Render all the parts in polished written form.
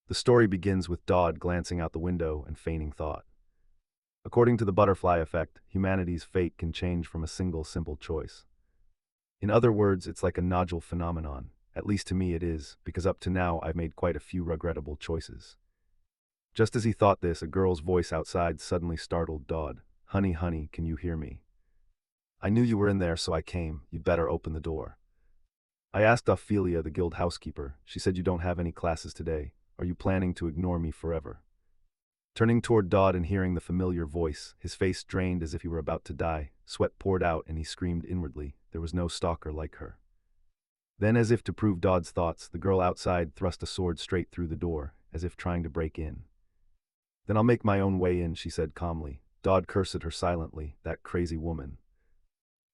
The story begins with Dodd glancing out the window and feigning thought. According to the butterfly effect, humanity's fate can change from a single simple choice. In other words, it's like a nodule phenomenon. At least to me it is, because up to now I've made quite a few regrettable choices. Just as he thought this, a girl's voice outside suddenly startled Dodd. "Honey, honey, can you hear me? I knew you were in there, so I came. You'd better open the door." I asked Ophelia, the guild housekeeper. She said you don't have any classes today. Are you planning to ignore me forever? Turning toward Dodd and hearing the familiar voice, his face drained as if he were about to die. Sweat poured out and he screamed inwardly. There was no stalker like her. Then, as if to prove Dodd's thoughts, the girl outside thrust a sword straight through the door, as if trying to break in. "Then I'll make my own way in," she said calmly. Dodd cursed her silently. That crazy woman.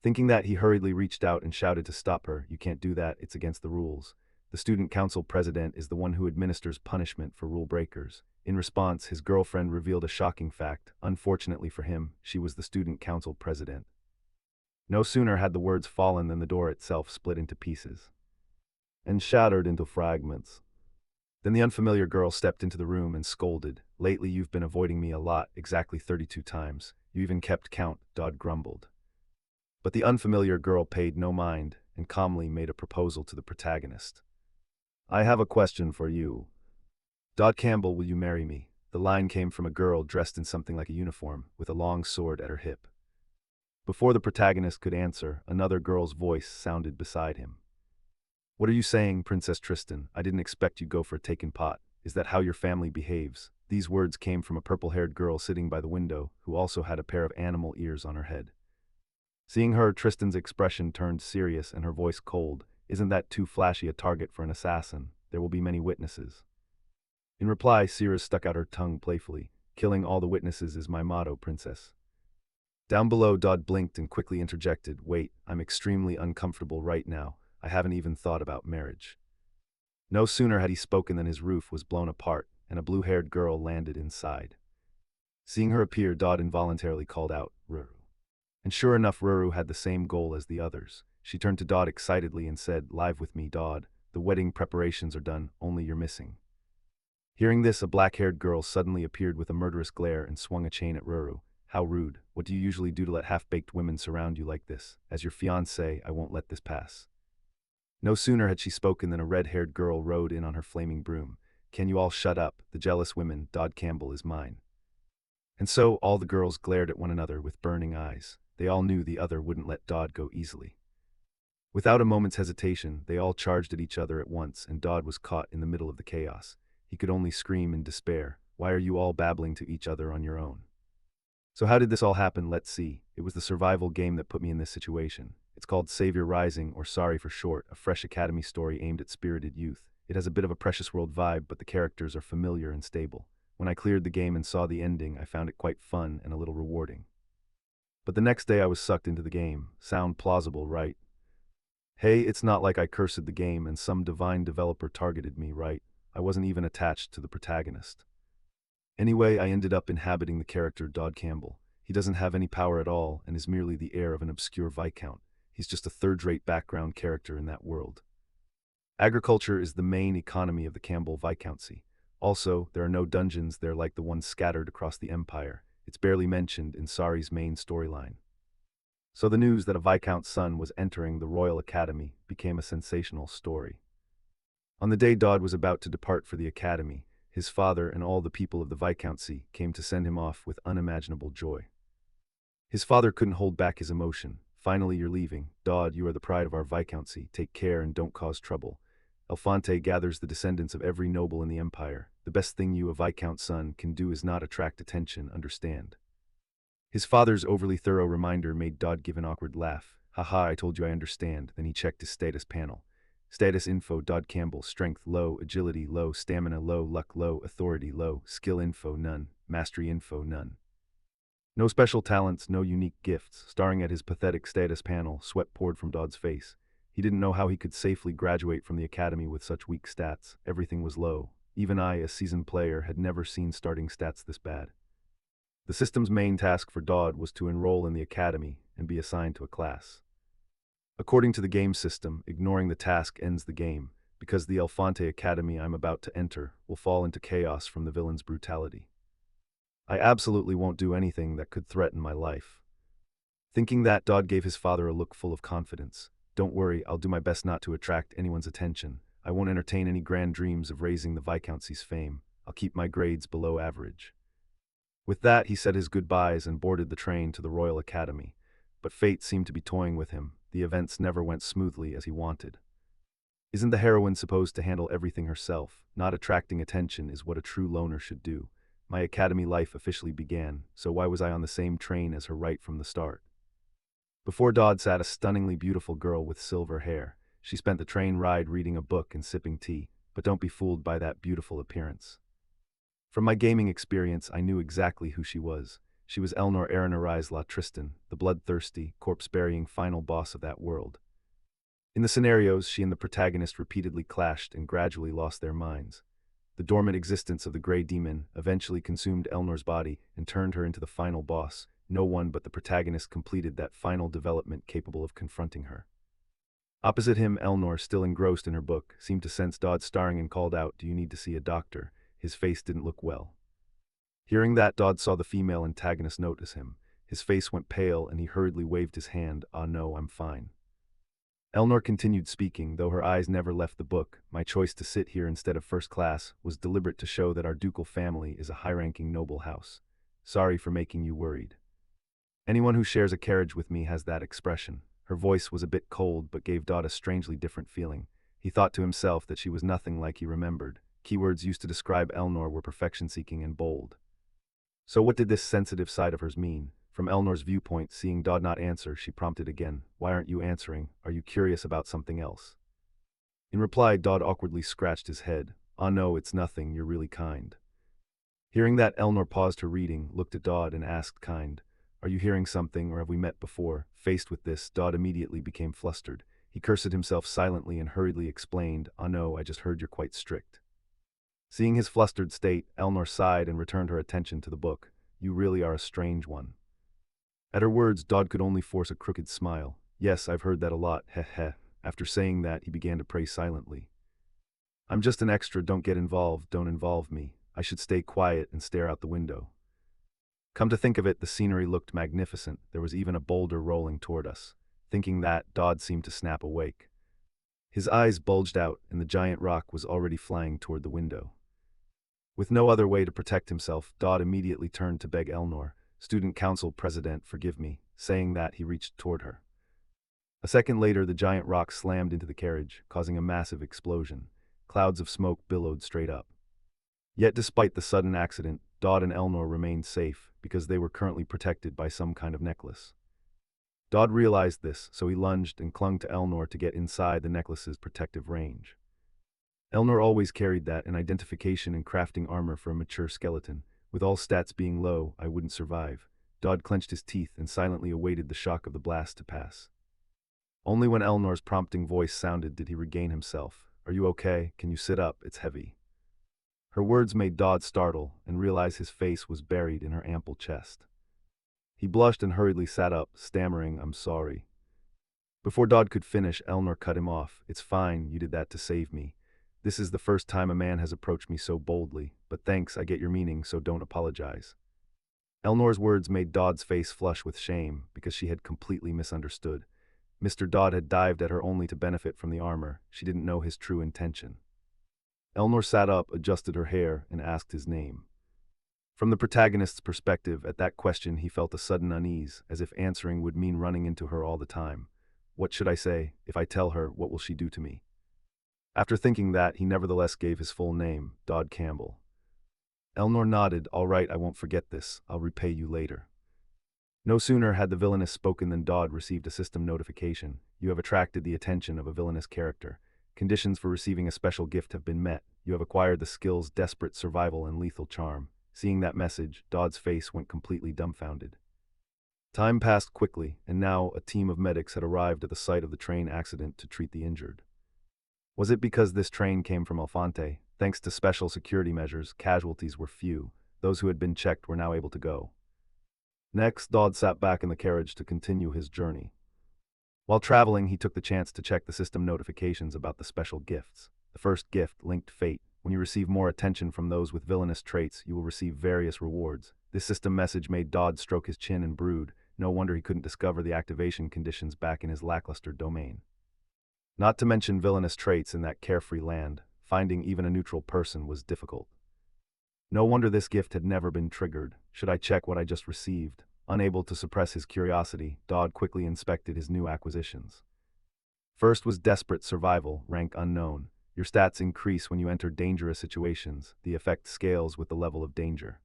Thinking that, he hurriedly reached out and shouted to stop her. "You can't do that, it's against the rules. The student council president is the one who administers punishment for rule breakers." In response, his girlfriend revealed a shocking fact. Unfortunately for him, she was the student council president. No sooner had the words fallen than the door itself split into pieces and shattered into fragments. Then the unfamiliar girl stepped into the room and scolded. "Lately you've been avoiding me a lot, exactly 32 times. You even kept count," Dodd grumbled. But the unfamiliar girl paid no mind and calmly made a proposal to the protagonist. "I have a question for you. Dodd Campbell, will you marry me?" The line came from a girl dressed in something like a uniform, with a long sword at her hip. Before the protagonist could answer, another girl's voice sounded beside him. "What are you saying, Princess Tristan? I didn't expect you'd go for a taken pot. Is that how your family behaves?" These words came from a purple-haired girl sitting by the window, who also had a pair of animal ears on her head. Seeing her, Tristan's expression turned serious and her voice cold. "Isn't that too flashy a target for an assassin? There will be many witnesses." In reply, Cirrus stuck out her tongue playfully. "Killing all the witnesses is my motto, princess." Down below, Dodd blinked and quickly interjected, "Wait, I'm extremely uncomfortable right now. I haven't even thought about marriage." No sooner had he spoken than his roof was blown apart, and a blue-haired girl landed inside. Seeing her appear, Dodd involuntarily called out, "Ruru." And sure enough, Ruru had the same goal as the others. She turned to Dodd excitedly and said, "Live with me, Dodd. The wedding preparations are done, only you're missing." Hearing this, a black-haired girl suddenly appeared with a murderous glare and swung a chain at Ruru. "How rude. What do you usually do to let half-baked women surround you like this? As your fiancé, I won't let this pass." No sooner had she spoken than a red-haired girl rode in on her flaming broom. "Can you all shut up? The jealous women, Dodd Campbell is mine." And so all the girls glared at one another with burning eyes. They all knew the other wouldn't let Dodd go easily. Without a moment's hesitation, they all charged at each other at once, and Dodd was caught in the middle of the chaos. He could only scream in despair. "Why are you all babbling to each other on your own?" So how did this all happen? Let's see. It was the survival game that put me in this situation. It's called Savior Rising, or Sorry for short, a fresh academy story aimed at spirited youth. It has a bit of a Precious World vibe, but the characters are familiar and stable. When I cleared the game and saw the ending, I found it quite fun and a little rewarding. But the next day I was sucked into the game. Sound plausible, right? Hey, it's not like I cursed the game and some divine developer targeted me, right? I wasn't even attached to the protagonist. Anyway, I ended up inhabiting the character Dodd Campbell. He doesn't have any power at all and is merely the heir of an obscure viscount. He's just a third-rate background character in that world. Agriculture is the main economy of the Campbell Viscountcy. Also, there are no dungeons there like the ones scattered across the empire. It's barely mentioned in Sari's main storyline. So the news that a Viscount's son was entering the Royal Academy became a sensational story. On the day Dodd was about to depart for the academy, his father and all the people of the Viscountcy came to send him off with unimaginable joy. His father couldn't hold back his emotion. "Finally, you're leaving. Dodd, you are the pride of our Viscountcy. Take care and don't cause trouble. Elfonte gathers the descendants of every noble in the empire. The best thing you, a Viscount's son, can do is not attract attention, understand?" His father's overly thorough reminder made Dodd give an awkward laugh. "Haha, I told you I understand." Then he checked his status panel. Status info: Dodd Campbell, strength low, agility low, stamina low, luck low, authority low, skill info none, mastery info none. No special talents, no unique gifts. Staring at his pathetic status panel, sweat poured from Dodd's face. He didn't know how he could safely graduate from the academy with such weak stats. Everything was low. Even I, a seasoned player, had never seen starting stats this bad. The system's main task for Dodd was to enroll in the academy and be assigned to a class. According to the game system, ignoring the task ends the game. because the Elfante Academy I'm about to enter will fall into chaos from the villain's brutality. I absolutely won't do anything that could threaten my life. Thinking that, Dodd gave his father a look full of confidence. Don't worry, I'll do my best not to attract anyone's attention. I won't entertain any grand dreams of raising the Viscountcy's fame. I'll keep my grades below average. With that, he said his goodbyes and boarded the train to the Royal Academy. But fate seemed to be toying with him. The events never went smoothly as he wanted. Isn't the heroine supposed to handle everything herself? Not attracting attention is what a true loner should do. My academy life officially began, so why was I on the same train as her right from the start? Before Dodd sat a stunningly beautiful girl with silver hair. She spent the train ride reading a book and sipping tea, but don't be fooled by that beautiful appearance. From my gaming experience, I knew exactly who she was. She was Elnor Erinarize La Tristan, the bloodthirsty, corpse-burying final boss of that world. In the scenarios, she and the protagonist repeatedly clashed and gradually lost their minds. The dormant existence of the Grey Demon eventually consumed Elnor's body and turned her into the final boss. No one but the protagonist completed that final development capable of confronting her. Opposite him, Elnor, still engrossed in her book, seemed to sense Dodd starring and called out, "Do you need to see a doctor?" His face didn't look well. Hearing that, Dodd saw the female antagonist notice him. His face went pale and he hurriedly waved his hand. "Ah no, I'm fine." Elnor continued speaking, though her eyes never left the book. "My choice to sit here instead of first class was deliberate to show that our ducal family is a high-ranking noble house. Sorry for making you worried. Anyone who shares a carriage with me has that expression." Her voice was a bit cold but gave Dodd a strangely different feeling. He thought to himself that she was nothing like he remembered. Keywords used to describe Elnor were perfection-seeking and bold. So what did this sensitive side of hers mean? From Elnor's viewpoint, seeing Dodd not answer, she prompted again, "Why aren't you answering? Are you curious about something else?" In reply, Dodd awkwardly scratched his head. "Ah no, it's nothing, you're really kind." Hearing that, Elnor paused her reading, looked at Dodd and asked, "Kind? Are you hearing something, or have we met before?" Faced with this, Dodd immediately became flustered. He cursed himself silently and hurriedly explained, "Ah no, I just heard you're quite strict." Seeing his flustered state, Elnor sighed and returned her attention to the book. "You really are a strange one." At her words, Dodd could only force a crooked smile. "Yes, I've heard that a lot, heh heh." After saying that, he began to pray silently. "I'm just an extra, don't get involved, don't involve me. I should stay quiet and stare out the window." Come to think of it, the scenery looked magnificent. There was even a boulder rolling toward us. Thinking that, Dodd seemed to snap awake. His eyes bulged out, and the giant rock was already flying toward the window. With no other way to protect himself, Dodd immediately turned to beg Elnor, "Student Council President, forgive me." Saying that, he reached toward her. A second later, the giant rock slammed into the carriage, causing a massive explosion. Clouds of smoke billowed straight up. Yet despite the sudden accident, Dodd and Elnor remained safe, because they were currently protected by some kind of necklace. Dodd realized this, so he lunged and clung to Elnor to get inside the necklace's protective range. Elnor always carried that, an identification and crafting armor for a mature skeleton. With all stats being low, I wouldn't survive. Dodd clenched his teeth and silently awaited the shock of the blast to pass. Only when Elnor's prompting voice sounded did he regain himself. "Are you okay? Can you sit up? It's heavy." Her words made Dodd startle and realize his face was buried in her ample chest. He blushed and hurriedly sat up, stammering, "I'm sorry." Before Dodd could finish, Elnor cut him off. "It's fine, you did that to save me. This is the first time a man has approached me so boldly, but thanks, I get your meaning, so don't apologize." Elnor's words made Dodd's face flush with shame, because she had completely misunderstood. Mr. Dodd had dived at her only to benefit from the armor. She didn't know his true intention. Elnor sat up, adjusted her hair, and asked his name. From the protagonist's perspective, at that question he felt a sudden unease, as if answering would mean running into her all the time. What should I say? If I tell her, what will she do to me? After thinking that, he nevertheless gave his full name, Dodd Campbell. Elnor nodded. "All right, I won't forget this. I'll repay you later." No sooner had the villainess spoken than Dodd received a system notification. "You have attracted the attention of a villainous character. Conditions for receiving a special gift have been met. You have acquired the skills Desperate Survival and Lethal Charm." Seeing that message, Dodd's face went completely dumbfounded. Time passed quickly, and now a team of medics had arrived at the site of the train accident to treat the injured. Was it because this train came from Alfante? Thanks to special security measures, casualties were few. Those who had been checked were now able to go. Next, Dodd sat back in the carriage to continue his journey. While traveling, he took the chance to check the system notifications about the special gifts. The first gift, linked fate. When you receive more attention from those with villainous traits, you will receive various rewards. This system message made Dodd stroke his chin and brood. No wonder he couldn't discover the activation conditions back in his lackluster domain. Not to mention villainous traits in that carefree land, finding even a neutral person was difficult. No wonder this gift had never been triggered. Should I check what I just received? Unable to suppress his curiosity, Dodd quickly inspected his new acquisitions. First was Desperate Survival, rank unknown. Your stats increase when you enter dangerous situations. The effect scales with the level of danger.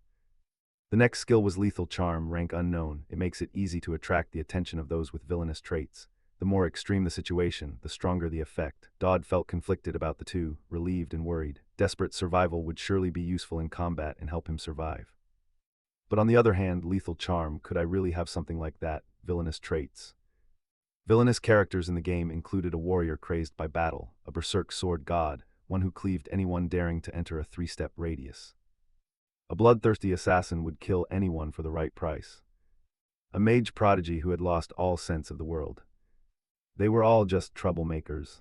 The next skill was Lethal Charm, rank unknown. It makes it easy to attract the attention of those with villainous traits. The more extreme the situation, the stronger the effect. Dodd felt conflicted about the two, relieved and worried. Desperate Survival would surely be useful in combat and help him survive. But on the other hand, Lethal Charm, could I really have something like that? Villainous traits. Villainous characters in the game included a warrior crazed by battle, a berserk sword god, one who cleaved anyone daring to enter a 3-step radius. A bloodthirsty assassin would kill anyone for the right price. A mage prodigy who had lost all sense of the world. They were all just troublemakers.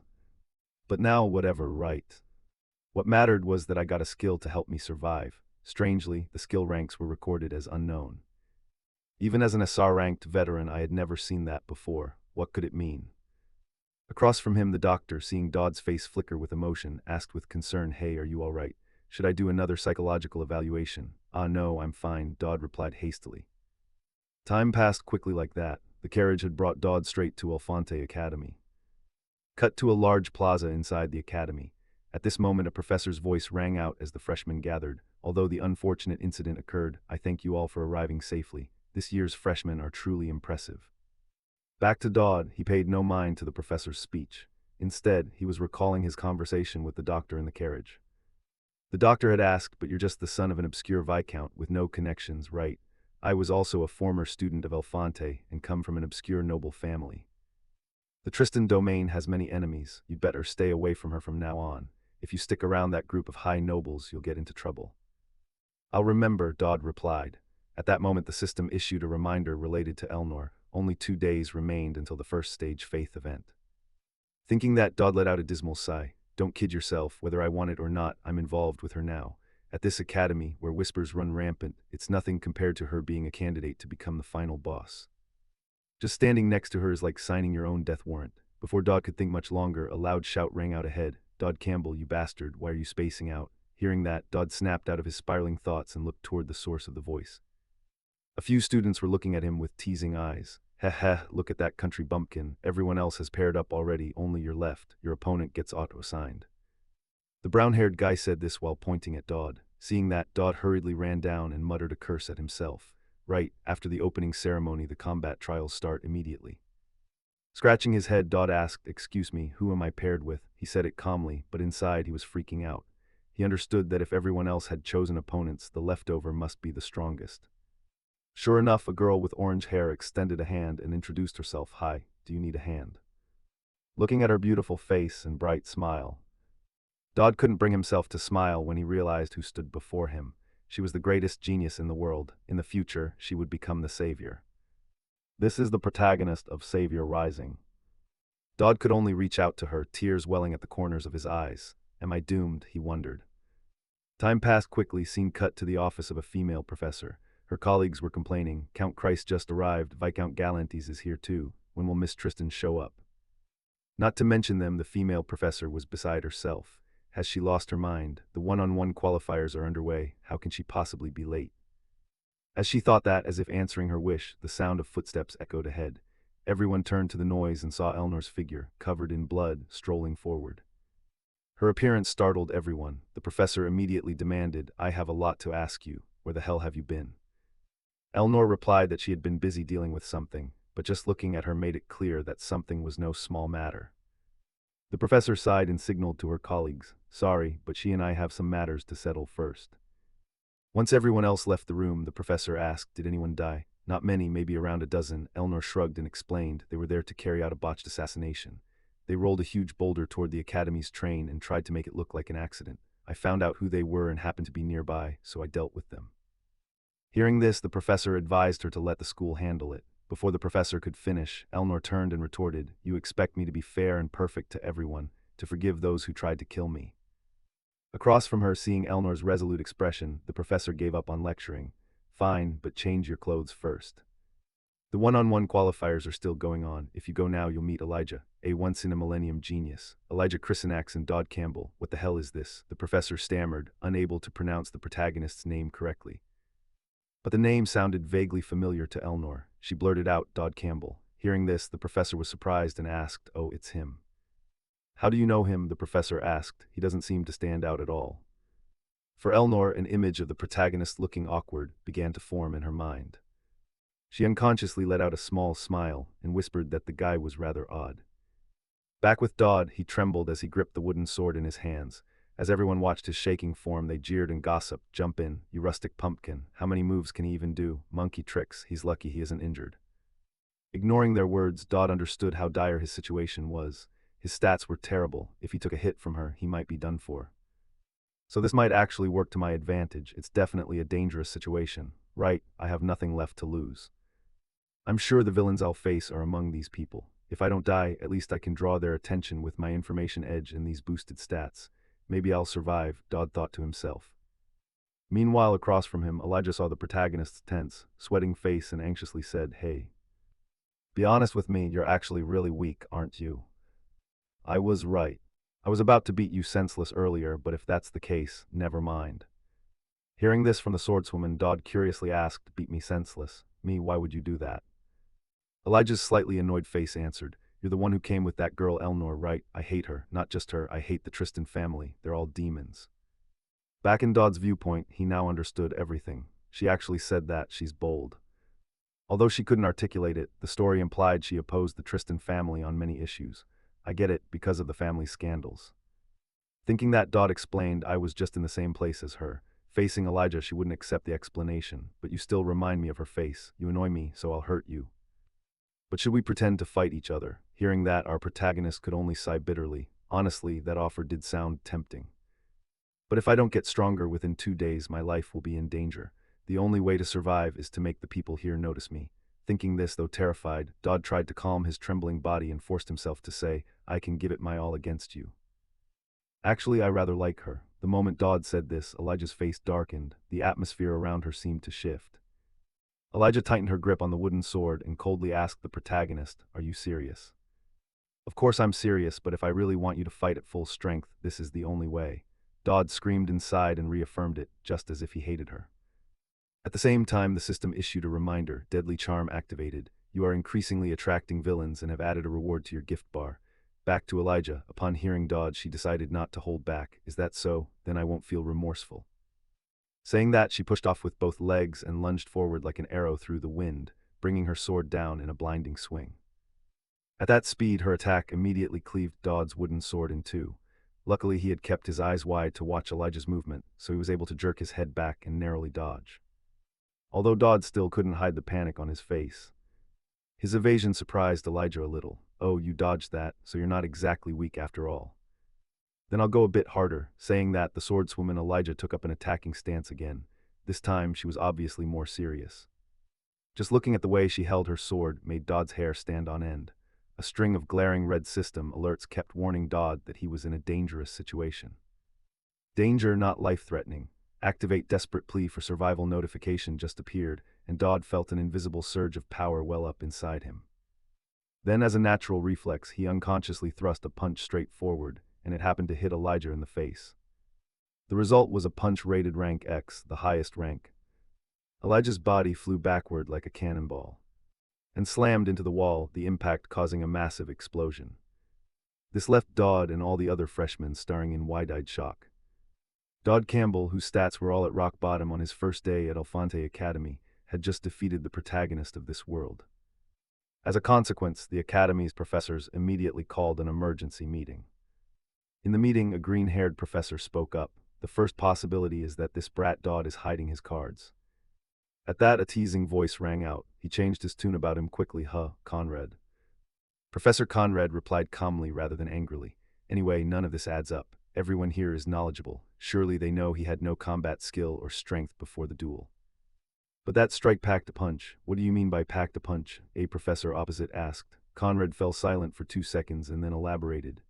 But now, whatever, right? What mattered was that I got a skill to help me survive. Strangely, the skill ranks were recorded as unknown. Even as an SR-ranked veteran, I had never seen that before. What could it mean? Across from him, the doctor, seeing Dodd's face flicker with emotion, asked with concern, "Hey, are you all right? Should I do another psychological evaluation?" "Ah, no, I'm fine," Dodd replied hastily. Time passed quickly like that. The carriage had brought Dodd straight to Alfonte Academy. Cut to a large plaza inside the academy. At this moment, a professor's voice rang out as the freshmen gathered. "Although the unfortunate incident occurred, I thank you all for arriving safely. This year's freshmen are truly impressive." Back to Dodd, he paid no mind to the professor's speech. Instead, he was recalling his conversation with the doctor in the carriage. The doctor had asked, "But you're just the son of an obscure viscount with no connections, right? I was also a former student of Alfonte and come from an obscure noble family. The Tristan domain has many enemies. You'd better stay away from her from now on. If you stick around that group of high nobles, you'll get into trouble." "I'll remember," Dodd replied. At that moment, the system issued a reminder related to Elnor. Only 2 days remained until the first stage faith event. Thinking that, Dodd let out a dismal sigh. "Don't kid yourself, whether I want it or not, I'm involved with her now. At this academy, where whispers run rampant, it's nothing compared to her being a candidate to become the final boss. Just standing next to her is like signing your own death warrant." Before Dodd could think much longer, a loud shout rang out ahead. "Dodd Campbell, you bastard, why are you spacing out?" Hearing that, Dodd snapped out of his spiraling thoughts and looked toward the source of the voice. A few students were looking at him with teasing eyes. "Heh heh, look at that country bumpkin. Everyone else has paired up already, only you're left. Your opponent gets auto-assigned." The brown-haired guy said this while pointing at Dodd. Seeing that, Dodd hurriedly ran down and muttered a curse at himself. Right, after the opening ceremony, the combat trials start immediately. Scratching his head, Dodd asked, "Excuse me, who am I paired with?" He said it calmly, but inside he was freaking out. He understood that if everyone else had chosen opponents, the leftover must be the strongest. Sure enough, a girl with orange hair extended a hand and introduced herself. "Hi, do you need a hand?" Looking at her beautiful face and bright smile, Dodd couldn't bring himself to smile when he realized who stood before him. She was the greatest genius in the world. In the future, she would become the savior. This is the protagonist of Savior Rising. Dodd could only reach out to her, tears welling at the corners of his eyes. Am I doomed? He wondered. Time passed quickly. Scene cut to the office of a female professor. Her colleagues were complaining. "Count Christ just arrived. Viscount Galantes is here too. When will Miss Tristan show up?" Not to mention them, the female professor was beside herself. Has she lost her mind? The one-on-one qualifiers are underway. How can she possibly be late? As she thought that, as if answering her wish, the sound of footsteps echoed ahead. Everyone turned to the noise and saw Elnor's figure, covered in blood, strolling forward. Her appearance startled everyone. The professor immediately demanded, "I have a lot to ask you. Where the hell have you been?" Elnor replied that she had been busy dealing with something, but just looking at her made it clear that something was no small matter. The professor sighed and signaled to her colleagues, "Sorry, but she and I have some matters to settle first." Once everyone else left the room, the professor asked, "Did anyone die?" "Not many, maybe around a dozen." Elnor shrugged and explained they were there to carry out a botched assassination. They rolled a huge boulder toward the academy's train and tried to make it look like an accident. I found out who they were and happened to be nearby, so I dealt with them. Hearing this, the professor advised her to let the school handle it. Before the professor could finish, Elnor turned and retorted, "You expect me to be fair and perfect to everyone. to forgive those who tried to kill me. Across from her, seeing Elnor's resolute expression, the professor gave up on lecturing. Fine, but change your clothes first. The one-on-one qualifiers are still going on. If you go now, you'll meet Elijah, a once-in-a-millennium genius. Elijah Chrysanax and Dodd Campbell. What the hell is this? The professor stammered, unable to pronounce the protagonist's name correctly. But the name sounded vaguely familiar to Elnor. She blurted out, Dodd Campbell. Hearing this, the professor was surprised and asked, oh, it's him. How do you know him? The professor asked. He doesn't seem to stand out at all. For Elnor, an image of the protagonist looking awkward began to form in her mind. She unconsciously let out a small smile and whispered that the guy was rather odd. Back with Dodd, he trembled as he gripped the wooden sword in his hands. As everyone watched his shaking form, they jeered and gossiped. Jump in, you rustic pumpkin. How many moves can he even do? Monkey tricks. He's lucky he isn't injured. Ignoring their words, Dodd understood how dire his situation was. His stats were terrible. If he took a hit from her, he might be done for. So this might actually work to my advantage. It's definitely a dangerous situation. Right, I have nothing left to lose. I'm sure the villains I'll face are among these people. If I don't die, at least I can draw their attention with my information edge and these boosted stats. Maybe I'll survive, Dodd thought to himself. Meanwhile, across from him, Elijah saw the protagonist's tense, sweating face and anxiously said, Hey. Be honest with me, you're actually really weak, aren't you? I was right. I was about to beat you senseless earlier, but if that's the case, never mind. Hearing this from the swordswoman, Dodd curiously asked, Beat me senseless? Me, why would you do that? Elijah's slightly annoyed face answered, You're the one who came with that girl Elnor, right? I hate her. Not just her, I hate the Tristan family. They're all demons. Back in Dodd's viewpoint, he now understood everything. She actually said that she's bold. Although she couldn't articulate it, the story implied she opposed the Tristan family on many issues. I get it, because of the family scandals. Thinking that, Dodd explained, I was just in the same place as her. Facing Elijah, she wouldn't accept the explanation, but you still remind me of her face. You annoy me, so I'll hurt you. But should we pretend to fight each other? Hearing that, our protagonist could only sigh bitterly. Honestly, that offer did sound tempting. But if I don't get stronger within 2 days, my life will be in danger. The only way to survive is to make the people here notice me. Thinking this, though terrified, Dodd tried to calm his trembling body and forced himself to say, I can give it my all against you. Actually, I rather like her. The moment Dodd said this, Elijah's face darkened. The atmosphere around her seemed to shift. Elijah tightened her grip on the wooden sword and coldly asked the protagonist, Are you serious? Of course I'm serious, but if I really want you to fight at full strength, this is the only way. Dodd screamed inside and reaffirmed it, just as if he hated her. At the same time, the system issued a reminder, Deadly Charm activated. You are increasingly attracting villains and have added a reward to your gift bar. Back to Elijah. Upon hearing Dodd, she decided not to hold back. Is that so? Then I won't feel remorseful. Saying that, she pushed off with both legs and lunged forward like an arrow through the wind, bringing her sword down in a blinding swing. At that speed, her attack immediately cleaved Dodd's wooden sword in two. Luckily, he had kept his eyes wide to watch Elijah's movement, so he was able to jerk his head back and narrowly dodge. Although Dodd still couldn't hide the panic on his face. His evasion surprised Elijah a little. Oh, you dodged that, so you're not exactly weak after all. Then I'll go a bit harder. Saying that, the swordswoman Elijah took up an attacking stance again. This time, she was obviously more serious. Just looking at the way she held her sword made Dodd's hair stand on end. A string of glaring red system alerts kept warning Dodd that he was in a dangerous situation. Danger, not life-threatening. Activate desperate plea for survival notification just appeared, and Dodd felt an invisible surge of power well up inside him. Then, as a natural reflex, he unconsciously thrust a punch straight forward, and it happened to hit Elijah in the face. The result was a punch rated rank X, the highest rank. Elijah's body flew backward like a cannonball and slammed into the wall, the impact causing a massive explosion. This left Dodd and all the other freshmen staring in wide-eyed shock. Dodd Campbell, whose stats were all at rock bottom on his first day at Alfonte Academy, had just defeated the protagonist of this world. As a consequence, the Academy's professors immediately called an emergency meeting. In the meeting, a green-haired professor spoke up. The first possibility is that this brat Dodd is hiding his cards. At that, a teasing voice rang out. He changed his tune about him quickly. Conrad. Professor Conrad replied calmly rather than angrily. Anyway, none of this adds up. Everyone here is knowledgeable. Surely they know he had no combat skill or strength before the duel. But that strike packed a punch. What do you mean by packed a punch? A professor opposite asked. Conrad fell silent for 2 seconds and then elaborated.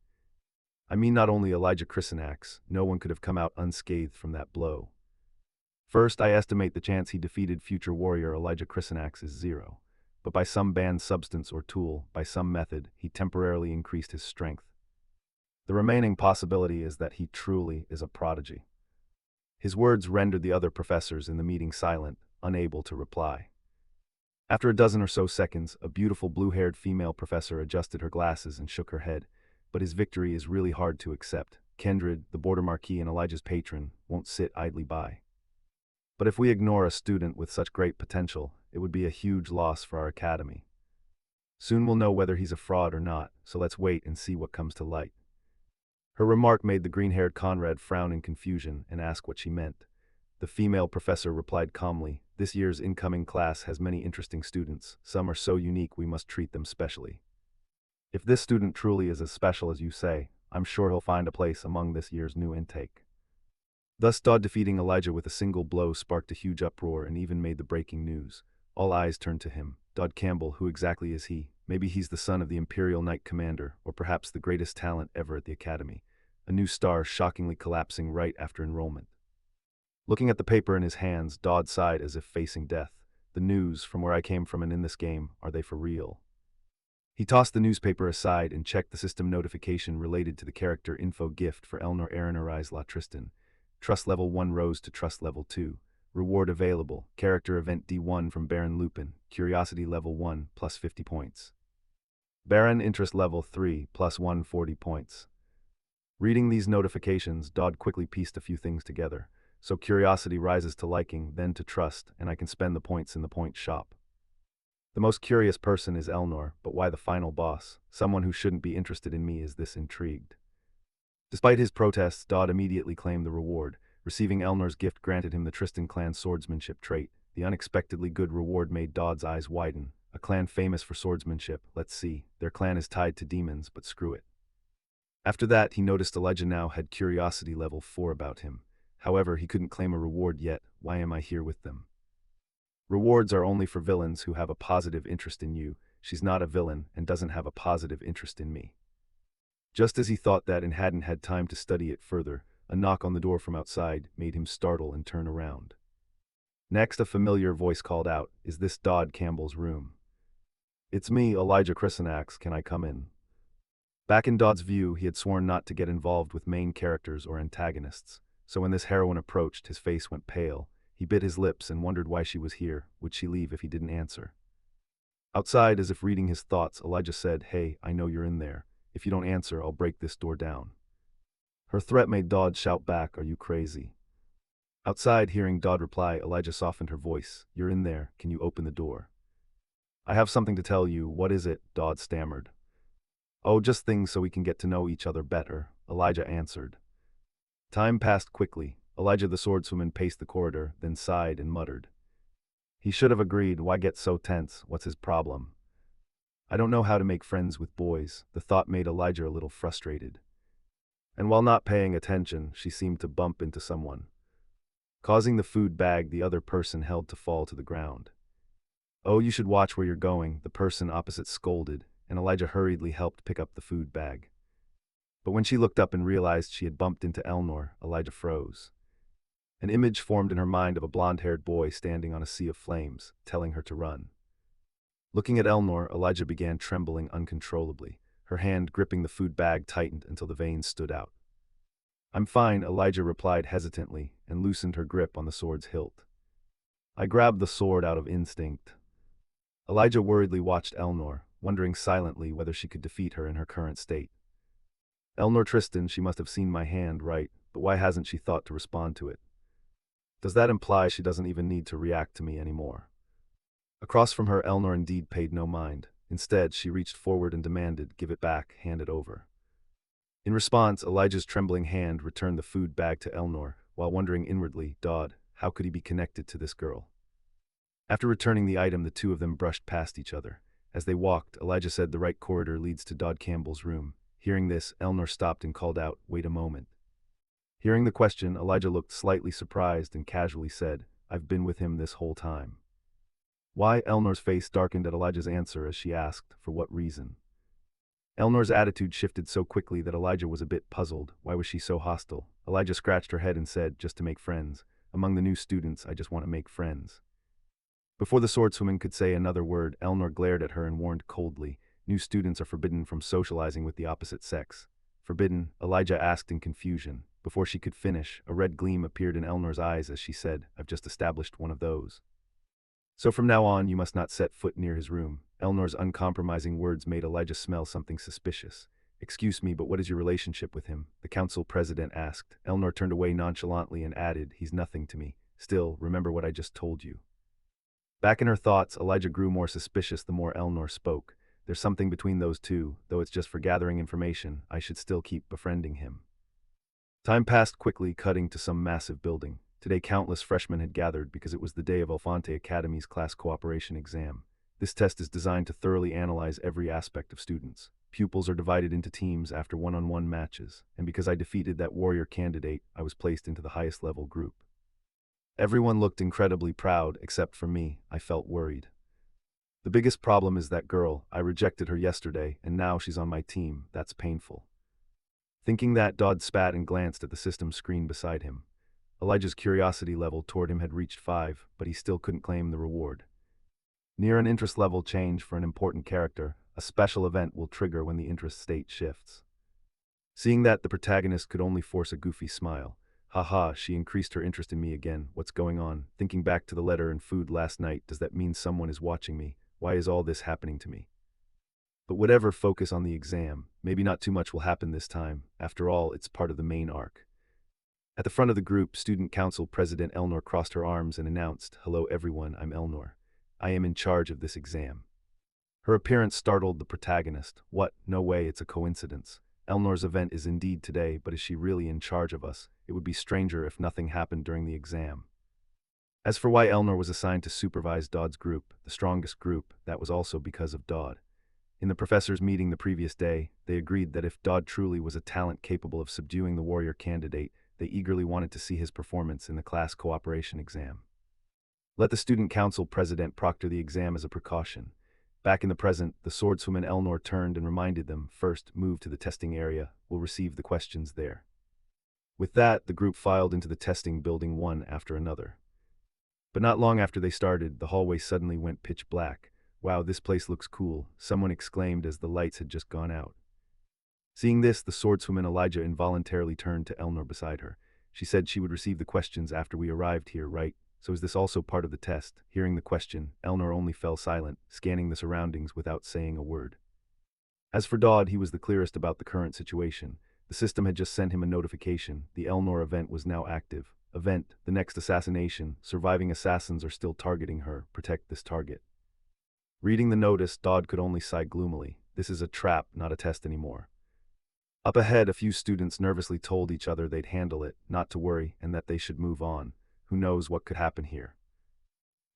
I mean not only Elijah Chrysanax, no one could have come out unscathed from that blow. First, I estimate the chance he defeated future warrior Elijah Chrysanax is 0. But by some banned substance or tool, by some method, he temporarily increased his strength. The remaining possibility is that he truly is a prodigy. His words rendered the other professors in the meeting silent, unable to reply. After a dozen or so seconds, a beautiful blue-haired female professor adjusted her glasses and shook her head. But his victory is really hard to accept. Kendrid, the border marquis and Elijah's patron, won't sit idly by. But if we ignore a student with such great potential, it would be a huge loss for our academy. Soon we'll know whether he's a fraud or not, so let's wait and see what comes to light. Her remark made the green-haired Conrad frown in confusion and ask what she meant. The female professor replied calmly, "This year's incoming class has many interesting students. Some are so unique we must treat them specially. If this student truly is as special as you say, I'm sure he'll find a place among this year's new intake." Thus Dodd defeating Elijah with a single blow sparked a huge uproar and even made the breaking news. All eyes turned to him. Dodd Campbell, who exactly is he? Maybe he's the son of the Imperial Knight Commander, or perhaps the greatest talent ever at the Academy. A new star shockingly collapsing right after enrollment. Looking at the paper in his hands, Dodd sighed as if facing death. The news, from where I came from and in this game, are they for real? He tossed the newspaper aside and checked the system notification related to the character info gift for Elnor Aaron Arise La Tristan. Trust level 1 rose to trust level 2. Reward available. Character event D1 from Baron Lupin. Curiosity level 1 plus 50 points. Baron interest level 3 plus 140 points. Reading these notifications, Dodd quickly pieced a few things together. So curiosity rises to liking, then to trust, and I can spend the points in the point shop. The most curious person is Elnor, but why the final boss? Someone who shouldn't be interested in me is this intrigued. Despite his protests, Dodd immediately claimed the reward. Receiving Elnor's gift granted him the Tristan clan swordsmanship trait. The unexpectedly good reward made Dodd's eyes widen. A clan famous for swordsmanship, let's see. Their clan is tied to demons, but screw it. After that, he noticed Elijah now had curiosity level 4 about him. However, he couldn't claim a reward yet. Why am I here with them? Rewards are only for villains who have a positive interest in you. She's not a villain and doesn't have a positive interest in me. Just as he thought that and hadn't had time to study it further, a knock on the door from outside made him startle and turn around. Next, a familiar voice called out, "Is this Dodd Campbell's room?" "It's me, Elijah Chrysanax. Can I come in?" Back in Dodd's view, he had sworn not to get involved with main characters or antagonists, so when this heroine approached, his face went pale. He bit his lips and wondered why she was here. Would she leave if he didn't answer? Outside, as if reading his thoughts, Elijah said, "Hey, I know you're in there. If you don't answer, I'll break this door down." Her threat made Dodd shout back, "Are you crazy?" Outside, hearing Dodd reply, Elijah softened her voice. "You're in there. Can you open the door?" "I have something to tell you. What is it?" Dodd stammered. "Oh, just things so we can get to know each other better," Elijah answered. Time passed quickly. Elijah the swordswoman paced the corridor, then sighed and muttered. He should have agreed. Why get so tense? What's his problem? "I don't know how to make friends with boys." The thought made Elijah a little frustrated. And while not paying attention, she seemed to bump into someone, causing the food bag the other person held to fall to the ground. "Oh, you should watch where you're going," the person opposite scolded, and Elijah hurriedly helped pick up the food bag. But when she looked up and realized she had bumped into Elnor, Elijah froze. An image formed in her mind of a blonde-haired boy standing on a sea of flames, telling her to run. Looking at Elnor, Elijah began trembling uncontrollably. Her hand gripping the food bag tightened until the veins stood out. "I'm fine," Elijah replied hesitantly, and loosened her grip on the sword's hilt. "I grabbed the sword out of instinct." Elijah worriedly watched Elnor, wondering silently whether she could defeat her in her current state. Elnor Tristan, she must have seen my hand, right? But why hasn't she thought to respond to it? Does that imply she doesn't even need to react to me anymore? Across from her, Elnor indeed paid no mind. Instead, she reached forward and demanded, "Give it back, hand it over." In response, Elijah's trembling hand returned the food bag to Elnor, while wondering inwardly, Dodd, how could he be connected to this girl? After returning the item, the two of them brushed past each other. As they walked, Elijah said, "The right corridor leads to Dodd Campbell's room." Hearing this, Elnor stopped and called out, "Wait a moment." Hearing the question, Elijah looked slightly surprised and casually said, "I've been with him this whole time." Why? Elnor's face darkened at Elijah's answer as she asked, "For what reason?" Elnor's attitude shifted so quickly that Elijah was a bit puzzled. Why was she so hostile? Elijah scratched her head and said, just to make friends. Among the new students, I just want to make friends. Before the swordswoman could say another word, Elnor glared at her and warned coldly, new students are forbidden from socializing with the opposite sex. Forbidden? Elijah asked in confusion. Before she could finish, a red gleam appeared in Elnor's eyes as she said, I've just established one of those. So from now on, you must not set foot near his room. Elnor's uncompromising words made Elijah smell something suspicious. Excuse me, but what is your relationship with him? The council president asked. Elnor turned away nonchalantly and added, he's nothing to me. Still, remember what I just told you. Back in her thoughts, Elijah grew more suspicious the more Elnor spoke. There's something between those two, though it's just for gathering information. I should still keep befriending him. Time passed quickly, cutting to some massive building. Today countless freshmen had gathered because it was the day of Alfonte Academy's class cooperation exam. This test is designed to thoroughly analyze every aspect of students. Pupils are divided into teams after one-on-one matches, and because I defeated that warrior candidate, I was placed into the highest level group. Everyone looked incredibly proud, except for me. I felt worried. The biggest problem is that girl. I rejected her yesterday, and now she's on my team. That's painful. Thinking that, Dodd spat and glanced at the system screen beside him. Elijah's curiosity level toward him had reached 5, but he still couldn't claim the reward. Near an interest level change for an important character, a special event will trigger when the interest state shifts. Seeing that, the protagonist could only force a goofy smile. Haha, she increased her interest in me again. What's going on? Thinking back to the letter and food last night, does that mean someone is watching me? Why is all this happening to me? But whatever, focus on the exam. Maybe not too much will happen this time. After all, it's part of the main arc. At the front of the group, Student Council President Elnor crossed her arms and announced, Hello everyone, I'm Elnor. I am in charge of this exam. Her appearance startled the protagonist. What? No way, it's a coincidence. Elnor's event is indeed today, but is she really in charge of us? It would be stranger if nothing happened during the exam. As for why Elnor was assigned to supervise Dodd's group, the strongest group, that was also because of Dodd. In the professors' meeting the previous day, they agreed that if Dodd truly was a talent capable of subduing the warrior candidate, they eagerly wanted to see his performance in the class cooperation exam. Let the student council president proctor the exam as a precaution. Back in the present, the swordswoman Elnor turned and reminded them, first, move to the testing area, we'll receive the questions there. With that, the group filed into the testing building one after another. But not long after they started, the hallway suddenly went pitch black. Wow, this place looks cool, someone exclaimed as the lights had just gone out. Seeing this, the swordswoman Elijah involuntarily turned to Elnor beside her. She said she would receive the questions after we arrived here, right? So is this also part of the test? Hearing the question, Elnor only fell silent, scanning the surroundings without saying a word. As for Dodd, he was the clearest about the current situation. The system had just sent him a notification. The Elnor event was now active. Event, the next assassination. Surviving assassins are still targeting her. Protect this target. Reading the notice, Dodd could only sigh gloomily. This is a trap, not a test anymore. Up ahead, a few students nervously told each other they'd handle it, not to worry, and that they should move on. Who knows what could happen here?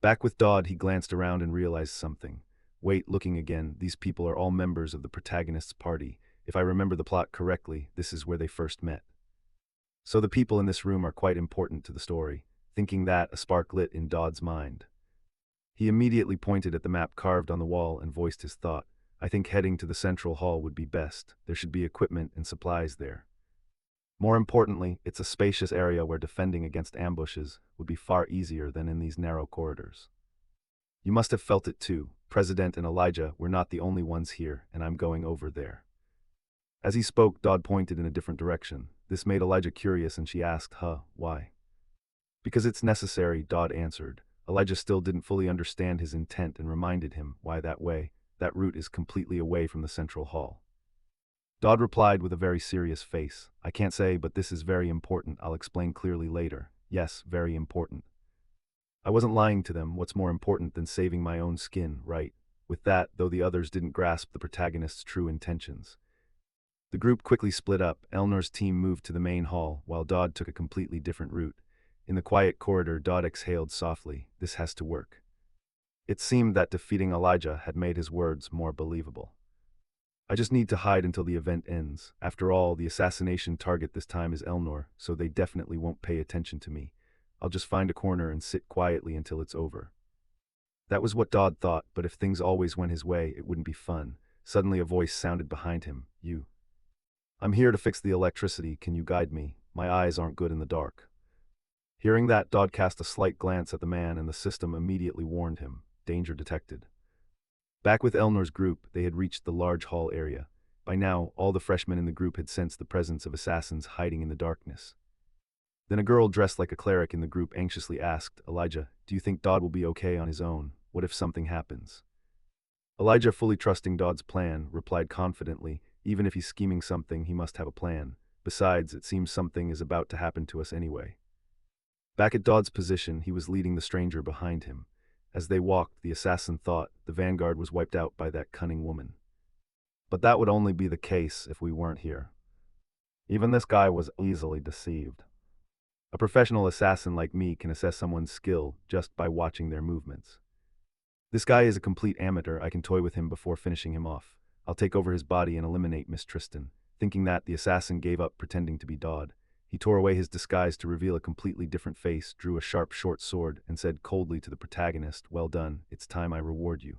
Back with Dodd, he glanced around and realized something. Wait, looking again, these people are all members of the protagonist's party. If I remember the plot correctly, this is where they first met. So the people in this room are quite important to the story. Thinking that, a spark lit in Dodd's mind. He immediately pointed at the map carved on the wall and voiced his thought. I think heading to the central hall would be best. There should be equipment and supplies there. More importantly, it's a spacious area where defending against ambushes would be far easier than in these narrow corridors. You must have felt it too. President and Elijah were not the only ones here, and I'm going over there. As he spoke, Dodd pointed in a different direction. This made Elijah curious and she asked, why? Because it's necessary, Dodd answered. Elijah still didn't fully understand his intent and reminded him, why that way? That route is completely away from the central hall. Dodd replied with a very serious face. I can't say, but this is very important. I'll explain clearly later. Yes, very important. I wasn't lying to them. What's more important than saving my own skin, right? With that, though the others didn't grasp the protagonist's true intentions. The group quickly split up. Elnor's team moved to the main hall, while Dodd took a completely different route. In the quiet corridor, Dodd exhaled softly. This has to work. It seemed that defeating Elijah had made his words more believable. I just need to hide until the event ends. After all, the assassination target this time is Elnor, so they definitely won't pay attention to me. I'll just find a corner and sit quietly until it's over. That was what Dodd thought, but if things always went his way, it wouldn't be fun. Suddenly a voice sounded behind him. You. I'm here to fix the electricity, can you guide me? My eyes aren't good in the dark. Hearing that, Dodd cast a slight glance at the man and the system immediately warned him. Danger detected. Back with Elnor's group, they had reached the large hall area. By now, all the freshmen in the group had sensed the presence of assassins hiding in the darkness. Then a girl dressed like a cleric in the group anxiously asked, Elijah, do you think Dodd will be okay on his own? What if something happens? Elijah, fully trusting Dodd's plan, replied confidently, even if he's scheming something, he must have a plan. Besides, it seems something is about to happen to us anyway. Back at Dodd's position, he was leading the stranger behind him. As they walked, the assassin thought the vanguard was wiped out by that cunning woman. But that would only be the case if we weren't here. Even this guy was easily deceived. A professional assassin like me can assess someone's skill just by watching their movements. This guy is a complete amateur. I can toy with him before finishing him off. I'll take over his body and eliminate Miss Tristan. Thinking that, the assassin gave up pretending to be Dodd. He tore away his disguise to reveal a completely different face, drew a sharp short sword, and said coldly to the protagonist, well done, it's time I reward you.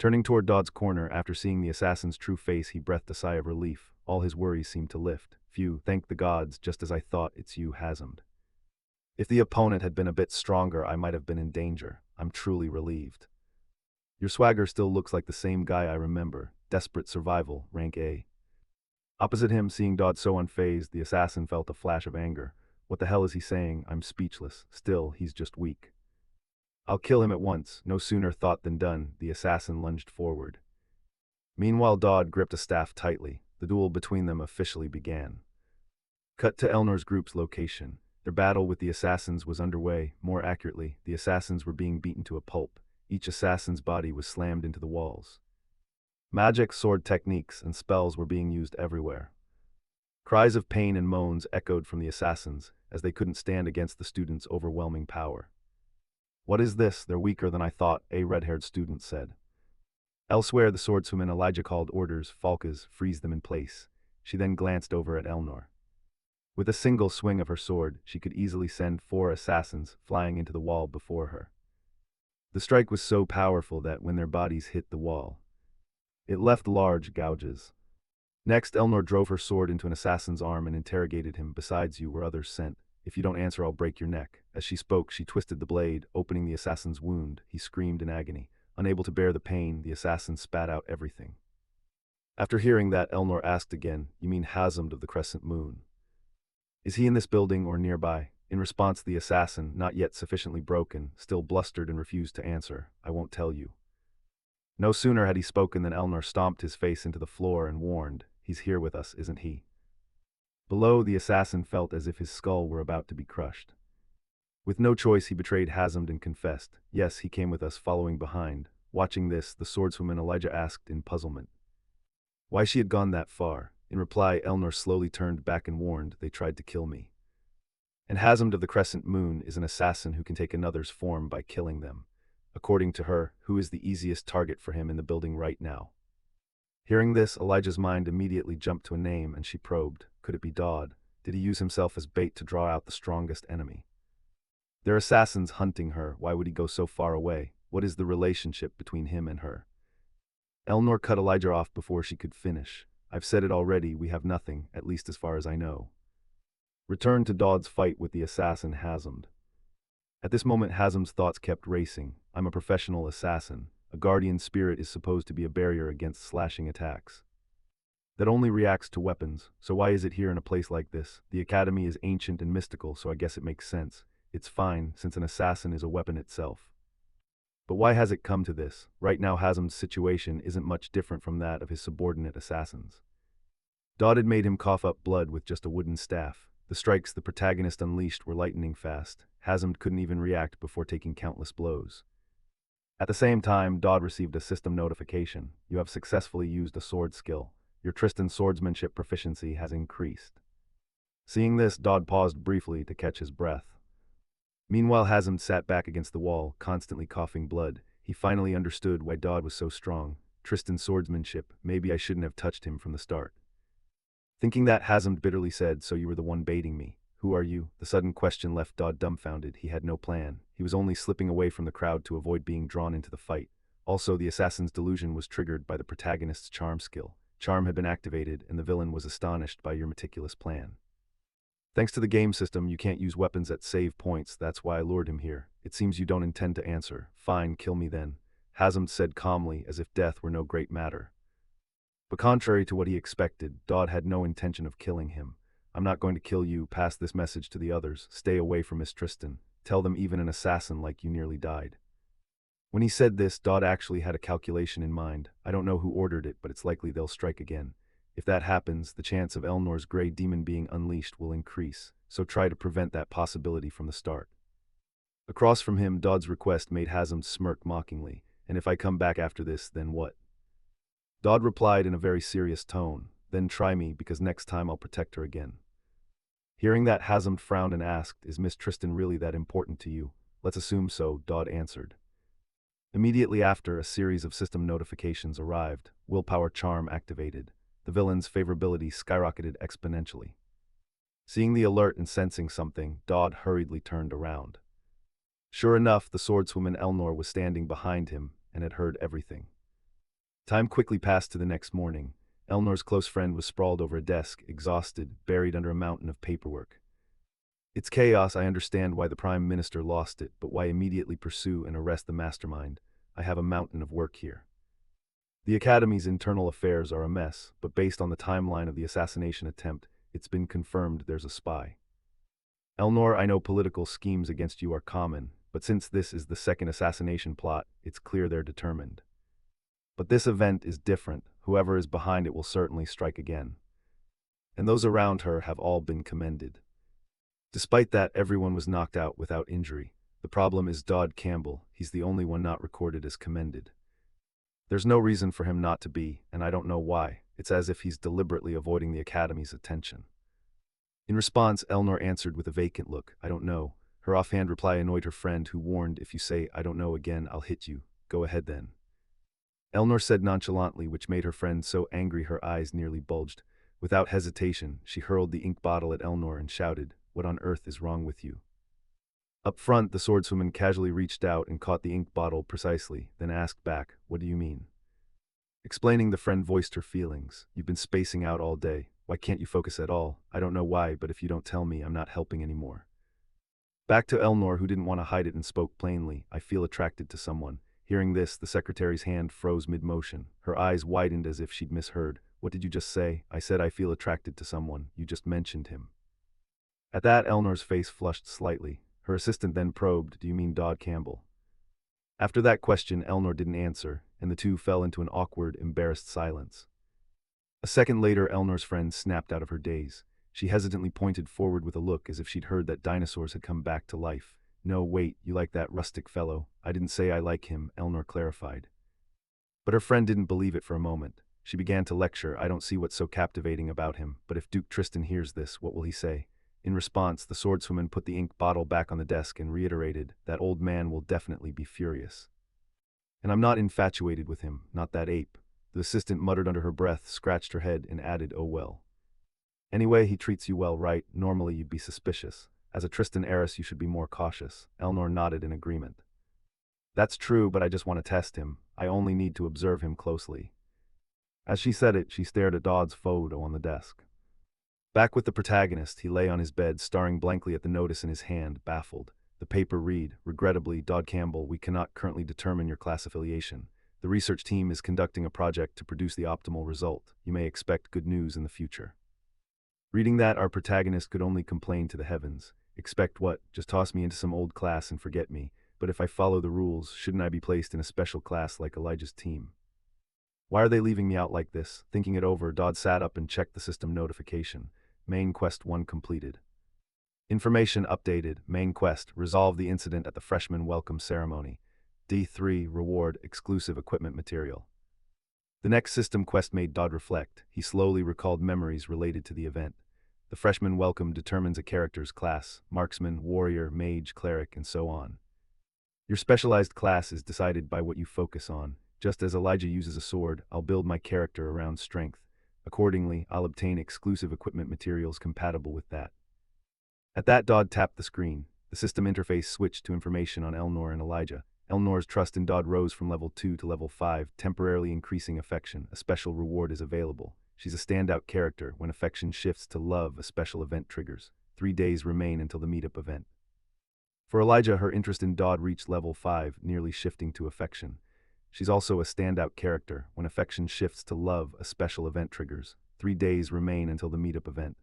Turning toward Dodd's corner, after seeing the assassin's true face, he breathed a sigh of relief. All his worries seemed to lift. Phew, thank the gods, just as I thought, it's you, Hazard. If the opponent had been a bit stronger, I might have been in danger. I'm truly relieved. Your swagger still looks like the same guy I remember. Desperate survival, rank A. Opposite him, seeing Dodd so unfazed, the assassin felt a flash of anger. What the hell is he saying? I'm speechless. Still, he's just weak. I'll kill him at once. No sooner thought than done, the assassin lunged forward. Meanwhile, Dodd gripped a staff tightly. The duel between them officially began. Cut to Elnor's group's location. Their battle with the assassins was underway. More accurately, the assassins were being beaten to a pulp. Each assassin's body was slammed into the walls. Magic, sword techniques, and spells were being used everywhere. Cries of pain and moans echoed from the assassins, as they couldn't stand against the students' overwhelming power. What is this? They're weaker than I thought, a red-haired student said. Elsewhere, the swordswoman Elijah called orders, Falkas, freeze them in place. She then glanced over at Elnor. With a single swing of her sword, she could easily send 4 assassins flying into the wall before her. The strike was so powerful that when their bodies hit the wall, it left large gouges. Next, Elnor drove her sword into an assassin's arm and interrogated him. Besides you were others sent. If you don't answer, I'll break your neck. As she spoke, she twisted the blade, opening the assassin's wound. He screamed in agony. Unable to bear the pain, the assassin spat out everything. After hearing that, Elnor asked again, you mean Hazard of the Crescent Moon? Is he in this building or nearby? In response, the assassin, not yet sufficiently broken, still blustered and refused to answer. I won't tell you. No sooner had he spoken than Elnor stomped his face into the floor and warned, he's here with us, isn't he? Below, the assassin felt as if his skull were about to be crushed. With no choice, he betrayed Hazard and confessed, yes, he came with us, following behind. Watching this, the swordswoman Elijah asked in puzzlement why she had gone that far. In reply, Elnor slowly turned back and warned, they tried to kill me. And Hazard of the Crescent Moon is an assassin who can take another's form by killing them. According to her, who is the easiest target for him in the building right now? Hearing this, Elijah's mind immediately jumped to a name and she probed. Could it be Dodd? Did he use himself as bait to draw out the strongest enemy? There are assassins hunting her. Why would he go so far away? What is the relationship between him and her? Elnor cut Elijah off before she could finish. I've said it already, we have nothing, at least as far as I know. Return to Dodd's fight with the assassin Hazard. At this moment, Hazard's thoughts kept racing. I'm a professional assassin. A guardian spirit is supposed to be a barrier against slashing attacks. That only reacts to weapons, so why is it here in a place like this? The academy is ancient and mystical, so I guess it makes sense. It's fine, since an assassin is a weapon itself. But why has it come to this? Right now, Hazard's situation isn't much different from that of his subordinate assassins. Dodd had made him cough up blood with just a wooden staff. The strikes the protagonist unleashed were lightning fast. Hazard couldn't even react before taking countless blows. At the same time, Dodd received a system notification. You have successfully used a sword skill. Your Tristan swordsmanship proficiency has increased. Seeing this, Dodd paused briefly to catch his breath. Meanwhile, Hazard sat back against the wall, constantly coughing blood. He finally understood why Dodd was so strong. Tristan's swordsmanship, maybe I shouldn't have touched him from the start. Thinking that, Hazard bitterly said, so you were the one baiting me. Who are you? The sudden question left Dodd dumbfounded. He had no plan. He was only slipping away from the crowd to avoid being drawn into the fight. Also, the assassin's delusion was triggered by the protagonist's charm skill. Charm had been activated, and the villain was astonished by your meticulous plan. Thanks to the game system, you can't use weapons at save points. That's why I lured him here. It seems you don't intend to answer. Fine, kill me then, Hazem said calmly, as if death were no great matter. But contrary to what he expected, Dodd had no intention of killing him. I'm not going to kill you. Pass this message to the others. Stay away from Miss Tristan. Tell them even an assassin like you nearly died. When he said this, Dodd actually had a calculation in mind. I don't know who ordered it, but it's likely they'll strike again. If that happens, the chance of Elnor's gray demon being unleashed will increase, so try to prevent that possibility from the start. Across from him, Dodd's request made Hazem smirk mockingly. And if I come back after this, then what? Dodd replied in a very serious tone. Then try me, because next time I'll protect her again. Hearing that, Hazem frowned and asked, Is Miss Tristan really that important to you? Let's assume so, Dodd answered. Immediately after, a series of system notifications arrived. Willpower charm activated. The villain's favorability skyrocketed exponentially. Seeing the alert and sensing something, Dodd hurriedly turned around. Sure enough, the swordswoman Elnor was standing behind him and had heard everything. Time quickly passed to the next morning. Elnor's close friend was sprawled over a desk, exhausted, buried under a mountain of paperwork. It's chaos. I understand why the Prime Minister lost it, but why immediately pursue and arrest the mastermind? I have a mountain of work here. The Academy's internal affairs are a mess, but based on the timeline of the assassination attempt, it's been confirmed there's a spy. Elnor, I know political schemes against you are common, but since this is the second assassination plot, it's clear they're determined. But this event is different. Whoever is behind it will certainly strike again. And those around her have all been commended. Despite that, everyone was knocked out without injury. The problem is Dodd Campbell. He's the only one not recorded as commended. There's no reason for him not to be, and I don't know why. It's as if he's deliberately avoiding the Academy's attention. In response, Elnor answered with a vacant look. I don't know. Her offhand reply annoyed her friend, who warned, If you say, I don't know again, I'll hit you. Go ahead then. Elnor said nonchalantly, which made her friend so angry her eyes nearly bulged. Without hesitation, she hurled the ink bottle at Elnor and shouted, What on earth is wrong with you? Up front, the swordswoman casually reached out and caught the ink bottle precisely, then asked back, What do you mean? Explaining, the friend voiced her feelings. You've been spacing out all day. Why can't you focus at all? I don't know why, but if you don't tell me, I'm not helping anymore. Back to Elnor, who didn't want to hide it and spoke plainly. I feel attracted to someone. Hearing this, the secretary's hand froze mid-motion. Her eyes widened as if she'd misheard. What did you just say? I said I feel attracted to someone. You just mentioned him. At that, Elnor's face flushed slightly. Her assistant then probed, Do you mean Dodd Campbell? After that question, Elnor didn't answer, and the two fell into an awkward, embarrassed silence. A second later, Elnor's friend snapped out of her daze. She hesitantly pointed forward with a look as if she'd heard that dinosaurs had come back to life. No, wait, you like that rustic fellow? I didn't say I like him, Elnor clarified. But her friend didn't believe it for a moment. She began to lecture, I don't see what's so captivating about him, but if Duke Tristan hears this, what will he say? In response, the swordswoman put the ink bottle back on the desk and reiterated, That old man will definitely be furious. And I'm not infatuated with him, not that ape. The assistant muttered under her breath, scratched her head, and added, Oh well. Anyway, he treats you well, right? Normally you'd be suspicious. As a Tristan heiress, you should be more cautious. Elnor nodded in agreement. That's true, but I just want to test him. I only need to observe him closely. As she said it, she stared at Dodd's photo on the desk. Back with the protagonist, he lay on his bed, staring blankly at the notice in his hand, baffled. The paper read, Regrettably, Dodd Campbell, we cannot currently determine your class affiliation. The research team is conducting a project to produce the optimal result. You may expect good news in the future. Reading that, our protagonist could only complain to the heavens. Expect what? Just toss me into some old class and forget me. But if I follow the rules, shouldn't I be placed in a special class like Elijah's team? Why are they leaving me out like this? Thinking it over, Dodd sat up and checked the system notification. Main Quest 1 completed. Information updated. Main Quest. Resolve the incident at the freshman welcome ceremony. D3. Reward. Exclusive equipment material. The next system quest made Dodd reflect. He slowly recalled memories related to the event. The freshman welcome determines a character's class: marksman, warrior, mage, cleric, and so on. Your specialized class is decided by what you focus on. Just as Elijah uses a sword, I'll build my character around strength. Accordingly, I'll obtain exclusive equipment materials compatible with that. At that, Dodd tapped the screen. The system interface switched to information on Elnor and Elijah. Elnor's trust in Dodd rose from level 2 to level 5, temporarily increasing affection. A special reward is available. She's a standout character. When affection shifts to love, a special event triggers. 3 days remain until the meetup event. For Elijah, her interest in Dodd reached level 5, nearly shifting to affection. She's also a standout character. When affection shifts to love, a special event triggers. 3 days remain until the meetup event.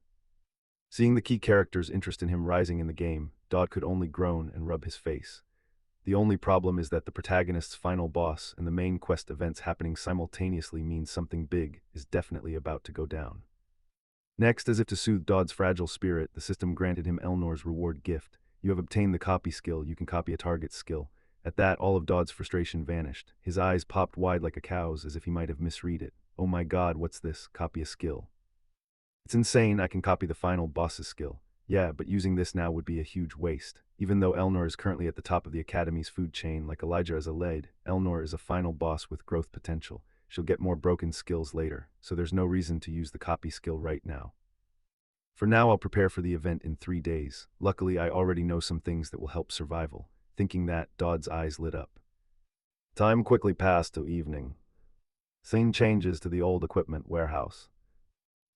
Seeing the key character's interest in him rising in the game, Dodd could only groan and rub his face. The only problem is that the protagonist's final boss and the main quest events happening simultaneously means something big is definitely about to go down. Next, as if to soothe Dodd's fragile spirit, the system granted him Elnor's reward gift. You have obtained the copy skill. You can copy a target's skill. At that, all of Dodd's frustration vanished. His eyes popped wide like a cow's, as if he might have misread it. Oh my god, what's this? Copy a skill. It's insane. I can copy the final boss's skill. Yeah, but using this now would be a huge waste. Even though Elnor is currently at the top of the Academy's food chain, like Elijah is a lead, Elnor is a final boss with growth potential. She'll get more broken skills later, so there's no reason to use the copy skill right now. For now, I'll prepare for the event in 3 days. Luckily, I already know some things that will help survival. Thinking that, Dodd's eyes lit up. Time quickly passed to evening. Scene changes to the old equipment warehouse.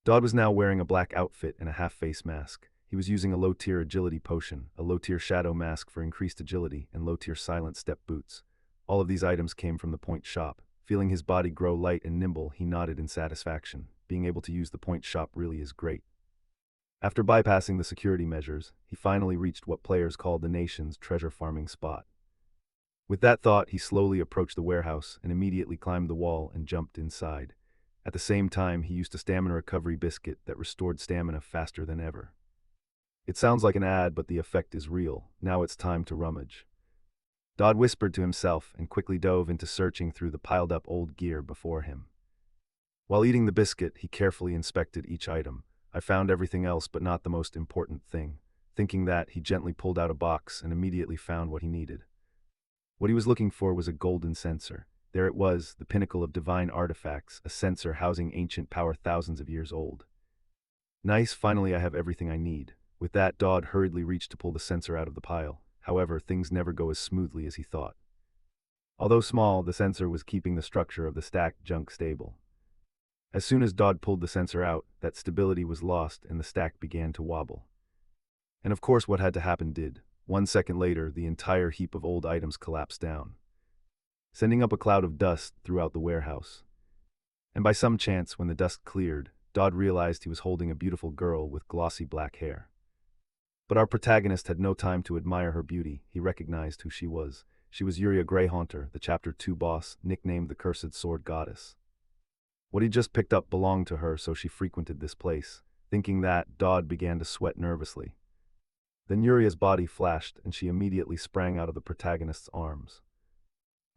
Dodd was now wearing a black outfit and a half-face mask. He was using a low-tier agility potion, a low-tier shadow mask for increased agility, and low-tier silent step boots. All of these items came from the point shop. Feeling his body grow light and nimble, he nodded in satisfaction. Being able to use the point shop really is great. After bypassing the security measures, he finally reached what players call the nation's treasure farming spot. With that thought, he slowly approached the warehouse and immediately climbed the wall and jumped inside. At the same time, he used a stamina recovery biscuit that restored stamina faster than ever. It sounds like an ad, but the effect is real. Now it's time to rummage. Dodd whispered to himself and quickly dove into searching through the piled-up old gear before him. While eating the biscuit, he carefully inspected each item. I found everything else but not the most important thing. Thinking that, he gently pulled out a box and immediately found what he needed. What he was looking for was a golden censer. There it was, the pinnacle of divine artifacts, a censer housing ancient power thousands of years old. Nice, finally I have everything I need. With that, Dodd hurriedly reached to pull the censer out of the pile. However, things never go as smoothly as he thought. Although small, the censer was keeping the structure of the stacked junk stable. As soon as Dodd pulled the censer out, that stability was lost and the stack began to wobble. And of course what had to happen did. 1 second later, the entire heap of old items collapsed down, sending up a cloud of dust throughout the warehouse. And by some chance, when the dust cleared, Dodd realized he was holding a beautiful girl with glossy black hair. But our protagonist had no time to admire her beauty. He recognized who she was. She was Yuria Greyhaunter, the Chapter 2 boss, nicknamed the Cursed Sword Goddess. What he just picked up belonged to her, so she frequented this place. Thinking that, Dodd began to sweat nervously. Then Yuria's body flashed, and she immediately sprang out of the protagonist's arms.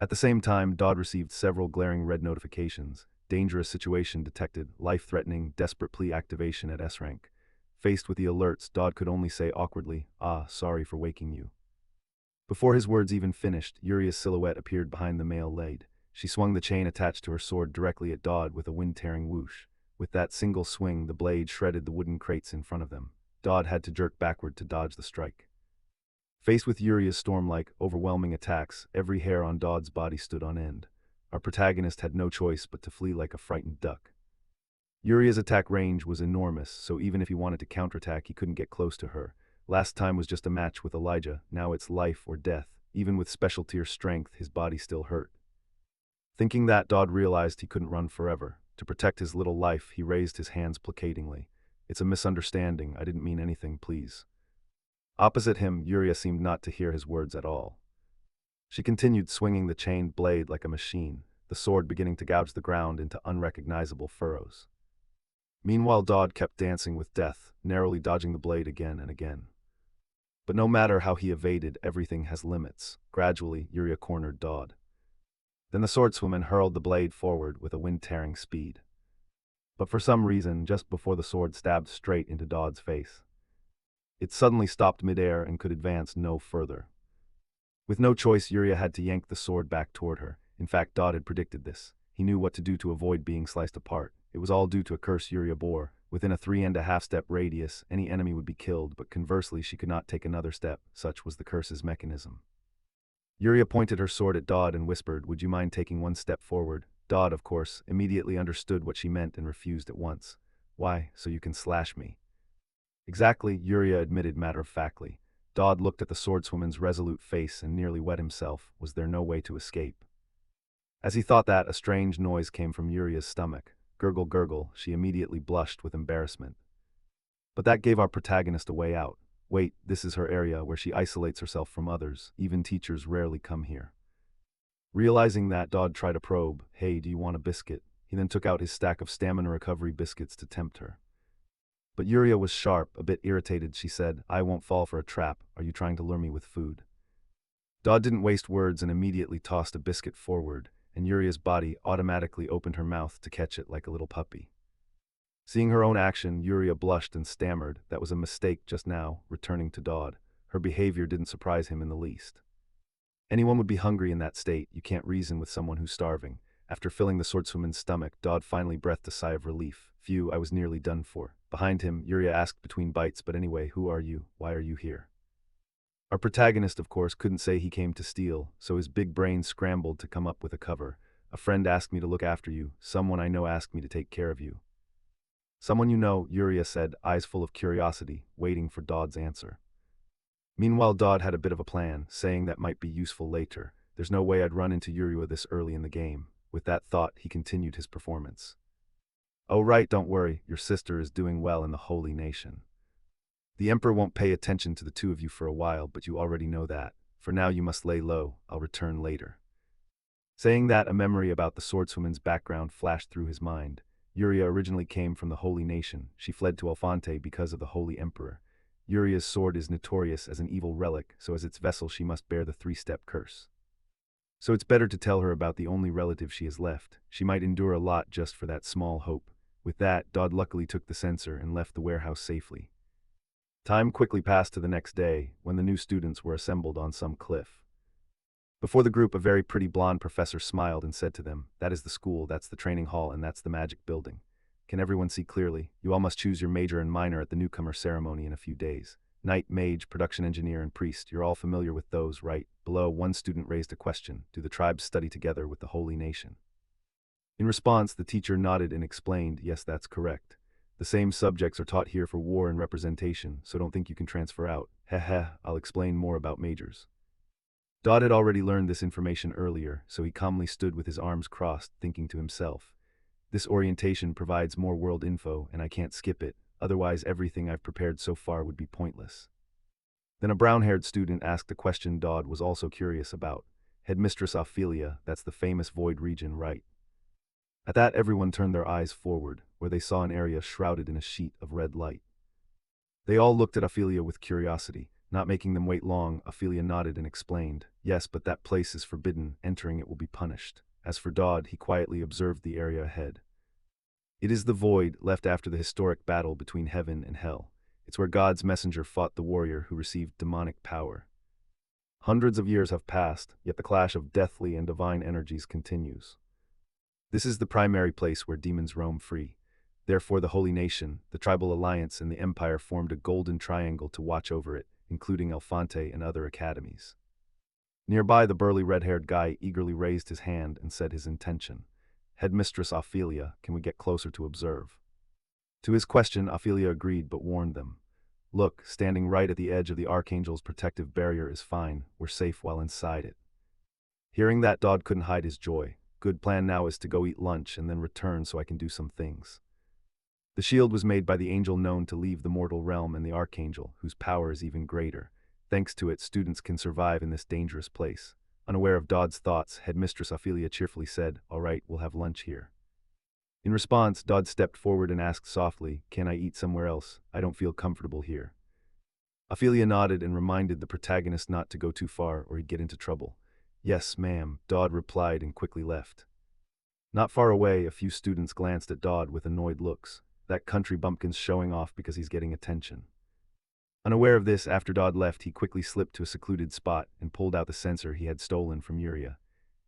At the same time, Dodd received several glaring red notifications. Dangerous situation detected, life-threatening, desperate plea activation at S rank. Faced with the alerts, Dodd could only say awkwardly, sorry for waking you. Before his words even finished, Yuria's silhouette appeared behind the male lead. She swung the chain attached to her sword directly at Dodd with a wind-tearing whoosh. With that single swing, the blade shredded the wooden crates in front of them. Dodd had to jerk backward to dodge the strike. Faced with Yuria's storm-like, overwhelming attacks, every hair on Dodd's body stood on end. Our protagonist had no choice but to flee like a frightened duck. Yuria's attack range was enormous, so even if he wanted to counterattack, he couldn't get close to her. Last time was just a match with Elijah, now it's life or death. Even with special tier strength, his body still hurt. Thinking that, Dodd realized he couldn't run forever. To protect his little life, he raised his hands placatingly. It's a misunderstanding, I didn't mean anything, please. Opposite him, Yuria seemed not to hear his words at all. She continued swinging the chained blade like a machine, the sword beginning to gouge the ground into unrecognizable furrows. Meanwhile, Dodd kept dancing with death, narrowly dodging the blade again and again. But no matter how he evaded, everything has limits. Gradually, Yuria cornered Dodd. Then the swordswoman hurled the blade forward with a wind-tearing speed. But for some reason, just before the sword stabbed straight into Dodd's face, it suddenly stopped midair and could advance no further. With no choice, Yuria had to yank the sword back toward her. In fact, Dodd had predicted this. He knew what to do to avoid being sliced apart. It was all due to a curse Yuria bore. Within a 3.5-step radius, any enemy would be killed, but conversely, she could not take another step. Such was the curse's mechanism. Yuria pointed her sword at Dodd and whispered, "Would you mind taking one step forward?" Dodd, of course, immediately understood what she meant and refused at once. "Why, so you can slash me?" "Exactly," Yuria admitted matter-of-factly. Dodd looked at the swordswoman's resolute face and nearly wet himself. Was there no way to escape? As he thought that, a strange noise came from Yuria's stomach. Gurgle, gurgle. She immediately blushed with embarrassment. But that gave our protagonist a way out. Wait, this is her area where she isolates herself from others. Even teachers rarely come here. Realizing that, Dodd tried a probe. "Hey, do you want a biscuit?" He then took out his stack of stamina recovery biscuits to tempt her. But Yuria was sharp, a bit irritated. She said, "I won't fall for a trap. Are you trying to lure me with food?" Dodd didn't waste words and immediately tossed a biscuit forward, and Yuria's body automatically opened her mouth to catch it like a little puppy. Seeing her own action, Yuria blushed and stammered. That was a mistake just now, returning to Dodd. Her behavior didn't surprise him in the least. Anyone would be hungry in that state. You can't reason with someone who's starving. After filling the swordswoman's stomach, Dodd finally breathed a sigh of relief. Phew, I was nearly done for. Behind him, Yuria asked between bites, "But anyway, who are you? Why are you here?" Our protagonist, of course, couldn't say he came to steal, so his big brain scrambled to come up with a cover. "A friend asked me to look after you. Someone I know asked me to take care of you." "Someone you know," Yuria said, eyes full of curiosity, waiting for Dodd's answer. Meanwhile, Dodd had a bit of a plan, saying that might be useful later. There's no way I'd run into Yuria this early in the game. With that thought, he continued his performance. "Oh right, don't worry, your sister is doing well in the holy nation. The Emperor won't pay attention to the two of you for a while, but you already know that. For now you must lay low, I'll return later." Saying that, a memory about the swordswoman's background flashed through his mind. Yuria originally came from the holy nation. She fled to Alphonte because of the holy emperor. Yuria's sword is notorious as an evil relic, so as its vessel she must bear the three-step curse. So it's better to tell her about the only relative she has left. She might endure a lot just for that small hope. With that, Dodd luckily took the sensor and left the warehouse safely. Time quickly passed to the next day, when the new students were assembled on some cliff. Before the group, a very pretty blonde professor smiled and said to them, "That is the school, that's the training hall, and that's the magic building. Can everyone see clearly? You all must choose your major and minor at the newcomer ceremony in a few days. Knight, mage, production engineer, and priest, you're all familiar with those, right?" Below, one student raised a question. "Do the tribes study together with the holy nation?" In response, the teacher nodded and explained, "Yes, that's correct. The same subjects are taught here for war and representation, so don't think you can transfer out. Heh heh, I'll explain more about majors." Dodd had already learned this information earlier, so he calmly stood with his arms crossed, thinking to himself, "This orientation provides more world info, and I can't skip it, otherwise everything I've prepared so far would be pointless." Then a brown-haired student asked a question Dodd was also curious about. "Headmistress Ophelia, that's the famous Void region, right?" At that, everyone turned their eyes forward, where they saw an area shrouded in a sheet of red light. They all looked at Ophelia with curiosity. Not making them wait long, Ophelia nodded and explained, "Yes, but that place is forbidden. Entering it will be punished." As for Dodd, he quietly observed the area ahead. It is the Void, left after the historic battle between heaven and hell. It's where God's messenger fought the warrior who received demonic power. Hundreds of years have passed, yet the clash of deathly and divine energies continues. This is the primary place where demons roam free. Therefore the Holy Nation, the Tribal Alliance, and the Empire formed a golden triangle to watch over it, including Alphonte and other academies. Nearby, the burly red-haired guy eagerly raised his hand and said his intention. "Headmistress Ophelia, can we get closer to observe?" To his question, Ophelia agreed but warned them. "Look, standing right at the edge of the Archangel's protective barrier is fine. We're safe while inside it." Hearing that, Dodd couldn't hide his joy. "Good plan now is to go eat lunch and then return so I can do some things." The shield was made by the angel known to leave the mortal realm and the Archangel, whose power is even greater. Thanks to it, students can survive in this dangerous place. Unaware of Dodd's thoughts, Headmistress Ophelia cheerfully said, "All right, we'll have lunch here." In response, Dodd stepped forward and asked softly, "Can I eat somewhere else? I don't feel comfortable here." Ophelia nodded and reminded the protagonist not to go too far or he'd get into trouble. "Yes, ma'am," Dodd replied and quickly left. Not far away, a few students glanced at Dodd with annoyed looks. That country bumpkin's showing off because he's getting attention. Unaware of this, after Dodd left, he quickly slipped to a secluded spot and pulled out the censer he had stolen from Yuria.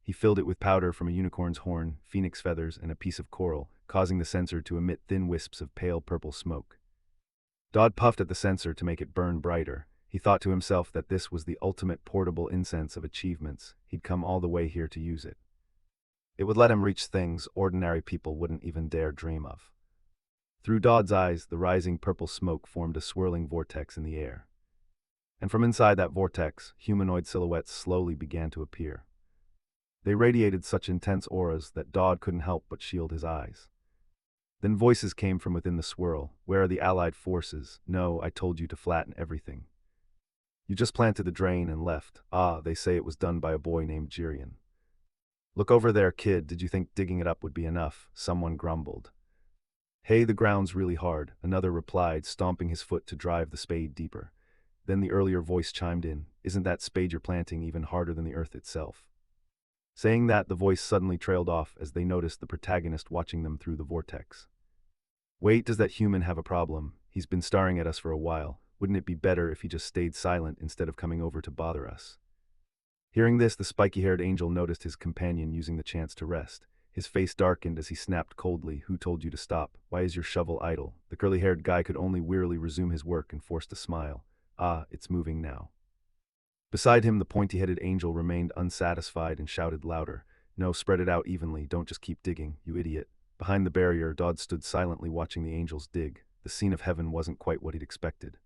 He filled it with powder from a unicorn's horn, phoenix feathers, and a piece of coral, causing the censer to emit thin wisps of pale purple smoke. Dodd puffed at the censer to make it burn brighter. He thought to himself that this was the ultimate portable incense of achievements. He'd come all the way here to use it. It would let him reach things ordinary people wouldn't even dare dream of. Through Dodd's eyes, the rising purple smoke formed a swirling vortex in the air. And from inside that vortex, humanoid silhouettes slowly began to appear. They radiated such intense auras that Dodd couldn't help but shield his eyes. Then voices came from within the swirl. Where are the allied forces? No, I told you to flatten everything. You just planted the drain and left. Ah, they say it was done by a boy named Jirian. Look over there, kid. Did you think digging it up would be enough? Someone grumbled. Hey, the ground's really hard, another replied, stomping his foot to drive the spade deeper. Then the earlier voice chimed in. Isn't that spade you're planting even harder than the earth itself? Saying that, the voice suddenly trailed off as they noticed the protagonist watching them through the vortex. Wait, does that human have a problem? He's been staring at us for a while. Wouldn't it be better if he just stayed silent instead of coming over to bother us? Hearing this, the spiky-haired angel noticed his companion using the chance to rest. His face darkened as he snapped coldly. Who told you to stop? Why is your shovel idle? The curly-haired guy could only wearily resume his work and forced a smile. Ah, it's moving now. Beside him, the pointy-headed angel remained unsatisfied and shouted louder. No, spread it out evenly. Don't just keep digging, you idiot. Behind the barrier, Dodd stood silently watching the angels dig. The scene of heaven wasn't quite what he'd expected.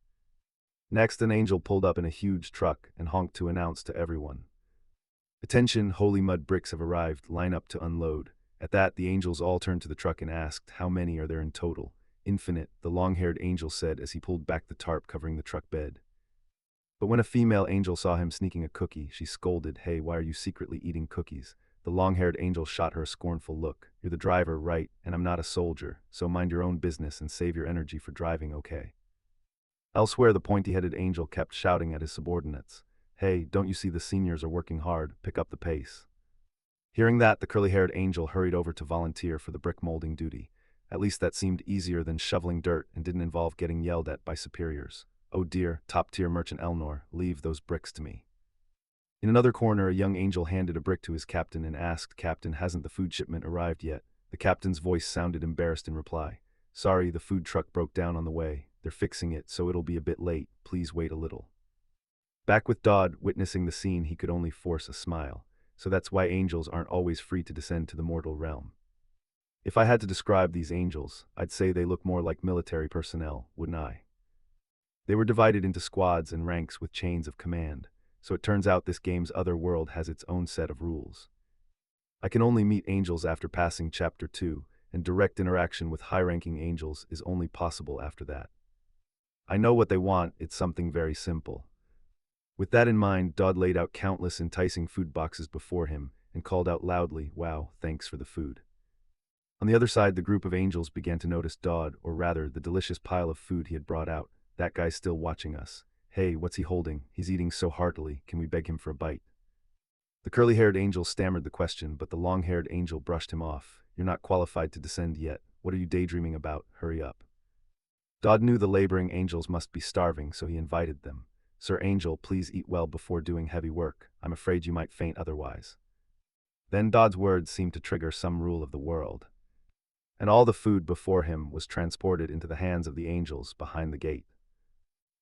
Next, an angel pulled up in a huge truck and honked to announce to everyone. Attention, holy mud bricks have arrived, line up to unload. At that, the angels all turned to the truck and asked, how many are there in total? Infinite, the long-haired angel said as he pulled back the tarp covering the truck bed. But when a female angel saw him sneaking a cookie, she scolded, hey, why are you secretly eating cookies? The long-haired angel shot her a scornful look. You're the driver, right, and I'm not a soldier, so mind your own business and save your energy for driving, okay? Elsewhere, the pointy-headed angel kept shouting at his subordinates. Hey, don't you see the seniors are working hard? Pick up the pace. Hearing that, the curly-haired angel hurried over to volunteer for the brick molding duty. At least that seemed easier than shoveling dirt and didn't involve getting yelled at by superiors. Oh dear, top-tier merchant Elnor, leave those bricks to me. In another corner, a young angel handed a brick to his captain and asked, Captain, hasn't the food shipment arrived yet? The captain's voice sounded embarrassed in reply. Sorry, the food truck broke down on the way. They're fixing it, so it'll be a bit late. Please wait a little. Back with Dodd, witnessing the scene, he could only force a smile. So that's why angels aren't always free to descend to the mortal realm. If I had to describe these angels, I'd say they look more like military personnel, wouldn't I? They were divided into squads and ranks with chains of command, so it turns out this game's other world has its own set of rules. I can only meet angels after passing Chapter 2, and direct interaction with high-ranking angels is only possible after that. I know what they want, it's something very simple. With that in mind, Dodd laid out countless enticing food boxes before him and called out loudly, wow, thanks for the food. On the other side, the group of angels began to notice Dodd, or rather, the delicious pile of food he had brought out. That guy's still watching us. Hey, what's he holding? He's eating so heartily. Can we beg him for a bite? The curly-haired angel stammered the question, but the long-haired angel brushed him off. You're not qualified to descend yet. What are you daydreaming about? Hurry up. Dodd knew the laboring angels must be starving, so he invited them. Sir Angel, please eat well before doing heavy work. I'm afraid you might faint otherwise. Then Dodd's words seemed to trigger some rule of the world. And all the food before him was transported into the hands of the angels behind the gate.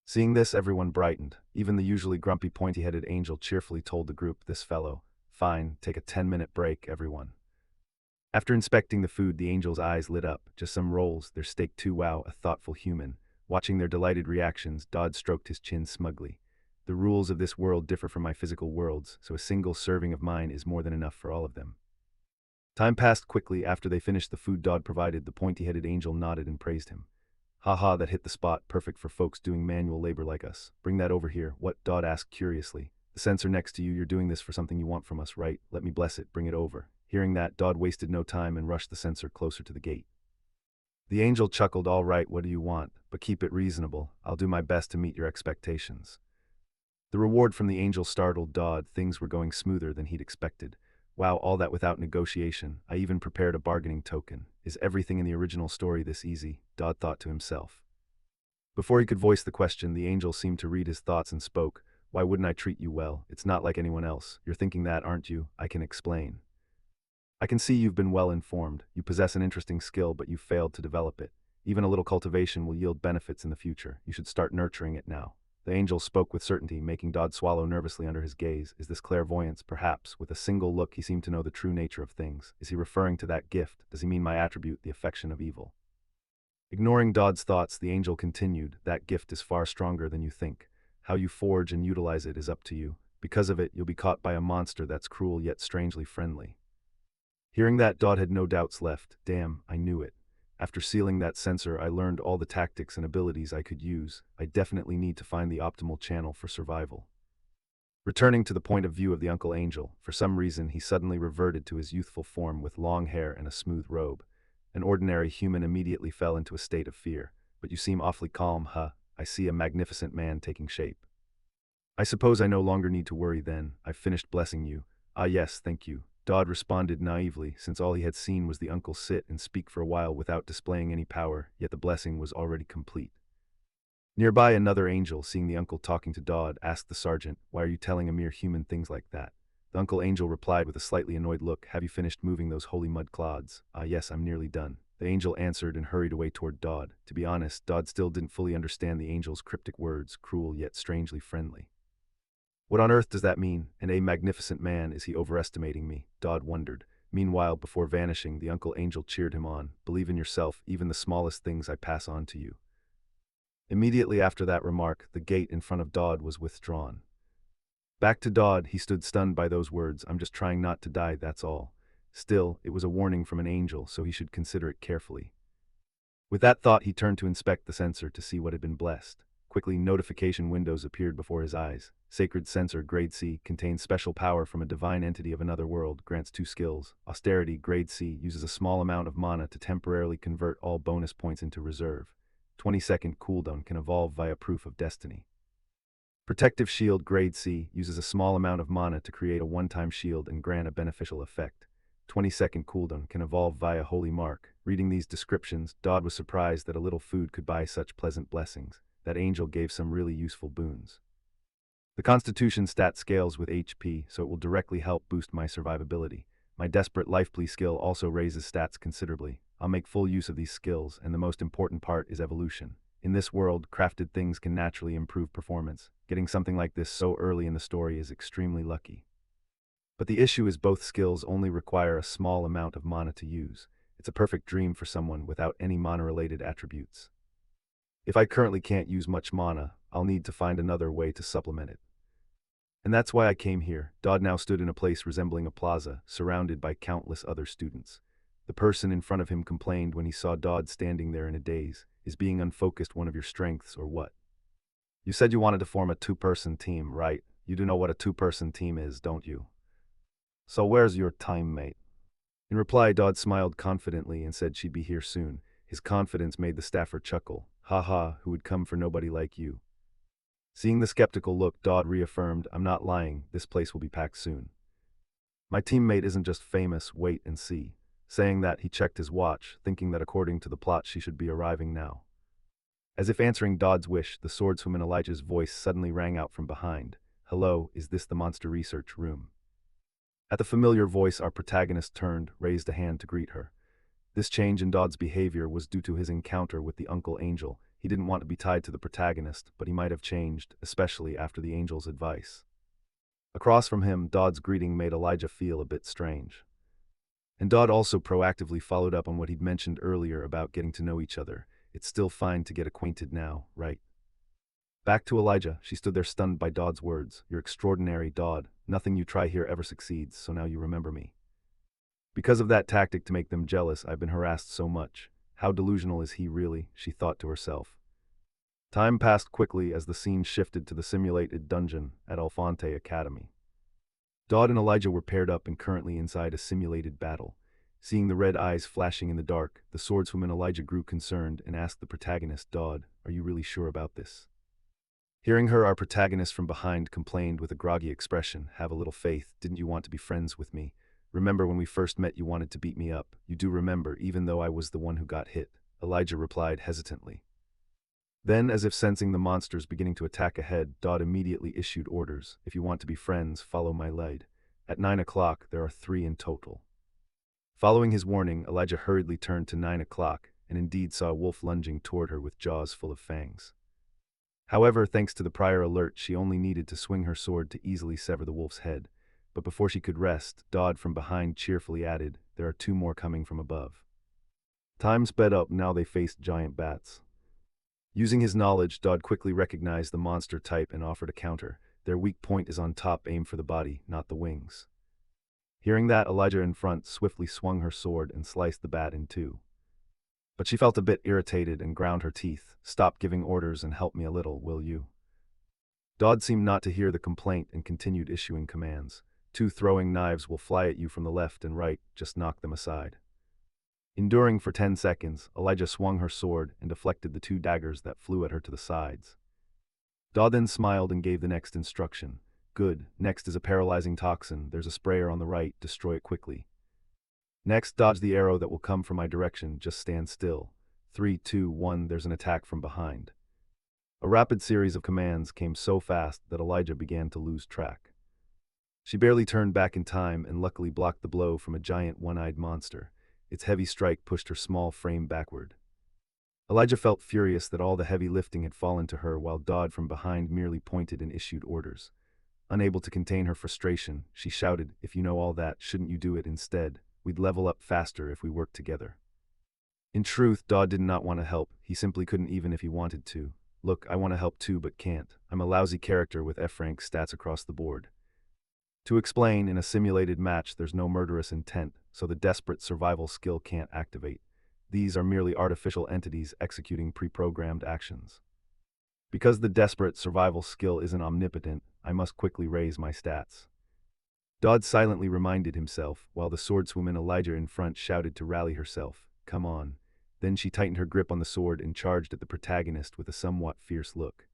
Seeing this, everyone brightened. Even the usually grumpy pointy-headed angel cheerfully told the group, this fellow. Fine, take a 10-minute break, everyone. After inspecting the food, the angels' eyes lit up. Just some rolls, their steak too, wow, a thoughtful human. Watching their delighted reactions, Dodd stroked his chin smugly. The rules of this world differ from my physical worlds, so a single serving of mine is more than enough for all of them. Time passed quickly. After they finished the food Dodd provided, the pointy-headed angel nodded and praised him. Haha, that hit the spot, perfect for folks doing manual labor like us. Bring that over here. What? Dodd asked curiously. The sensor next to you, you're doing this for something you want from us, right? Let me bless it, bring it over. Hearing that, Dodd wasted no time and rushed the sensor closer to the gate. The angel chuckled, all right, what do you want? But keep it reasonable. I'll do my best to meet your expectations. The reward from the angel startled Dodd. Things were going smoother than he'd expected. Wow, all that without negotiation. I even prepared a bargaining token. Is everything in the original story this easy? Dodd thought to himself. Before he could voice the question, the angel seemed to read his thoughts and spoke. Why wouldn't I treat you well? It's not like anyone else. You're thinking that, aren't you? I can explain. I can see you've been well informed. You possess an interesting skill, but you've failed to develop it. Even a little cultivation will yield benefits in the future. You should start nurturing it now. The angel spoke with certainty, making Dodd swallow nervously under his gaze. Is this clairvoyance, perhaps? With a single look, he seemed to know the true nature of things. Is he referring to that gift? Does he mean my attribute, the affection of evil? Ignoring Dodd's thoughts, the angel continued, that gift is far stronger than you think. How you forge and utilize it is up to you. Because of it, you'll be caught by a monster that's cruel yet strangely friendly. Hearing that, Dodd had no doubts left. Damn, I knew it. After sealing that sensor, I learned all the tactics and abilities I could use. I definitely need to find the optimal channel for survival. Returning to the point of view of the Uncle Angel, for some reason he suddenly reverted to his youthful form with long hair and a smooth robe. An ordinary human immediately fell into a state of fear. But you seem awfully calm, huh? I see a magnificent man taking shape. I suppose I no longer need to worry then. I've finished blessing you. Ah yes, thank you. Dodd responded naively, since all he had seen was the uncle sit and speak for a while without displaying any power, yet the blessing was already complete. Nearby, another angel, seeing the uncle talking to Dodd, asked the sergeant, why are you telling a mere human things like that? The Uncle Angel replied with a slightly annoyed look, have you finished moving those holy mud clods? Ah yes, I'm nearly done. The angel answered and hurried away toward Dodd. To be honest, Dodd still didn't fully understand the angel's cryptic words, cruel yet strangely friendly. What on earth does that mean? And a magnificent man, is he overestimating me? Dodd wondered. Meanwhile, before vanishing, the Uncle Angel cheered him on. Believe in yourself, even the smallest things I pass on to you. Immediately after that remark, the gate in front of Dodd was withdrawn. Back to Dodd, he stood stunned by those words. I'm just trying not to die, that's all. Still, it was a warning from an angel, so he should consider it carefully. With that thought, he turned to inspect the sensor to see what had been blessed. Quickly, notification windows appeared before his eyes. Sacred Sensor, Grade C, contains special power from a divine entity of another world, grants 2 skills. Austerity, Grade C, uses a small amount of mana to temporarily convert all bonus points into reserve. 20-second cooldown, can evolve via Proof of Destiny. Protective Shield, Grade C, uses a small amount of mana to create a one-time shield and grant a beneficial effect. 20-second cooldown, can evolve via Holy Mark. Reading these descriptions, Dodd was surprised that a little food could buy such pleasant blessings. That angel gave some really useful boons. The Constitution stat scales with HP, so it will directly help boost my survivability. My Desperate Life Plea skill also raises stats considerably. I'll make full use of these skills, and the most important part is evolution. In this world, crafted things can naturally improve performance. Getting something like this so early in the story is extremely lucky. But the issue is both skills only require a small amount of mana to use. It's a perfect dream for someone without any mana-related attributes. If I currently can't use much mana, I'll need to find another way to supplement it. And that's why I came here. Dodd now stood in a place resembling a plaza, surrounded by countless other students. The person in front of him complained when he saw Dodd standing there in a daze. Is being unfocused one of your strengths, or what? You said you wanted to form a 2-person team, right? You do know what a 2-person team is, don't you? So where's your teammate? In reply, Dodd smiled confidently and said she'd be here soon. His confidence made the staffer chuckle. Ha ha, who would come for nobody like you? Seeing the skeptical look, Dodd reaffirmed, I'm not lying, this place will be packed soon. My teammate isn't just famous, wait and see. Saying that, he checked his watch, thinking that according to the plot she should be arriving now. As if answering Dodd's wish, the swordswoman Elijah's voice suddenly rang out from behind. Hello, is this the monster research room? At the familiar voice, our protagonist turned, raised a hand to greet her. This change in Dodd's behavior was due to his encounter with the Uncle Angel. He didn't want to be tied to the protagonist, but he might have changed, especially after the angel's advice. Across from him, Dodd's greeting made Elijah feel a bit strange. And Dodd also proactively followed up on what he'd mentioned earlier about getting to know each other. It's still fine to get acquainted now, right? Back to Elijah, she stood there stunned by Dodd's words. You're extraordinary, Dodd. Nothing you try here ever succeeds, so now you remember me. Because of that tactic to make them jealous, I've been harassed so much. How delusional is he really, she thought to herself. Time passed quickly as the scene shifted to the simulated dungeon at Alfonte Academy. Dodd and Elijah were paired up and currently inside a simulated battle. Seeing the red eyes flashing in the dark, the swordswoman Elijah grew concerned and asked the protagonist, Dodd, are you really sure about this? Hearing her, our protagonist from behind complained with a groggy expression, have a little faith, didn't you want to be friends with me? Remember when we first met you wanted to beat me up. You do remember, even though I was the one who got hit. Elijah replied hesitantly. Then, as if sensing the monsters beginning to attack ahead, Dodd immediately issued orders. If you want to be friends, follow my lead. At 9 o'clock, there are 3 in total. Following his warning, Elijah hurriedly turned to 9 o'clock, and indeed saw a wolf lunging toward her with jaws full of fangs. However, thanks to the prior alert, she only needed to swing her sword to easily sever the wolf's head. But before she could rest, Dodd from behind cheerfully added, "There are two more coming from above." Time sped up, now they faced giant bats. Using his knowledge, Dodd quickly recognized the monster type and offered a counter. Their weak point is on top, aim for the body, not the wings. Hearing that, Elijah in front swiftly swung her sword and sliced the bat in two. But she felt a bit irritated and ground her teeth. "Stop giving orders and help me a little, will you?" Dodd seemed not to hear the complaint and continued issuing commands. "Two throwing knives will fly at you from the left and right, just knock them aside." Enduring for 10 seconds, Elijah swung her sword and deflected the two daggers that flew at her to the sides. Dodd then smiled and gave the next instruction. "Good, next is a paralyzing toxin, there's a sprayer on the right, destroy it quickly. Next, dodge the arrow that will come from my direction, just stand still. 3, 2, 1, there's an attack from behind." A rapid series of commands came so fast that Elijah began to lose track. She barely turned back in time and luckily blocked the blow from a giant one-eyed monster. Its heavy strike pushed her small frame backward. Elijah felt furious that all the heavy lifting had fallen to her while Dodd from behind merely pointed and issued orders. Unable to contain her frustration, she shouted, "If you know all that, shouldn't you do it instead? We'd level up faster if we worked together." In truth, Dodd did not want to help, he simply couldn't even if he wanted to. "Look, I want to help too but can't. I'm a lousy character with F-rank stats across the board." To explain, in a simulated match there's no murderous intent, so the desperate survival skill can't activate. These are merely artificial entities executing pre-programmed actions. Because the desperate survival skill isn't omnipotent, I must quickly raise my stats. Dodd silently reminded himself, while the swordswoman Elijah in front shouted to rally herself, "Come on." Then she tightened her grip on the sword and charged at the protagonist with a somewhat fierce look.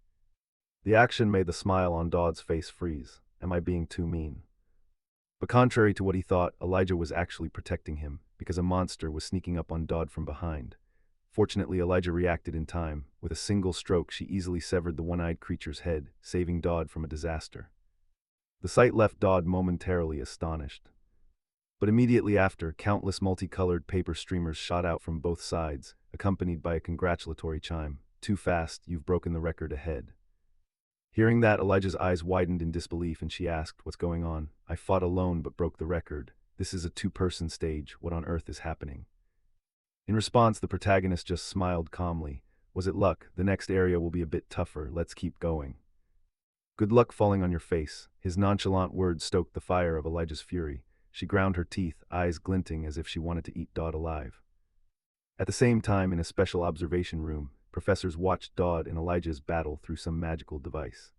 The action made the smile on Dodd's face freeze. Am I being too mean? But contrary to what he thought, Elijah was actually protecting him, because a monster was sneaking up on Dodd from behind. Fortunately, Elijah reacted in time. With a single stroke, she easily severed the one-eyed creature's head, saving Dodd from a disaster. The sight left Dodd momentarily astonished. But immediately after, countless multicolored paper streamers shot out from both sides, accompanied by a congratulatory chime. "Too fast, you've broken the record ahead." Hearing that, Elijah's eyes widened in disbelief and she asked, "What's going on?" "I fought alone but broke the record. This is a two-person stage. What on earth is happening?" In response, the protagonist just smiled calmly. "Was it luck? The next area will be a bit tougher. Let's keep going." "Good luck falling on your face." His nonchalant words stoked the fire of Elijah's fury. She ground her teeth, eyes glinting as if she wanted to eat Dodd alive. At the same time, in a special observation room, professors watched Dodd and Elijah's battle through some magical device.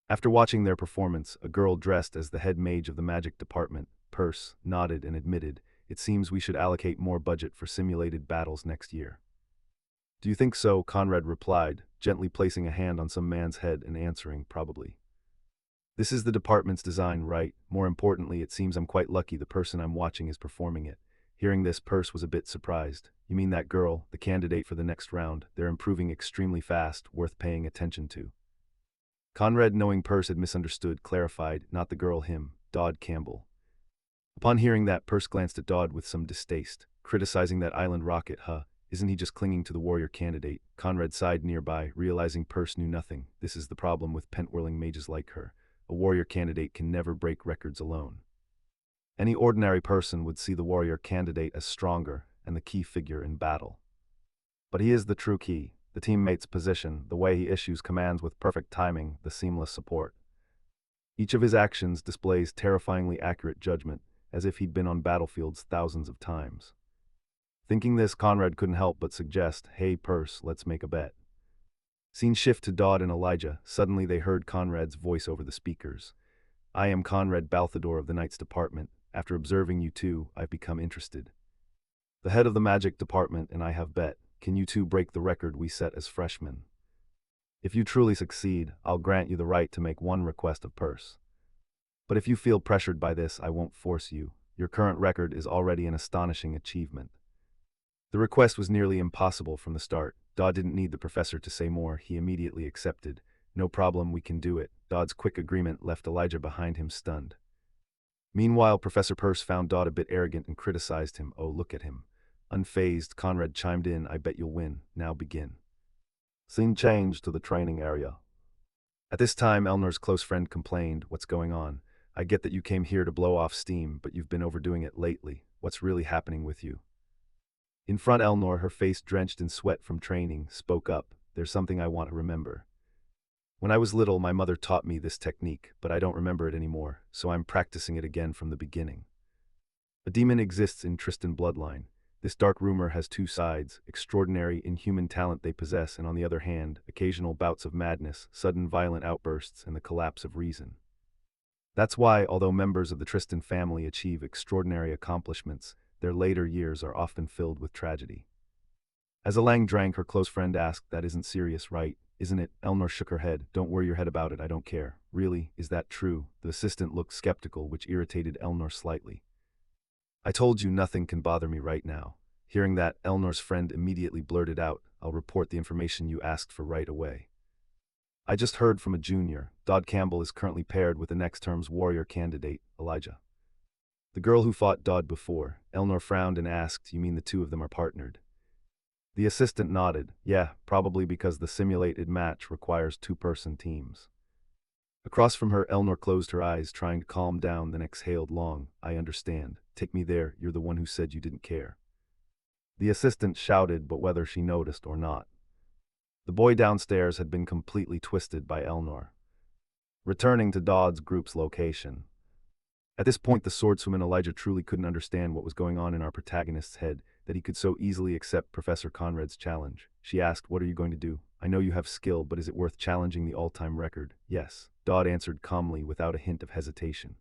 After watching their performance, a girl dressed as the head mage of the magic department, Perse, nodded and admitted, "It seems we should allocate more budget for simulated battles next year." "Do you think so?" Conrad replied, gently placing a hand on some man's head and answering, "Probably. This is the department's design, right? More importantly, it seems I'm quite lucky the person I'm watching is performing it." Hearing this, Perse was a bit surprised. "You mean that girl, the candidate for the next round? They're improving extremely fast, worth paying attention to." Conrad, knowing Perse had misunderstood, clarified, "Not the girl, him, Dodd Campbell." Upon hearing that, Perse glanced at Dodd with some distaste, criticizing that island rocket, isn't he just clinging to the warrior candidate?" Conrad sighed nearby, realizing Perse knew nothing. This is the problem with pent-whirling mages like her. A warrior candidate can never break records alone. Any ordinary person would see the warrior candidate as stronger and the key figure in battle. But he is the true key, the teammate's position, the way he issues commands with perfect timing, the seamless support. Each of his actions displays terrifyingly accurate judgment, as if he'd been on battlefields thousands of times. Thinking this, Conrad couldn't help but suggest, "Hey Perse, let's make a bet." Scene shift to Dodd and Elijah. Suddenly they heard Conrad's voice over the speakers. "I am Conrad Balthador of the Knights Department. After observing you two, I've become interested. The head of the magic department and I have bet. Can you two break the record we set as freshmen? If you truly succeed, I'll grant you the right to make one request of Perse. But if you feel pressured by this, I won't force you. Your current record is already an astonishing achievement." The request was nearly impossible from the start. Dodd didn't need the professor to say more. He immediately accepted. "No problem, we can do it." Dodd's quick agreement left Elijah behind him stunned. Meanwhile, Professor Perse found Dodd a bit arrogant and criticized him. "Oh, look at him." Unfazed, Conrad chimed in, "I bet you'll win. Now begin." Scene change to the training area. At this time, Elnor's close friend complained, "What's going on? I get that you came here to blow off steam, but you've been overdoing it lately. What's really happening with you?" In front, Elnor, her face drenched in sweat from training, spoke up, "There's something I want to remember. When I was little, my mother taught me this technique, but I don't remember it anymore, so I'm practicing it again from the beginning." A demon exists in Tristan bloodline. This dark rumor has two sides: extraordinary, inhuman talent they possess, and on the other hand, occasional bouts of madness, sudden violent outbursts, and the collapse of reason. That's why, although members of the Tristan family achieve extraordinary accomplishments, their later years are often filled with tragedy. As Alang drank, her close friend asked, "That isn't serious, right? Isn't it?" Elnor shook her head. "Don't worry your head about it, I don't care." "Really? Is that true?" The assistant looked skeptical, which irritated Elnor slightly. "I told you nothing can bother me right now." Hearing that, Elnor's friend immediately blurted out, "I'll report the information you asked for right away. I just heard from a junior. Dodd Campbell is currently paired with the next term's warrior candidate, Elijah. The girl who fought Dodd before." Elnor frowned and asked, "You mean the two of them are partnered?" The assistant nodded. "Yeah, probably because the simulated match requires two-person teams." Across from her, Elnor closed her eyes, trying to calm down, then exhaled long. "I understand. Take me there, you're the one who said you didn't care." The assistant shouted, but whether she noticed or not, the boy downstairs had been completely twisted by Elnor. Returning to Dodd's group's location. At this point, the swordswoman Elijah truly couldn't understand what was going on in our protagonist's head, that he could so easily accept Professor Conrad's challenge. She asked, "What are you going to do? I know you have skill, but is it worth challenging the all-time record?" "Yes," Dodd answered calmly without a hint of hesitation.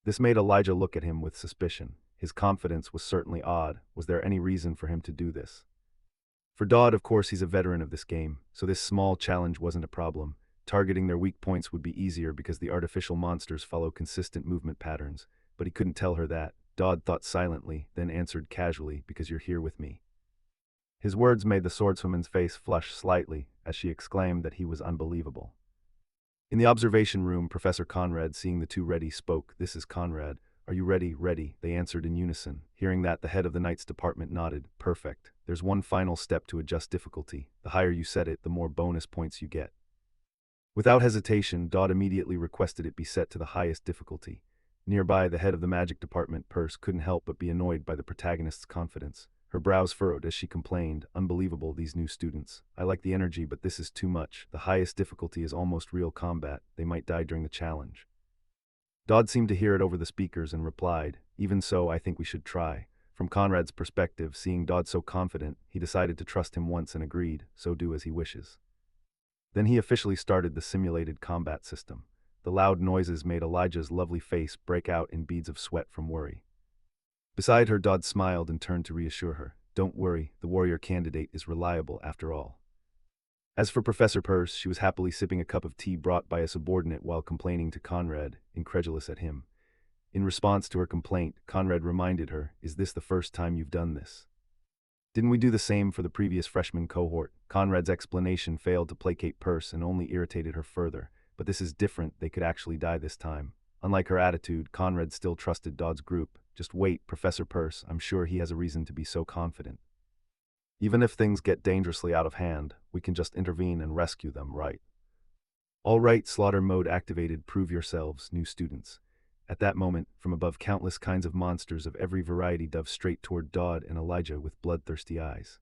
This made Elijah look at him with suspicion. His confidence was certainly odd. Was there any reason for him to do this? For Dodd, of course, he's a veteran of this game, so this small challenge wasn't a problem. Targeting their weak points would be easier because the artificial monsters follow consistent movement patterns, but he couldn't tell her that. Dodd thought silently, then answered casually, "Because you're here with me." His words made the swordswoman's face flush slightly, as she exclaimed that he was unbelievable. In the observation room, Professor Conrad, seeing the two ready, spoke. "This is Conrad. Are you ready?" "Ready," they answered in unison. Hearing that, the head of the Knights department nodded. "Perfect. There's one final step to adjust difficulty. The higher you set it, the more bonus points you get." Without hesitation, Dodd immediately requested it be set to the highest difficulty. Nearby, the head of the magic department, Purse, couldn't help but be annoyed by the protagonist's confidence. Her brows furrowed as she complained, "Unbelievable, these new students. I like the energy, but this is too much. The highest difficulty is almost real combat. They might die during the challenge." Dodd seemed to hear it over the speakers and replied, "Even so, I think we should try." From Conrad's perspective, seeing Dodd so confident, he decided to trust him once and agreed, "So do as he wishes." Then he officially started the simulated combat system. The loud noises made Elijah's lovely face break out in beads of sweat from worry. Beside her, Dodd smiled and turned to reassure her. "Don't worry, the warrior candidate is reliable after all." As for Professor Purse, she was happily sipping a cup of tea brought by a subordinate while complaining to Conrad, incredulous at him. In response to her complaint, Conrad reminded her, "Is this the first time you've done this? Didn't we do the same for the previous freshman cohort?" Conrad's explanation failed to placate Purse and only irritated her further. "But this is different, they could actually die this time." Unlike her attitude, Conrad still trusted Dodd's group. "Just wait, Professor Purse, I'm sure he has a reason to be so confident. Even if things get dangerously out of hand, we can just intervene and rescue them, right?" "All right, slaughter mode activated, prove yourselves, new students." At that moment, from above, countless kinds of monsters of every variety dove straight toward Dodd and Elijah with bloodthirsty eyes.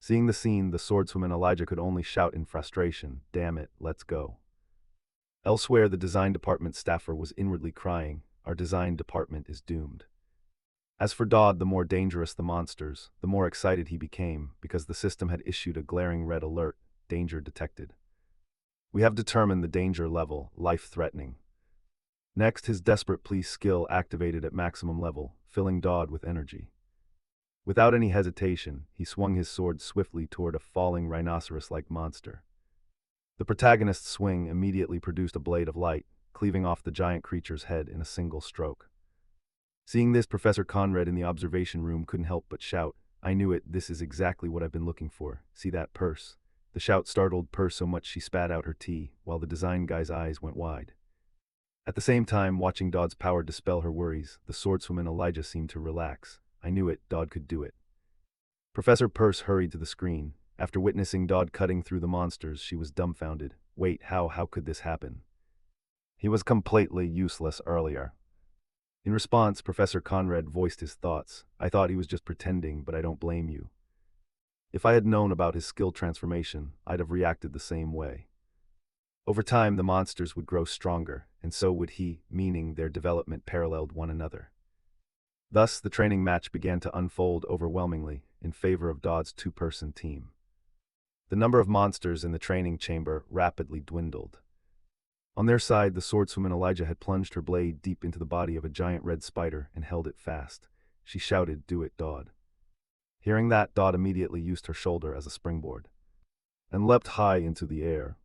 Seeing the scene, the swordswoman Elijah could only shout in frustration, "Damn it, let's go." Elsewhere, the design department staffer was inwardly crying, "Our design department is doomed." As for Dodd, the more dangerous the monsters, the more excited he became, because the system had issued a glaring red alert, "Danger detected. We have determined the danger level, life-threatening." Next, his desperate plea skill activated at maximum level, filling Dodd with energy. Without any hesitation, he swung his sword swiftly toward a falling rhinoceros-like monster. The protagonist's swing immediately produced a blade of light, cleaving off the giant creature's head in a single stroke. Seeing this, Professor Conrad in the observation room couldn't help but shout, "I knew it, this is exactly what I've been looking for. See that, Purse?" The shout startled Purse so much she spat out her tea, while the design guy's eyes went wide. At the same time, watching Dodd's power dispel her worries, the swordswoman Elijah seemed to relax. "I knew it, Dodd could do it." Professor Purse hurried to the screen. After witnessing Dodd cutting through the monsters, she was dumbfounded. Wait, how could this happen? He was completely useless earlier. In response, Professor Conrad voiced his thoughts. I thought he was just pretending, but I don't blame you. If I had known about his skill transformation, I'd have reacted the same way. Over time, the monsters would grow stronger, and so would he, meaning their development paralleled one another. Thus, the training match began to unfold overwhelmingly in favor of Dodd's two-person team. The number of monsters in the training chamber rapidly dwindled. On their side, the swordswoman Elijah had plunged her blade deep into the body of a giant red spider and held it fast. She shouted, "Do it, Dodd." Hearing that, Dodd immediately used her shoulder as a springboard and leapt high into the air.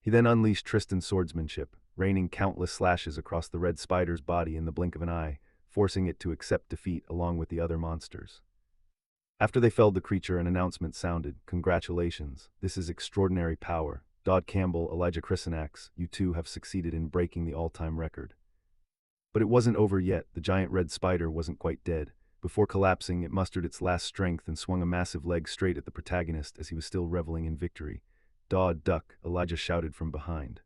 He then unleashed Tristan's swordsmanship, raining countless slashes across the red spider's body in the blink of an eye, forcing it to accept defeat along with the other monsters. After they felled the creature, an announcement sounded. Congratulations, this is extraordinary power. Dodd Campbell, Elijah Chrysanax, you two have succeeded in breaking the all-time record. But it wasn't over yet. The giant red spider wasn't quite dead. Before collapsing, it mustered its last strength and swung a massive leg straight at the protagonist as he was still reveling in victory. Dodd, duck, Elijah shouted from behind.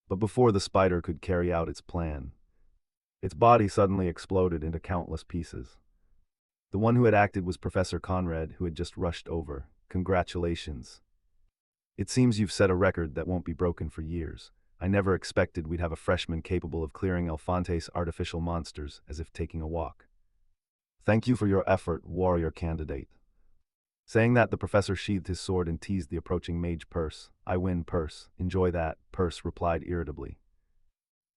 But before the spider could carry out its plan, its body suddenly exploded into countless pieces. The one who had acted was Professor Conrad, who had just rushed over. Congratulations. It seems you've set a record that won't be broken for years. I never expected we'd have a freshman capable of clearing Alfonte's artificial monsters as if taking a walk. Thank you for your effort, warrior candidate. Saying that, the professor sheathed his sword and teased the approaching mage Purse. I win, Purse. Enjoy that, Purse replied irritably.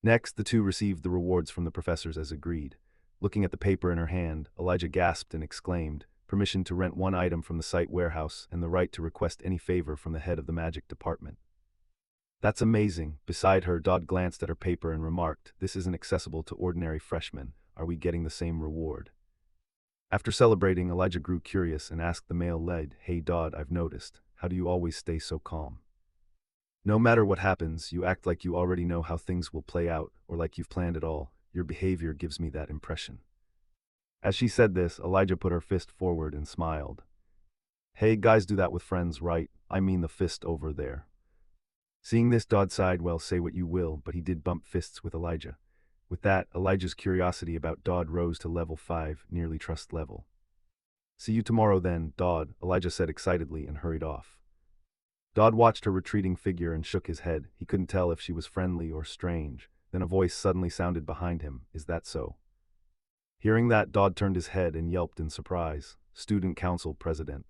Next, the two received the rewards from the professors as agreed. Looking at the paper in her hand, Elijah gasped and exclaimed, permission to rent one item from the site warehouse and the right to request any favor from the head of the magic department. That's amazing. Beside her, Dodd glanced at her paper and remarked, this isn't accessible to ordinary freshmen. Are we getting the same reward? After celebrating, Elijah grew curious and asked the male lead, Hey Dodd, I've noticed. How do you always stay so calm? No matter what happens, you act like you already know how things will play out, or like you've planned it all. Your behavior gives me that impression. As she said this, Elijah put her fist forward and smiled. Hey, guys do that with friends, right? I mean the fist over there. Seeing this, Dodd sighed. Well, say what you will, but he did bump fists with Elijah. With that, Elijah's curiosity about Dodd rose to level 5, nearly trust level. See you tomorrow then, Dodd, Elijah said excitedly and hurried off. Dodd watched her retreating figure and shook his head. He couldn't tell if she was friendly or strange. Then a voice suddenly sounded behind him. Is that so? Hearing that, Dodd turned his head and yelped in surprise. Student Council President.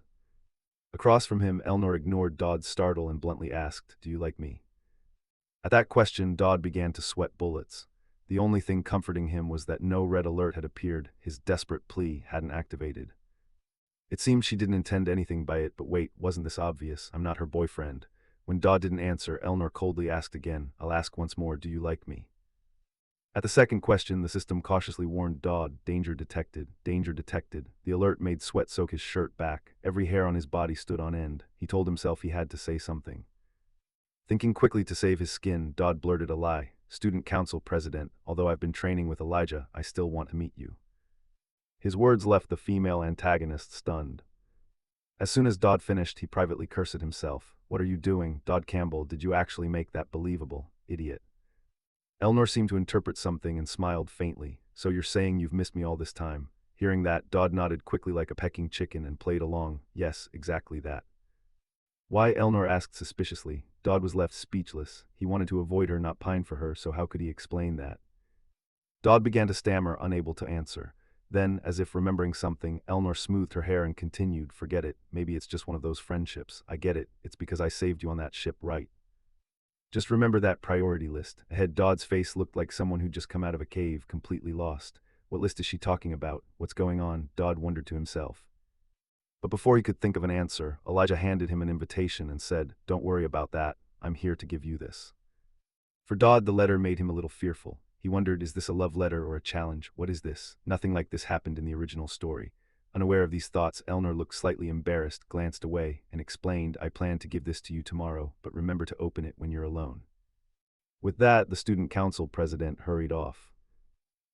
Across from him, Elnor ignored Dodd's startle and bluntly asked, Do you like me? At that question, Dodd began to sweat bullets. The only thing comforting him was that no red alert had appeared. His desperate plea hadn't activated. It seemed she didn't intend anything by it, but wait, wasn't this obvious? I'm not her boyfriend. When Dodd didn't answer, Elnor coldly asked again, I'll ask once more, do you like me? At the second question, the system cautiously warned Dodd, danger detected, danger detected. The alert made sweat soak his shirt back. Every hair on his body stood on end. He told himself he had to say something. Thinking quickly to save his skin, Dodd blurted a lie. Student Council President, although I've been training with Elijah, I still want to meet you. His words left the female antagonist stunned. As soon as Dodd finished, he privately cursed at himself. What are you doing, Dodd Campbell? Did you actually make that believable, idiot? Elnor seemed to interpret something and smiled faintly. So you're saying you've missed me all this time? Hearing that, Dodd nodded quickly like a pecking chicken and played along. Yes, exactly that. Why? Elnor asked suspiciously. Dodd was left speechless. He wanted to avoid her, not pine for her, so how could he explain that? Dodd began to stammer, unable to answer. Then, as if remembering something, Elnor smoothed her hair and continued, Forget it, maybe it's just one of those friendships. I get it, it's because I saved you on that ship, right? Just remember that priority list. Ahead, Dodd's face looked like someone who'd just come out of a cave, completely lost. What list is she talking about? What's going on? Dodd wondered to himself. But before he could think of an answer, Elijah handed him an invitation and said, Don't worry about that, I'm here to give you this. For Dodd, the letter made him a little fearful. He wondered, is this a love letter or a challenge? What is this? Nothing like this happened in the original story. Unaware of these thoughts, Elnor looked slightly embarrassed, glanced away, and explained, I plan to give this to you tomorrow, but remember to open it when you're alone. With that, the student council president hurried off.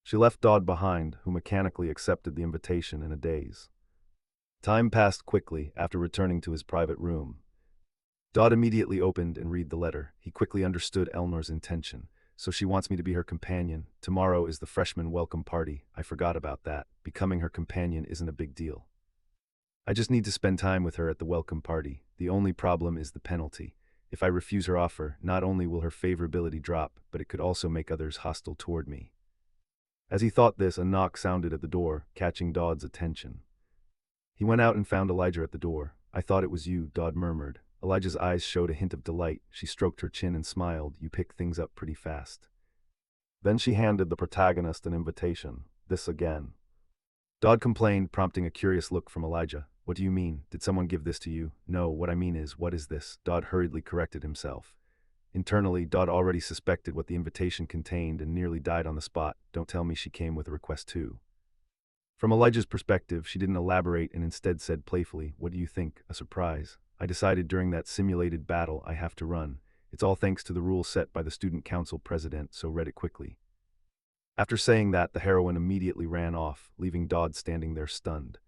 She left Dodd behind, who mechanically accepted the invitation in a daze. Time passed quickly after returning to his private room. Dodd immediately opened and read the letter. He quickly understood Elnor's intention. So she wants me to be her companion. Tomorrow is the freshman welcome party. I forgot about that. Becoming her companion isn't a big deal. I just need to spend time with her at the welcome party. The only problem is the penalty. If I refuse her offer, not only will her favorability drop, but it could also make others hostile toward me. As he thought this, a knock sounded at the door, catching Dodd's attention. He went out and found Elijah at the door. I thought it was you, Dodd murmured. Elijah's eyes showed a hint of delight. She stroked her chin and smiled. You pick things up pretty fast. Then she handed the protagonist an invitation. This again. Dodd complained, prompting a curious look from Elijah. What do you mean? Did someone give this to you? No, what I mean is, what is this? Dodd hurriedly corrected himself. Internally, Dodd already suspected what the invitation contained and nearly died on the spot. Don't tell me she came with a request too. From Elijah's perspective, she didn't elaborate and instead said playfully, what do you think? A surprise. I decided during that simulated battle I have to run. It's all thanks to the rule set by the student council president, so read it quickly. After saying that, the heroine immediately ran off, leaving Dodd standing there stunned.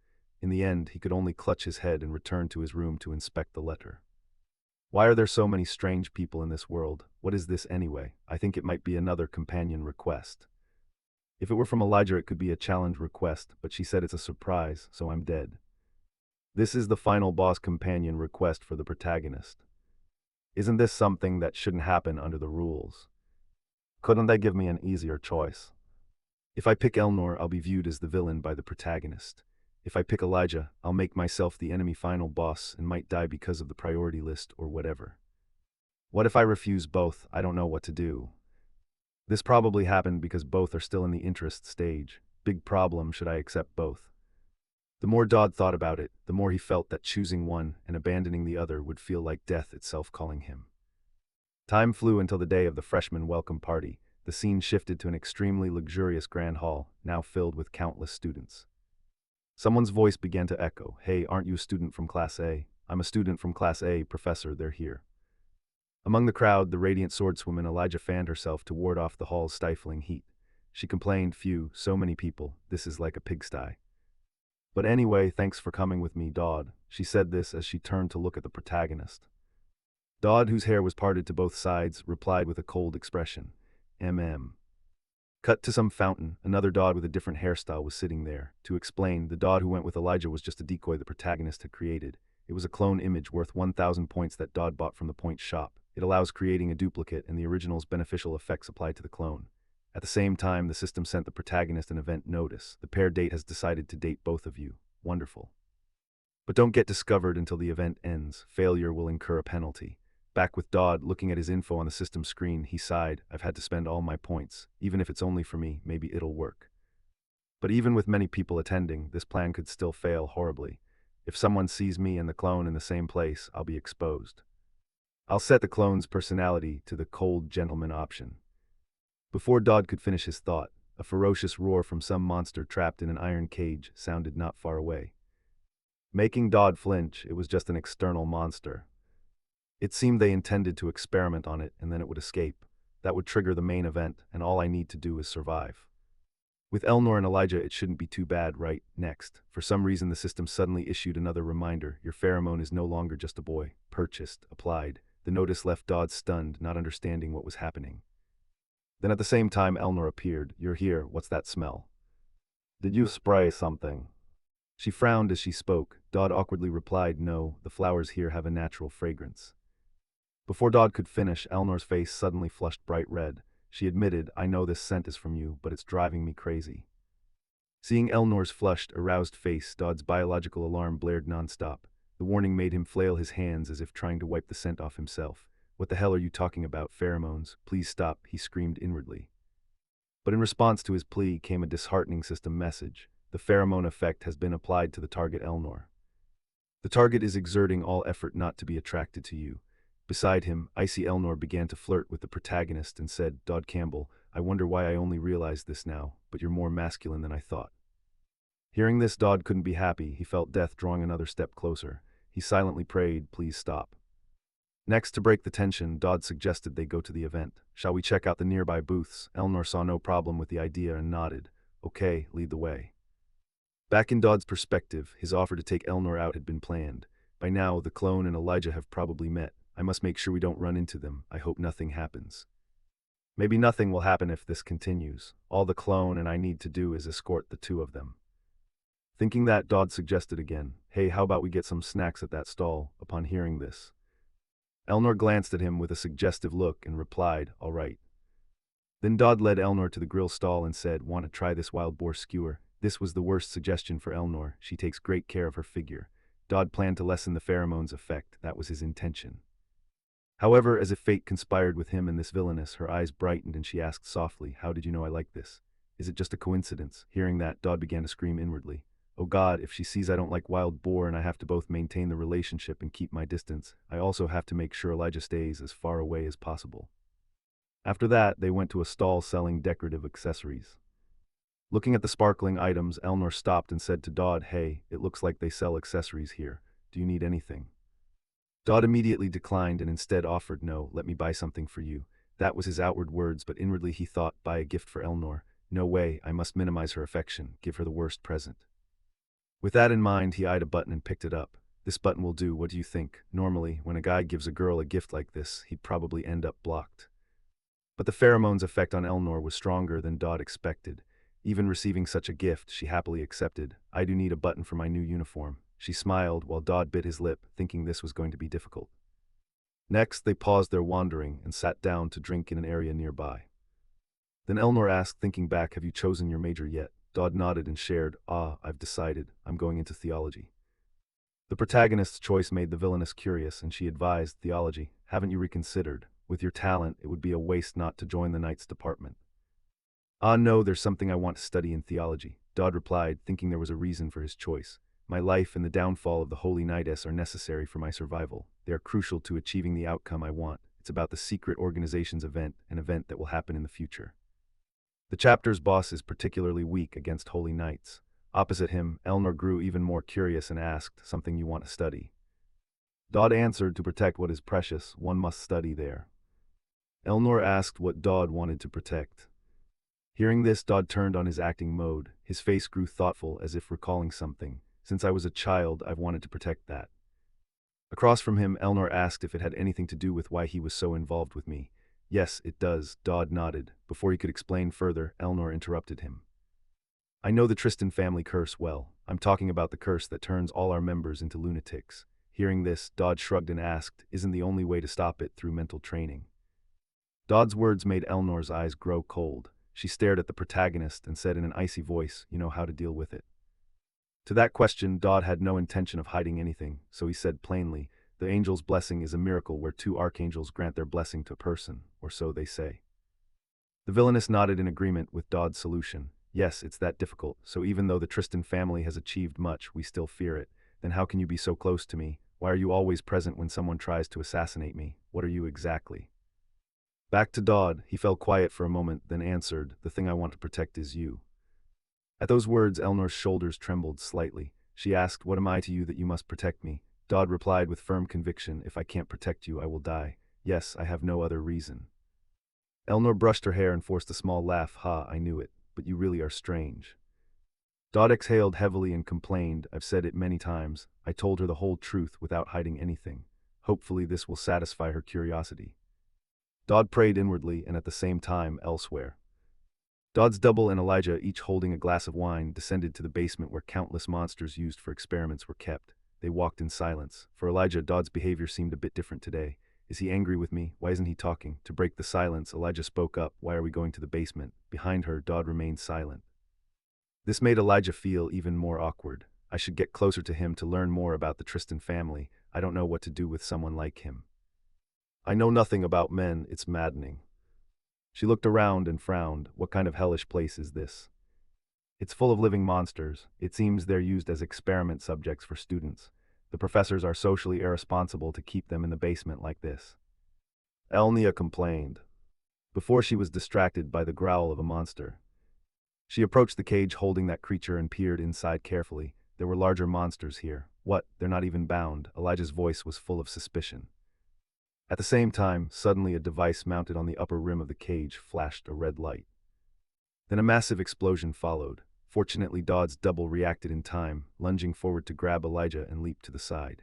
In the end, he could only clutch his head and return to his room to inspect the letter. Why are there so many strange people in this world? What is this anyway? I think it might be another companion request. If it were from Elijah, it could be a challenge request, but she said it's a surprise, so I'm dead. This is the final boss companion request for the protagonist. Isn't this something that shouldn't happen under the rules? Couldn't they give me an easier choice? If I pick Elnor, I'll be viewed as the villain by the protagonist. If I pick Elijah, I'll make myself the enemy final boss and might die because of the priority list or whatever. What if I refuse both? I don't know what to do. This probably happened because both are still in the interest stage. Big problem, should I accept both? The more Dodd thought about it, the more he felt that choosing one and abandoning the other would feel like death itself calling him. Time flew until the day of the freshman welcome party. The scene shifted to an extremely luxurious grand hall, now filled with countless students. Someone's voice began to echo, hey, aren't you a student from Class A? I'm a student from Class A, Professor, they're here. Among the crowd, the radiant swordswoman Elijah fanned herself to ward off the hall's stifling heat. She complained, phew, so many people, this is like a pigsty. But anyway, thanks for coming with me, Dodd. She said this as she turned to look at the protagonist. Dodd, whose hair was parted to both sides, replied with a cold expression. Cut to some fountain, another Dodd with a different hairstyle was sitting there. To explain, the Dodd who went with Elijah was just a decoy the protagonist had created. It was a clone image worth 1,000 points that Dodd bought from the point shop. It allows creating a duplicate and the original's beneficial effects applied to the clone. At the same time, the system sent the protagonist an event notice. The pair date has decided to date both of you. Wonderful. But don't get discovered until the event ends. Failure will incur a penalty. Back with Dodd, looking at his info on the system screen, he sighed, I've had to spend all my points. Even if it's only for me, maybe it'll work. But even with many people attending, this plan could still fail horribly. If someone sees me and the clone in the same place, I'll be exposed. I'll set the clone's personality to the cold gentleman option. Before Dodd could finish his thought, a ferocious roar from some monster trapped in an iron cage sounded not far away. Making Dodd flinch, it was just an external monster. It seemed they intended to experiment on it and then it would escape. That would trigger the main event, and all I need to do is survive. With Elnor and Elijah, it shouldn't be too bad, right? Next, for some reason the system suddenly issued another reminder. Your pheromone is no longer just a boy. Purchased, applied. The notice left Dodd stunned, not understanding what was happening. Then at the same time Elnor appeared. You're here, what's that smell? Did you spray something? She frowned as she spoke. Dodd awkwardly replied, no, the flowers here have a natural fragrance. Before Dodd could finish, Elnor's face suddenly flushed bright red. She admitted, I know this scent is from you, but it's driving me crazy. Seeing Elnor's flushed, aroused face, Dodd's biological alarm blared nonstop. The warning made him flail his hands as if trying to wipe the scent off himself. What the hell are you talking about, pheromones? Please stop, he screamed inwardly. But in response to his plea came a disheartening system message. The pheromone effect has been applied to the target Elnor. The target is exerting all effort not to be attracted to you. Beside him, icy Elnor began to flirt with the protagonist and said, Dodd Campbell, I wonder why I only realized this now, but you're more masculine than I thought. Hearing this, Dodd couldn't be happy. He felt death drawing another step closer. He silently prayed, please stop. Next, to break the tension, Dodd suggested they go to the event. Shall we check out the nearby booths? Elnor saw no problem with the idea and nodded. Okay, lead the way. Back in Dodd's perspective, his offer to take Elnor out had been planned. By now, the clone and Elijah have probably met. I must make sure we don't run into them. I hope nothing happens. Maybe nothing will happen if this continues. All the clone and I need to do is escort the two of them. Thinking that, Dodd suggested again, "Hey, how about we get some snacks at that stall?" Upon hearing this, Elnor glanced at him with a suggestive look and replied, "All right." Then Dodd led Elnor to the grill stall and said, "Want to try this wild boar skewer?" This was the worst suggestion for Elnor. She takes great care of her figure. Dodd planned to lessen the pheromones' effect. That was his intention. However, as if fate conspired with him and this villainess, her eyes brightened and she asked softly, "How did you know I like this? Is it just a coincidence?" Hearing that, Dodd began to scream inwardly. "Oh God, if she sees I don't like wild boar and I have to both maintain the relationship and keep my distance, I also have to make sure Elijah stays as far away as possible." After that, they went to a stall selling decorative accessories. Looking at the sparkling items, Elnor stopped and said to Dodd, "Hey, it looks like they sell accessories here. Do you need anything?" Dodd immediately declined and instead offered, "No, let me buy something for you." That was his outward words, but inwardly he thought, buy a gift for Elnor. No way, I must minimize her affection, give her the worst present. With that in mind, he eyed a button and picked it up. "This button will do, what do you think?" Normally, when a guy gives a girl a gift like this, he'd probably end up blocked. But the pheromones' effect on Elnor was stronger than Dodd expected. Even receiving such a gift, she happily accepted. "I do need a button for my new uniform." She smiled while Dodd bit his lip, thinking this was going to be difficult. Next, they paused their wandering and sat down to drink in an area nearby. Then Elnor asked, thinking back, "Have you chosen your major yet?" Dodd nodded and shared, "I've decided. I'm going into theology." The protagonist's choice made the villainess curious, and she advised, "Theology? Haven't you reconsidered? With your talent, it would be a waste not to join the Knights department." No, there's something I want to study in theology," Dodd replied, thinking there was a reason for his choice. "My life and the downfall of the Holy Knightess are necessary for my survival. They are crucial to achieving the outcome I want. It's about the secret organization's event, an event that will happen in the future. The chapter's boss is particularly weak against Holy Knights." Opposite him, Elnor grew even more curious and asked, "Something you want to study?" Dodd answered, "To protect what is precious, one must study there." Elnor asked what Dodd wanted to protect. Hearing this, Dodd turned on his acting mode. His face grew thoughtful, as if recalling something. "Since I was a child, I've wanted to protect that." Across from him, Elnor asked if it had anything to do with why he was so involved with me. "Yes, it does," Dodd nodded. Before he could explain further, Elnor interrupted him. "I know the Tristan family curse well. I'm talking about the curse that turns all our members into lunatics." Hearing this, Dodd shrugged and asked, "Isn't the only way to stop it through mental training?" Dodd's words made Elnor's eyes grow cold. She stared at the protagonist and said in an icy voice, "You know how to deal with it?" To that question, Dodd had no intention of hiding anything, so he said plainly, "The angel's blessing is a miracle where two archangels grant their blessing to a person, or so they say." The villainess nodded in agreement with Dodd's solution. "Yes, it's that difficult, so even though the Tristan family has achieved much, we still fear it. Then how can you be so close to me? Why are you always present when someone tries to assassinate me? What are you exactly?" Back to Dodd, he fell quiet for a moment, then answered, "The thing I want to protect is you." At those words, Elnor's shoulders trembled slightly. She asked, "What am I to you that you must protect me?" Dodd replied with firm conviction, "If I can't protect you, I will die. Yes, I have no other reason." Elnor brushed her hair and forced a small laugh. "Ha, I knew it, but you really are strange." Dodd exhaled heavily and complained, "I've said it many times. I told her the whole truth without hiding anything. Hopefully this will satisfy her curiosity." Dodd prayed inwardly and at the same time elsewhere. Dodd's double and Elijah, each holding a glass of wine, descended to the basement where countless monsters used for experiments were kept. They walked in silence. For Elijah, Dodd's behavior seemed a bit different today. "Is he angry with me? Why isn't he talking?" To break the silence, Elijah spoke up, "Why are we going to the basement?" Behind her, Dodd remained silent. This made Elijah feel even more awkward. "I should get closer to him to learn more about the Tristan family. I don't know what to do with someone like him. I know nothing about men, it's maddening." She looked around and frowned. "What kind of hellish place is this?" "It's full of living monsters. It seems they're used as experiment subjects for students. The professors are socially irresponsible to keep them in the basement like this." Elnia complained, before she was distracted by the growl of a monster. She approached the cage holding that creature and peered inside carefully. There were larger monsters here. "What? They're not even bound." Elijah's voice was full of suspicion. At the same time, suddenly a device mounted on the upper rim of the cage flashed a red light. Then a massive explosion followed. Fortunately, Dodd's double reacted in time, lunging forward to grab Elijah and leap to the side.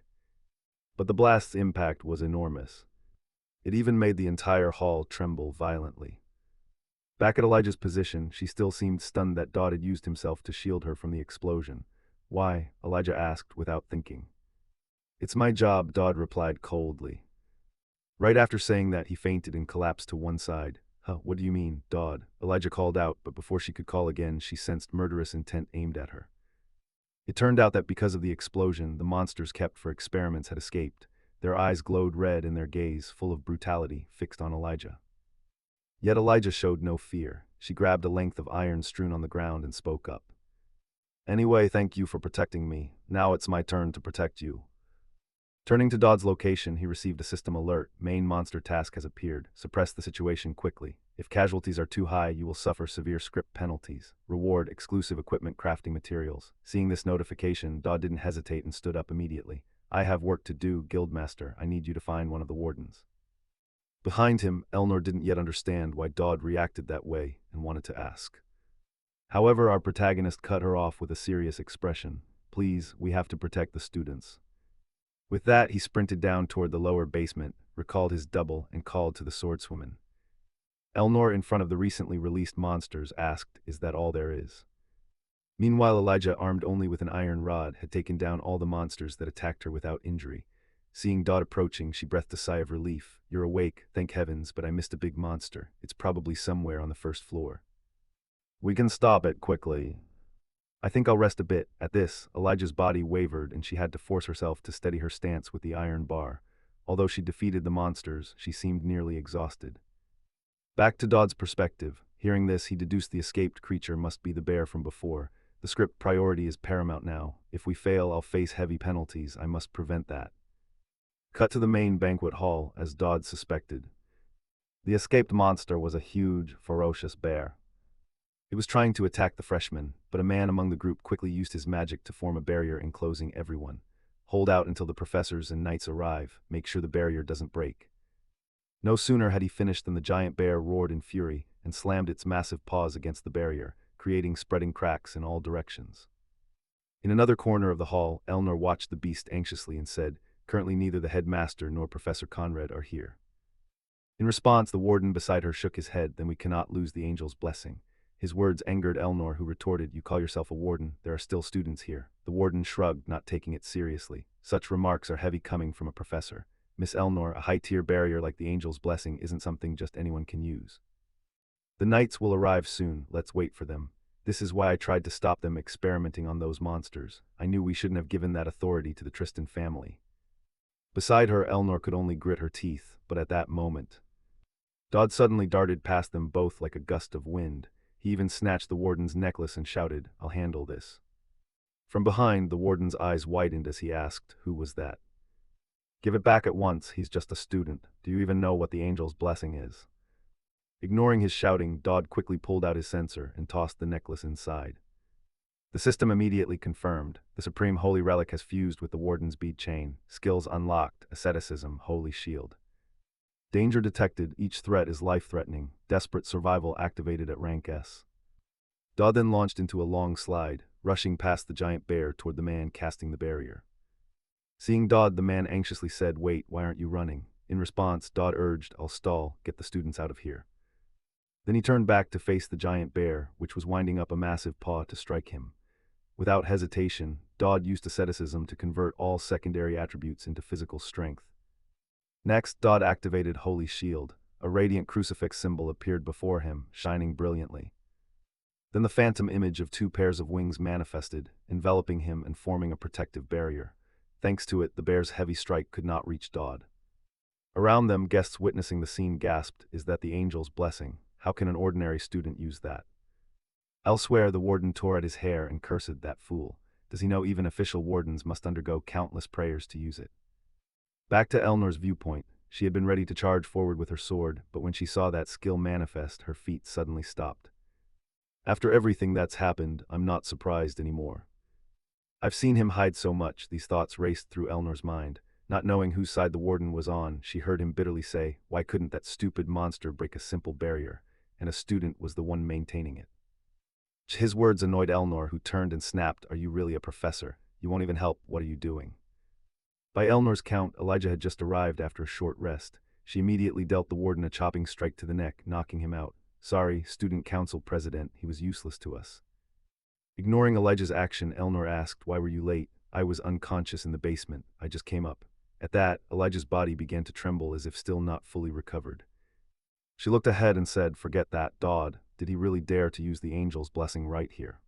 But the blast's impact was enormous. It even made the entire hall tremble violently. Back at Elijah's position, she still seemed stunned that Dodd had used himself to shield her from the explosion. Why? Elijah asked without thinking. It's my job, Dodd replied coldly. Right after saying that, he fainted and collapsed to one side. Huh, what do you mean, Dodd? Elijah called out, but before she could call again, she sensed murderous intent aimed at her. It turned out that because of the explosion, the monsters kept for experiments had escaped. Their eyes glowed red and their gaze, full of brutality, fixed on Elijah. Yet Elijah showed no fear. She grabbed a length of iron strewn on the ground and spoke up. Anyway, thank you for protecting me. Now it's my turn to protect you. Turning to Dodd's location, he received a system alert. Main monster task has appeared. Suppress the situation quickly. If casualties are too high, you will suffer severe script penalties. Reward exclusive equipment crafting materials. Seeing this notification, Dodd didn't hesitate and stood up immediately. I have work to do, Guildmaster. I need you to find one of the wardens. Behind him, Elnor didn't yet understand why Dodd reacted that way and wanted to ask. However, our protagonist cut her off with a serious expression. Please, we have to protect the students. With that, he sprinted down toward the lower basement, recalled his double, and called to the swordswoman. Elnor, in front of the recently released monsters, asked, "Is that all there is?" Meanwhile, Elijah, armed only with an iron rod, had taken down all the monsters that attacked her without injury. Seeing Dodd approaching, she breathed a sigh of relief. You're awake, thank heavens, but I missed a big monster. It's probably somewhere on the first floor. We can stop it quickly. I think I'll rest a bit. At this, Elijah's body wavered and she had to force herself to steady her stance with the iron bar. Although she defeated the monsters, she seemed nearly exhausted. Back to Dodd's perspective. Hearing this, he deduced the escaped creature must be the bear from before. The script priority is paramount now. If we fail, I'll face heavy penalties. I must prevent that. Cut to the main banquet hall, as Dodd suspected. The escaped monster was a huge, ferocious bear. It was trying to attack the freshmen, but a man among the group quickly used his magic to form a barrier enclosing everyone. Hold out until the professors and knights arrive. Make sure the barrier doesn't break. No sooner had he finished than the giant bear roared in fury and slammed its massive paws against the barrier, creating spreading cracks in all directions. In another corner of the hall, Elnor watched the beast anxiously and said, "Currently neither the headmaster nor Professor Conrad are here." In response, the warden beside her shook his head. "Then we cannot lose the angel's blessing." His words angered Elnor, who retorted, "You call yourself a warden, there are still students here." The warden shrugged, not taking it seriously. Such remarks are heavy coming from a professor. Miss Elnor, a high-tier barrier like the angel's blessing isn't something just anyone can use. The knights will arrive soon, let's wait for them. This is why I tried to stop them experimenting on those monsters. I knew we shouldn't have given that authority to the Tristan family. Beside her, Elnor could only grit her teeth, but at that moment, Dodd suddenly darted past them both like a gust of wind. He even snatched the warden's necklace and shouted, "I'll handle this." From behind, the warden's eyes widened as he asked, "Who was that?" "Give it back at once, he's just a student. Do you even know what the angel's blessing is?" Ignoring his shouting, Dodd quickly pulled out his censer and tossed the necklace inside. The system immediately confirmed. The supreme holy relic has fused with the warden's bead chain. Skills unlocked, asceticism, holy shield. Danger detected, each threat is life-threatening. Desperate survival activated at rank S. Dodd then launched into a long slide, rushing past the giant bear toward the man casting the barrier. Seeing Dodd, the man anxiously said, "Wait, why aren't you running?" In response, Dodd urged, "I'll stall, get the students out of here." Then he turned back to face the giant bear, which was winding up a massive paw to strike him. Without hesitation, Dodd used asceticism to convert all secondary attributes into physical strength. Next, Dodd activated Holy Shield. A radiant crucifix symbol appeared before him, shining brilliantly. Then the phantom image of two pairs of wings manifested, enveloping him and forming a protective barrier. Thanks to it, the bear's heavy strike could not reach Dodd. Around them, guests witnessing the scene gasped, "Is that the angel's blessing? How can an ordinary student use that?" Elsewhere, the warden tore at his hair and cursed, "That fool. Does he know even official wardens must undergo countless prayers to use it?" Back to Elnor's viewpoint, she had been ready to charge forward with her sword, but when she saw that skill manifest, her feet suddenly stopped. After everything that's happened, I'm not surprised anymore. I've seen him hide so much, these thoughts raced through Elnor's mind. Not knowing whose side the warden was on, she heard him bitterly say, "Why couldn't that stupid monster break a simple barrier? And a student was the one maintaining it." His words annoyed Elnor, who turned and snapped, "Are you really a professor? You won't even help. What are you doing?" By Elnor's count, Elijah had just arrived after a short rest. She immediately dealt the warden a chopping strike to the neck, knocking him out. "Sorry, student council president, he was useless to us." Ignoring Elijah's action, Elnor asked, "Why were you late?" "I was unconscious in the basement. I just came up." At that, Elijah's body began to tremble as if still not fully recovered. She looked ahead and said, "Forget that, Dodd. Did he really dare to use the angel's blessing right here?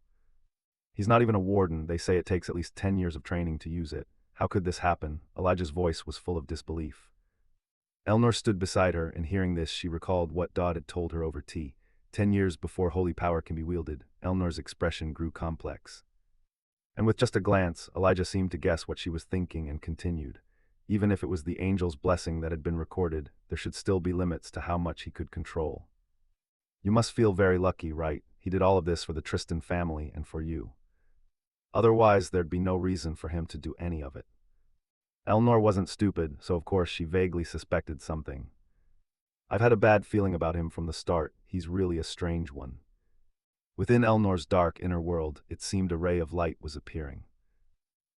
He's not even a warden. They say it takes at least 10 years of training to use it. How could this happen?" Elijah's voice was full of disbelief. Elnor stood beside her, and hearing this, she recalled what Dodd had told her over tea. 10 years before holy power can be wielded. Elnor's expression grew complex. And with just a glance, Elijah seemed to guess what she was thinking and continued. Even if it was the angel's blessing that had been recorded, there should still be limits to how much he could control. "You must feel very lucky, right? He did all of this for the Tristan family and for you. Otherwise, there'd be no reason for him to do any of it." Elnor wasn't stupid, so of course she vaguely suspected something. "I've had a bad feeling about him from the start. He's really a strange one." Within Elnor's dark inner world, it seemed a ray of light was appearing.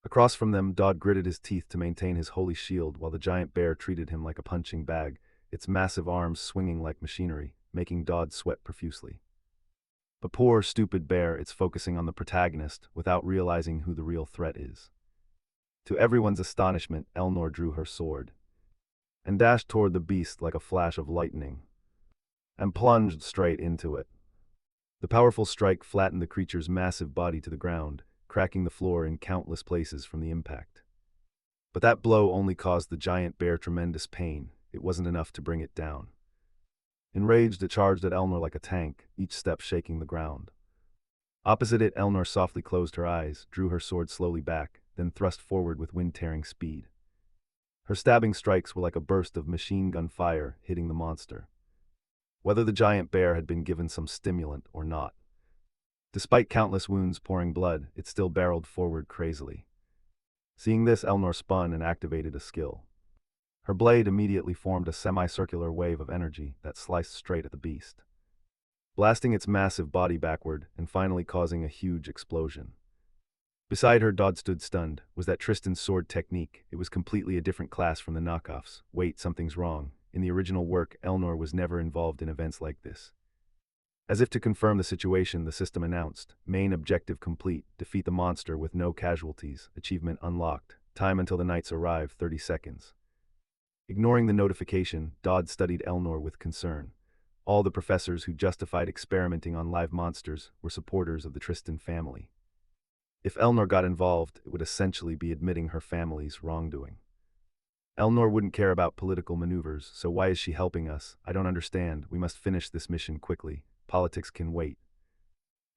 Across from them, Dodd gritted his teeth to maintain his holy shield while the giant bear treated him like a punching bag, its massive arms swinging like machinery, making Dodd sweat profusely. The poor, stupid bear, it's focusing on the protagonist without realizing who the real threat is. To everyone's astonishment, Elnor drew her sword and dashed toward the beast like a flash of lightning and plunged straight into it. The powerful strike flattened the creature's massive body to the ground, cracking the floor in countless places from the impact. But that blow only caused the giant bear tremendous pain. It wasn't enough to bring it down. Enraged, it charged at Elnor like a tank, each step shaking the ground. Opposite it, Elnor softly closed her eyes, drew her sword slowly back, then thrust forward with wind-tearing speed. Her stabbing strikes were like a burst of machine gun fire hitting the monster. Whether the giant bear had been given some stimulant or not. Despite countless wounds pouring blood, it still barreled forward crazily. Seeing this, Elnor spun and activated a skill. Her blade immediately formed a semicircular wave of energy that sliced straight at the beast, blasting its massive body backward and finally causing a huge explosion. Beside her, Dodd stood stunned. Was that Tristan's sword technique? It was completely a different class from the knockoffs. Wait, something's wrong. In the original work, Elnor was never involved in events like this. As if to confirm the situation, the system announced, "Main objective complete. Defeat the monster with no casualties. Achievement unlocked. Time until the knights arrive, 30 seconds. Ignoring the notification, Dodd studied Elnor with concern. All the professors who justified experimenting on live monsters were supporters of the Tristan family. If Elnor got involved, it would essentially be admitting her family's wrongdoing. Elnor wouldn't care about political maneuvers, so why is she helping us? I don't understand. We must finish this mission quickly. Politics can wait."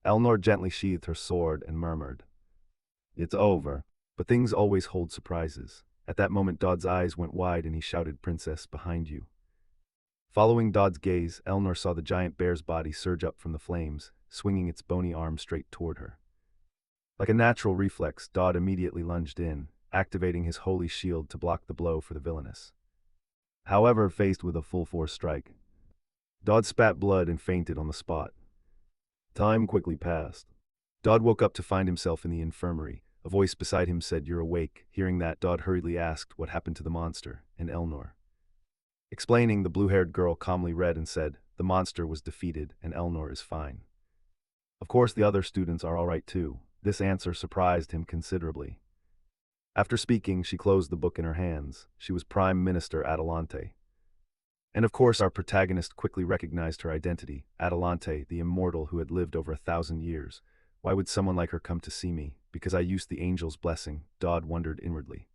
Elnor gently sheathed her sword and murmured, "It's over." But things always hold surprises. At that moment, Dodd's eyes went wide and he shouted, "Princess, behind you." Following Dodd's gaze, Elnor saw the giant bear's body surge up from the flames, swinging its bony arm straight toward her. Like a natural reflex, Dodd immediately lunged in, activating his holy shield to block the blow for the villainess. However, faced with a full-force strike, Dodd spat blood and fainted on the spot. Time quickly passed. Dodd woke up to find himself in the infirmary. A voice beside him said, "You're awake." Hearing that, Dodd hurriedly asked what happened to the monster and Elnor. Explaining, the blue-haired girl calmly read and said, "The monster was defeated and Elnor is fine. Of course the other students are all right too." This answer surprised him considerably. After speaking, she closed the book in her hands. She was Prime Minister Adelante. And of course our protagonist quickly recognized her identity, Adelante, the immortal who had lived over 1,000 years. Why would someone like her come to see me? Because I used the angel's blessing, Dodd wondered inwardly.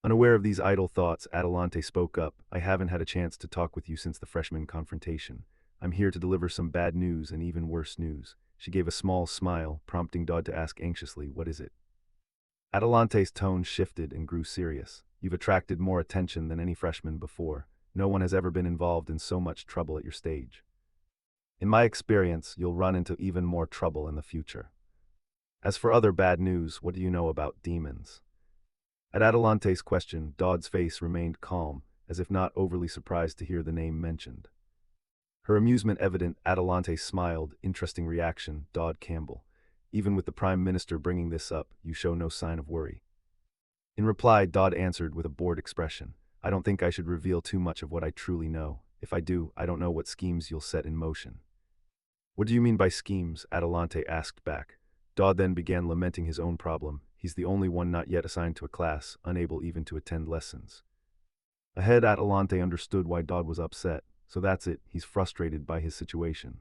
Unaware of these idle thoughts, Adelante spoke up. "I haven't had a chance to talk with you since the freshman confrontation. I'm here to deliver some bad news and even worse news." She gave a small smile, prompting Dodd to ask anxiously, "What is it?" Adelante's tone shifted and grew serious. "You've attracted more attention than any freshman before. No one has ever been involved in so much trouble at your stage. In my experience, you'll run into even more trouble in the future. As for other bad news, what do you know about demons?" At Adelante's question, Dodd's face remained calm, as if not overly surprised to hear the name mentioned. Her amusement evident, Adelante smiled. Interesting reaction, Dodd Campbell. Even with the Prime Minister bringing this up, you show no sign of worry. In reply, Dodd answered with a bored expression. I don't think I should reveal too much of what I truly know. If I do, I don't know what schemes you'll set in motion. What do you mean by schemes? Adelante asked back. Dodd then began lamenting his own problem. He's the only one not yet assigned to a class, unable even to attend lessons. Ahead, Adelante understood why Dodd was upset. So that's it, he's frustrated by his situation.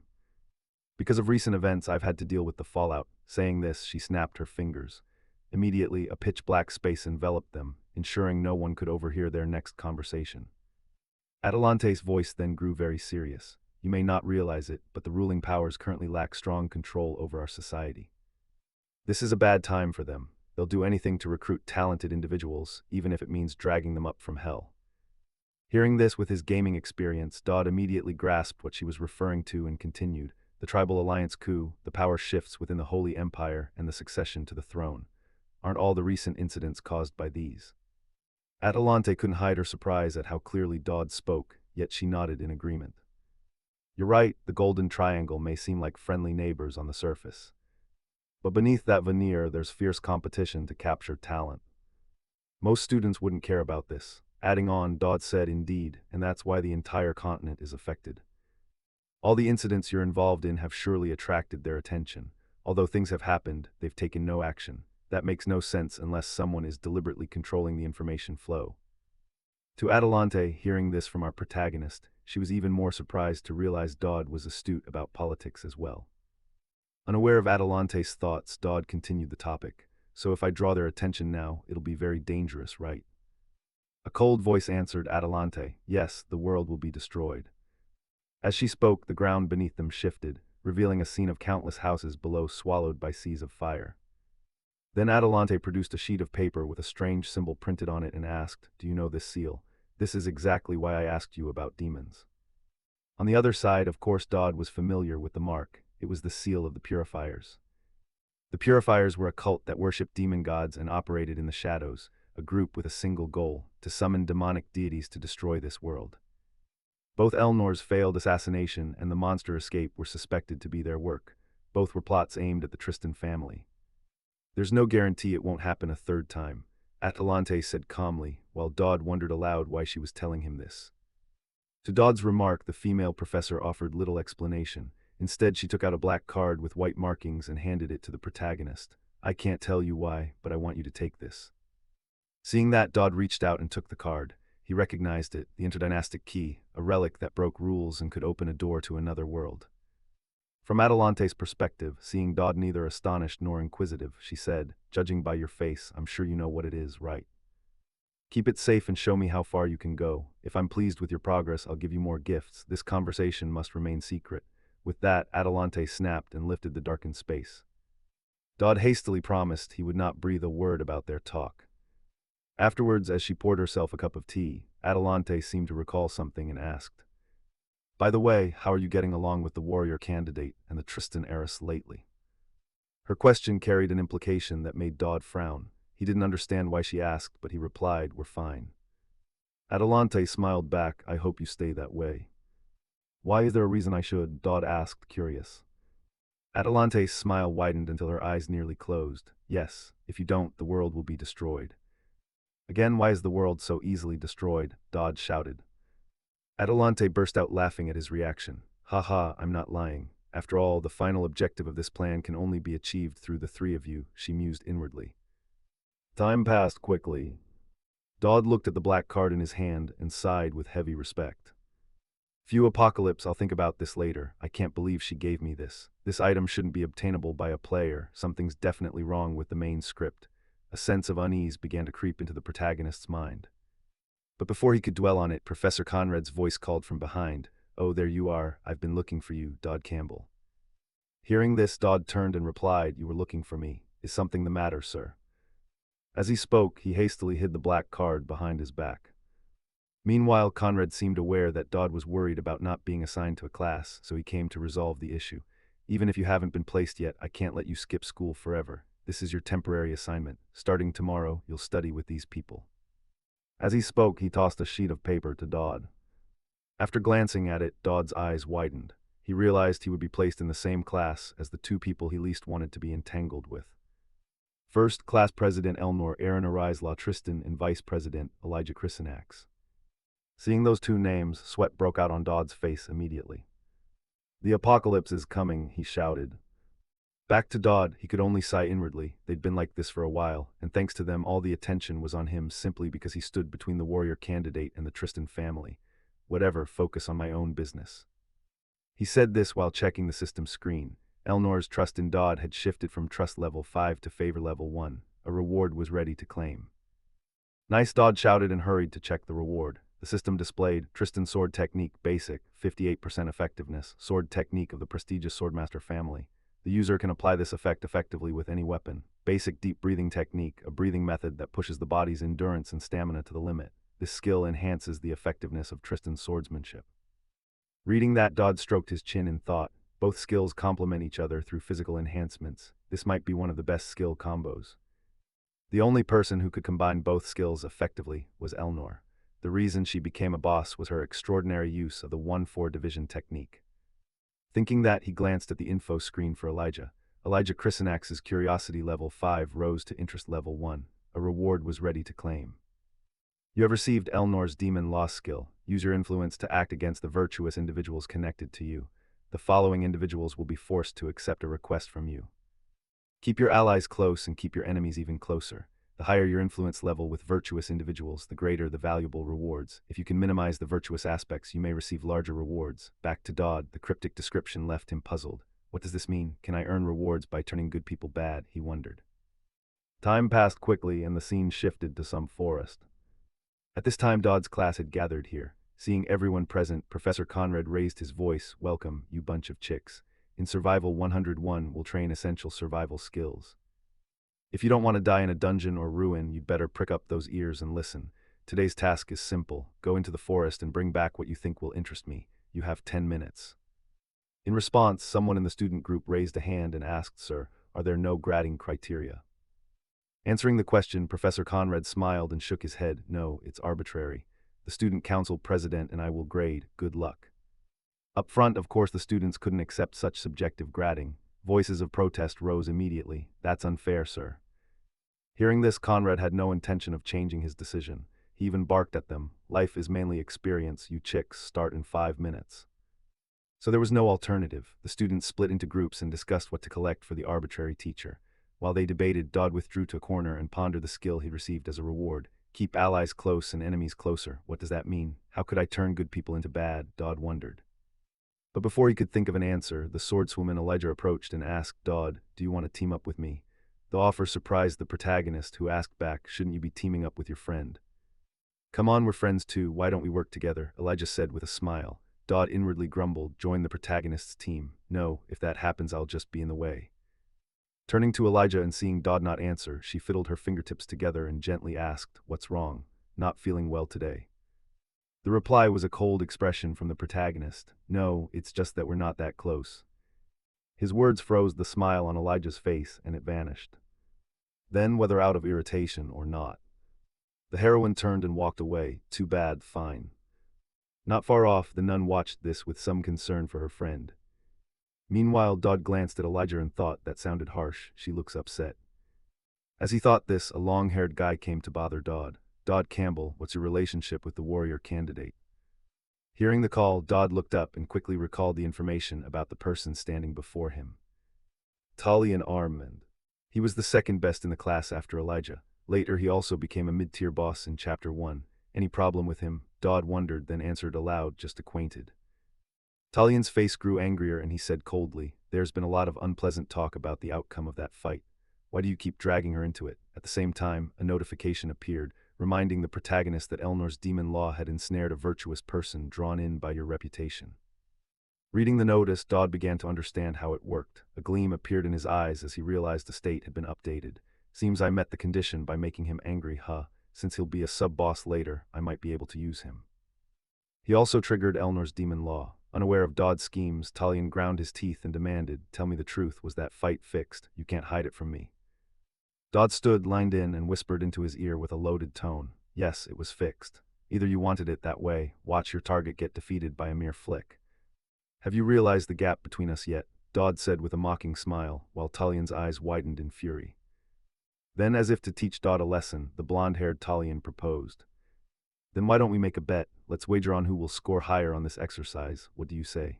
Because of recent events, I've had to deal with the fallout. Saying this, she snapped her fingers. Immediately, a pitch-black space enveloped them, ensuring no one could overhear their next conversation. Adelante's voice then grew very serious. You may not realize it, but the ruling powers currently lack strong control over our society. This is a bad time for them. They'll do anything to recruit talented individuals, even if it means dragging them up from hell. Hearing this with his gaming experience, Dodd immediately grasped what she was referring to and continued. The Tribal Alliance coup, the power shifts within the Holy Empire, and the succession to the throne. Aren't all the recent incidents caused by these? Adelante couldn't hide her surprise at how clearly Dodd spoke, yet she nodded in agreement. You're right, the Golden Triangle may seem like friendly neighbors on the surface. But beneath that veneer, there's fierce competition to capture talent. Most students wouldn't care about this. Adding on, Dodd said, indeed, and that's why the entire continent is affected. All the incidents you're involved in have surely attracted their attention. Although things have happened, they've taken no action. That makes no sense unless someone is deliberately controlling the information flow. To Adelante, hearing this from our protagonist, she was even more surprised to realize Dodd was astute about politics as well. Unaware of Adelante's thoughts, Dodd continued the topic. So if I draw their attention now, it'll be very dangerous, right? A cold voice answered Adelante, yes, the world will be destroyed. As she spoke, the ground beneath them shifted, revealing a scene of countless houses below swallowed by seas of fire. Then Adelante produced a sheet of paper with a strange symbol printed on it and asked, do you know this seal? This is exactly why I asked you about demons. On the other side, of course, Dodd was familiar with the mark. It was the seal of the Purifiers. The Purifiers were a cult that worshipped demon gods and operated in the shadows, a group with a single goal, to summon demonic deities to destroy this world. Both Elnor's failed assassination and the monster escape were suspected to be their work. Both were plots aimed at the Tristan family. There's no guarantee it won't happen a third time, Adelante said calmly, while Dodd wondered aloud why she was telling him this. To Dodd's remark, the female professor offered little explanation. Instead, she took out a black card with white markings and handed it to the protagonist. I can't tell you why, but I want you to take this. Seeing that, Dodd reached out and took the card. He recognized it, the interdynastic key, a relic that broke rules and could open a door to another world. From Adelante's perspective, seeing Dodd neither astonished nor inquisitive, she said, judging by your face, I'm sure you know what it is, right? Keep it safe and show me how far you can go. If I'm pleased with your progress, I'll give you more gifts. This conversation must remain secret. With that, Adelante snapped and lifted the darkened space. Dodd hastily promised he would not breathe a word about their talk. Afterwards, as she poured herself a cup of tea, Adelante seemed to recall something and asked, by the way, how are you getting along with the warrior candidate and the Tristan heiress lately? Her question carried an implication that made Dodd frown. He didn't understand why she asked, but he replied, we're fine. Adelante smiled back, I hope you stay that way. Why is there a reason I should? Dodd asked, curious. Adelante's smile widened until her eyes nearly closed. Yes, if you don't, the world will be destroyed. Again, why is the world so easily destroyed? Dodd shouted. Adelante burst out laughing at his reaction. Ha ha, I'm not lying. After all, the final objective of this plan can only be achieved through the three of you, she mused inwardly. Time passed quickly. Dodd looked at the black card in his hand and sighed with heavy respect. Few apocalypse, I'll think about this later. I can't believe she gave me this. This item shouldn't be obtainable by a player. Something's definitely wrong with the main script. A sense of unease began to creep into the protagonist's mind. But before he could dwell on it, Professor Conrad's voice called from behind. Oh, there you are. I've been looking for you, Dodd Campbell. Hearing this, Dodd turned and replied, you were looking for me. Is something the matter, sir? As he spoke, he hastily hid the black card behind his back. Meanwhile, Conrad seemed aware that Dodd was worried about not being assigned to a class, so he came to resolve the issue. Even if you haven't been placed yet, I can't let you skip school forever. This is your temporary assignment. Starting tomorrow, you'll study with these people. As he spoke, he tossed a sheet of paper to Dodd. After glancing at it, Dodd's eyes widened. He realized he would be placed in the same class as the two people he least wanted to be entangled with. First, Class President Elnor Aaron Arise La Tristan and Vice President Elijah Chrysanax. Seeing those two names, sweat broke out on Dodd's face immediately. "The apocalypse is coming," he shouted. Back to Dodd, he could only sigh inwardly. They'd been like this for a while, and thanks to them all the attention was on him simply because he stood between the warrior candidate and the Tristan family. Whatever, focus on my own business. He said this while checking the system screen. Elnor's trust in Dodd had shifted from trust level 5 to favor level 1. A reward was ready to claim. "Nice," Dodd shouted and hurried to check the reward. The system displayed Tristan Sword Technique Basic, 58% effectiveness, sword technique of the prestigious Swordmaster family. The user can apply this effect effectively with any weapon. Basic deep breathing technique, a breathing method that pushes the body's endurance and stamina to the limit. This skill enhances the effectiveness of Tristan's swordsmanship. Reading that, Dodd stroked his chin in thought. Both skills complement each other through physical enhancements. This might be one of the best skill combos. The only person who could combine both skills effectively was Elnor. The reason she became a boss was her extraordinary use of the 1-4 division technique. Thinking that, he glanced at the info screen for Elijah. Elijah Chrysanax's curiosity level 5 rose to interest level 1. A reward was ready to claim. "You have received Elnor's Demon Law skill. Use your influence to act against the virtuous individuals connected to you. The following individuals will be forced to accept a request from you. Keep your allies close and keep your enemies even closer. The higher your influence level with virtuous individuals, the greater the valuable rewards. If you can minimize the virtuous aspects, you may receive larger rewards." Back to Dodd, the cryptic description left him puzzled. What does this mean? Can I earn rewards by turning good people bad? He wondered. Time passed quickly and the scene shifted to some forest. At this time, Dodd's class had gathered here. Seeing everyone present, Professor Conrad raised his voice. "Welcome, you bunch of chicks. In Survival 101, we'll train essential survival skills. If you don't want to die in a dungeon or ruin, you'd better prick up those ears and listen. Today's task is simple. Go into the forest and bring back what you think will interest me. You have 10 minutes. In response, someone in the student group raised a hand and asked, "Sir, are there no grading criteria?" Answering the question, Professor Conrad smiled and shook his head. "No, it's arbitrary. The student council president and I will grade. Good luck." Up front, of course, the students couldn't accept such subjective grading. Voices of protest rose immediately. "That's unfair, sir." Hearing this, Conrad had no intention of changing his decision. He even barked at them. "Life is mainly experience. You chicks start in 5 minutes." So there was no alternative. The students split into groups and discussed what to collect for the arbitrary teacher. While they debated, Dodd withdrew to a corner and pondered the skill he received as a reward. Keep allies close and enemies closer. What does that mean? How could I turn good people into bad? Dodd wondered. But before he could think of an answer, the swordswoman Elijah approached and asked Dodd, "Do you want to team up with me?" The offer surprised the protagonist, who asked back, "Shouldn't you be teaming up with your friend?" "Come on, we're friends too. Why don't we work together?" Elijah said with a smile. Dodd inwardly grumbled, "Join the protagonist's team." "No, if that happens, I'll just be in the way." Turning to Elijah and seeing Dodd not answer, she fiddled her fingertips together and gently asked, "What's wrong? Not feeling well today?" The reply was a cold expression from the protagonist. "No, it's just that we're not that close." His words froze the smile on Elijah's face, and it vanished. Then, whether out of irritation or not, the heroine turned and walked away. "Too bad, fine." Not far off, the nun watched this with some concern for her friend. Meanwhile, Dodd glanced at Elijah and thought, "That sounded harsh. She looks upset." As he thought this, a long-haired guy came to bother Dodd. "Dodd Campbell, what's your relationship with the warrior candidate?" Hearing the call, Dodd looked up and quickly recalled the information about the person standing before him. Talion Armand. He was the second best in the class after Elijah. Later, he also became a mid-tier boss in Chapter 1. Any problem with him? Dodd wondered, then answered aloud, "Just acquainted." Talion's face grew angrier and he said coldly, "There's been a lot of unpleasant talk about the outcome of that fight. Why do you keep dragging her into it?" At the same time, a notification appeared, reminding the protagonist that Elnor's demon law had ensnared a virtuous person drawn in by your reputation. Reading the notice, Dodd began to understand how it worked. A gleam appeared in his eyes as he realized the state had been updated. "Seems I met the condition by making him angry, huh? Since he'll be a sub-boss later, I might be able to use him." He also triggered Elnor's demon law. Unaware of Dodd's schemes, Talion ground his teeth and demanded, "Tell me the truth, was that fight fixed? You can't hide it from me." Dodd stood, lined in, and whispered into his ear with a loaded tone, "Yes, it was fixed. Either you wanted it that way, watch your target get defeated by a mere flick. Have you realized the gap between us yet? Dodd said with a mocking smile, while Talian's eyes widened in fury. Then, as if to teach Dodd a lesson, the blonde-haired Talian proposed. Then why don't we make a bet? Let's wager on who will score higher on this exercise. What do you say?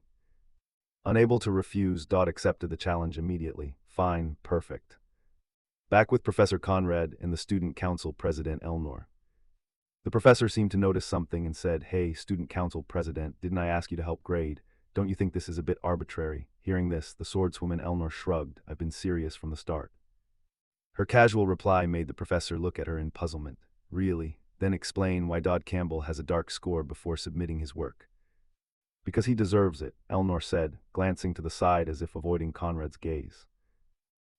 Unable to refuse, Dodd accepted the challenge immediately. Fine, perfect. Back with Professor Conrad and the student council president Elnor. The professor seemed to notice something and said, "Hey, student council president, didn't I ask you to help grade? Don't you think this is a bit arbitrary?" Hearing this, the swordswoman Elnor shrugged. "I've been serious from the start." Her casual reply made the professor look at her in puzzlement. Really? Then explain why Dodd Campbell has a dark score before submitting his work. Because he deserves it, Elnor said, glancing to the side as if avoiding Conrad's gaze.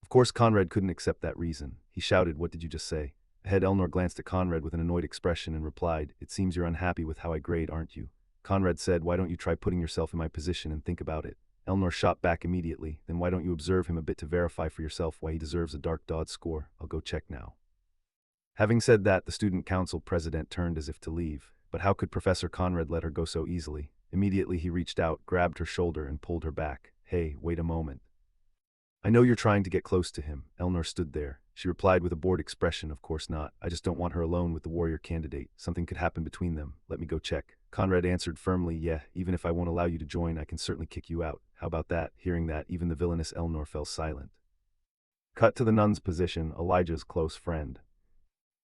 Of course Conrad couldn't accept that reason. He shouted, "What did you just say?" Ahead, Elnor glanced at Conrad with an annoyed expression and replied, "It seems you're unhappy with how I grade, aren't you?" Conrad said, "Why don't you try putting yourself in my position and think about it?" Elnor shot back immediately, "Then why don't you observe him a bit to verify for yourself why he deserves a dark Dodd score? I'll go check now." Having said that, the student council president turned as if to leave, but how could Professor Conrad let her go so easily? Immediately he reached out, grabbed her shoulder and pulled her back. "Hey, wait a moment. I know you're trying to get close to him." Elnor stood there. She replied with a bored expression, "Of course not. I just don't want her alone with the warrior candidate. Something could happen between them. Let me go check." Conrad answered firmly, "Yeah, even if I won't allow you to join, I can certainly kick you out. How about that?" Hearing that, even the villainous Elnor fell silent. Cut to the nun's position, Elijah's close friend.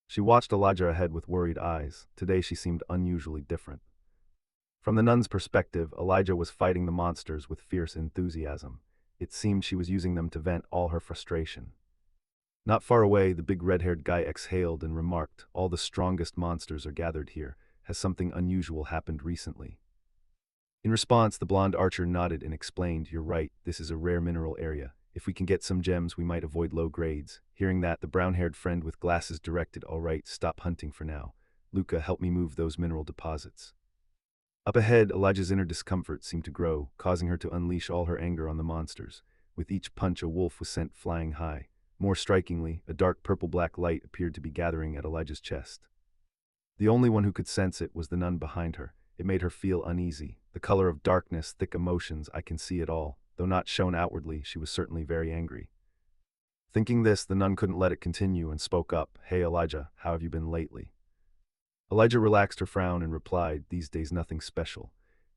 She watched Elijah ahead with worried eyes. Today she seemed unusually different. From the nun's perspective, Elijah was fighting the monsters with fierce enthusiasm. It seemed she was using them to vent all her frustration. Not far away, the big red-haired guy exhaled and remarked, "All the strongest monsters are gathered here. Has something unusual happened recently?" In response, the blonde archer nodded and explained, "You're right, this is a rare mineral area. If we can get some gems, we might avoid low grades." Hearing that, the brown-haired friend with glasses directed, "All right, stop hunting for now. Luca, help me move those mineral deposits." Up ahead, Elijah's inner discomfort seemed to grow, causing her to unleash all her anger on the monsters. With each punch, a wolf was sent flying high. More strikingly, a dark purple-black light appeared to be gathering at Elijah's chest. The only one who could sense it was the nun behind her. It made her feel uneasy. The color of darkness, thick emotions, I can see it all. Though not shown outwardly, she was certainly very angry. Thinking this, the nun couldn't let it continue and spoke up, "Hey Elijah, how have you been lately?" Elijah relaxed her frown and replied, "These days nothing special."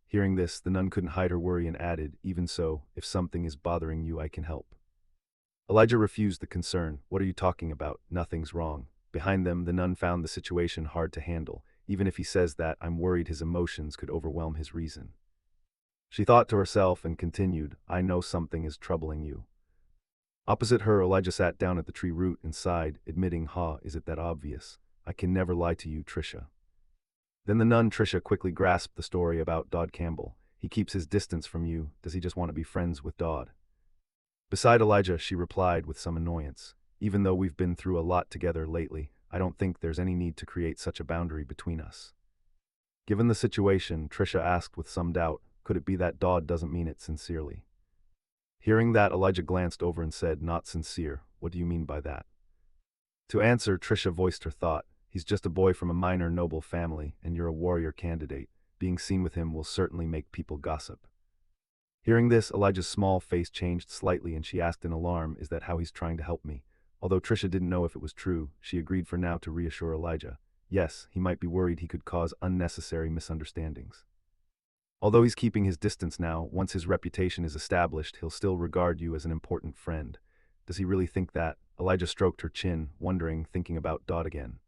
Hearing this, the nun couldn't hide her worry and added, "Even so, if something is bothering you, I can help." Elijah refused the concern. "What are you talking about? Nothing's wrong." Behind them, the nun found the situation hard to handle. Even if he says that, I'm worried his emotions could overwhelm his reason. She thought to herself and continued, "I know something is troubling you." Opposite her, Elijah sat down at the tree root and sighed, admitting, Is it that obvious? I can never lie to you, Trisha." Then the nun Trisha quickly grasped the story about Dodd Campbell. "He keeps his distance from you. Does he just want to be friends with Dodd?" Beside Elijah, she replied with some annoyance, "Even though we've been through a lot together lately, I don't think there's any need to create such a boundary between us." Given the situation, Trisha asked with some doubt, "Could it be that Dodd doesn't mean it sincerely?" Hearing that, Elijah glanced over and said, "Not sincere. What do you mean by that?" To answer, Trisha voiced her thought, "He's just a boy from a minor noble family, and you're a warrior candidate. Being seen with him will certainly make people gossip." Hearing this, Elijah's small face changed slightly and she asked in alarm, "Is that how he's trying to help me?" Although Trisha didn't know if it was true, she agreed for now to reassure Elijah. Yes, he might be worried he could cause unnecessary misunderstandings. Although he's keeping his distance now, once his reputation is established, he'll still regard you as an important friend. Does he really think that? Elijah stroked her chin, wondering, thinking about Dodd again.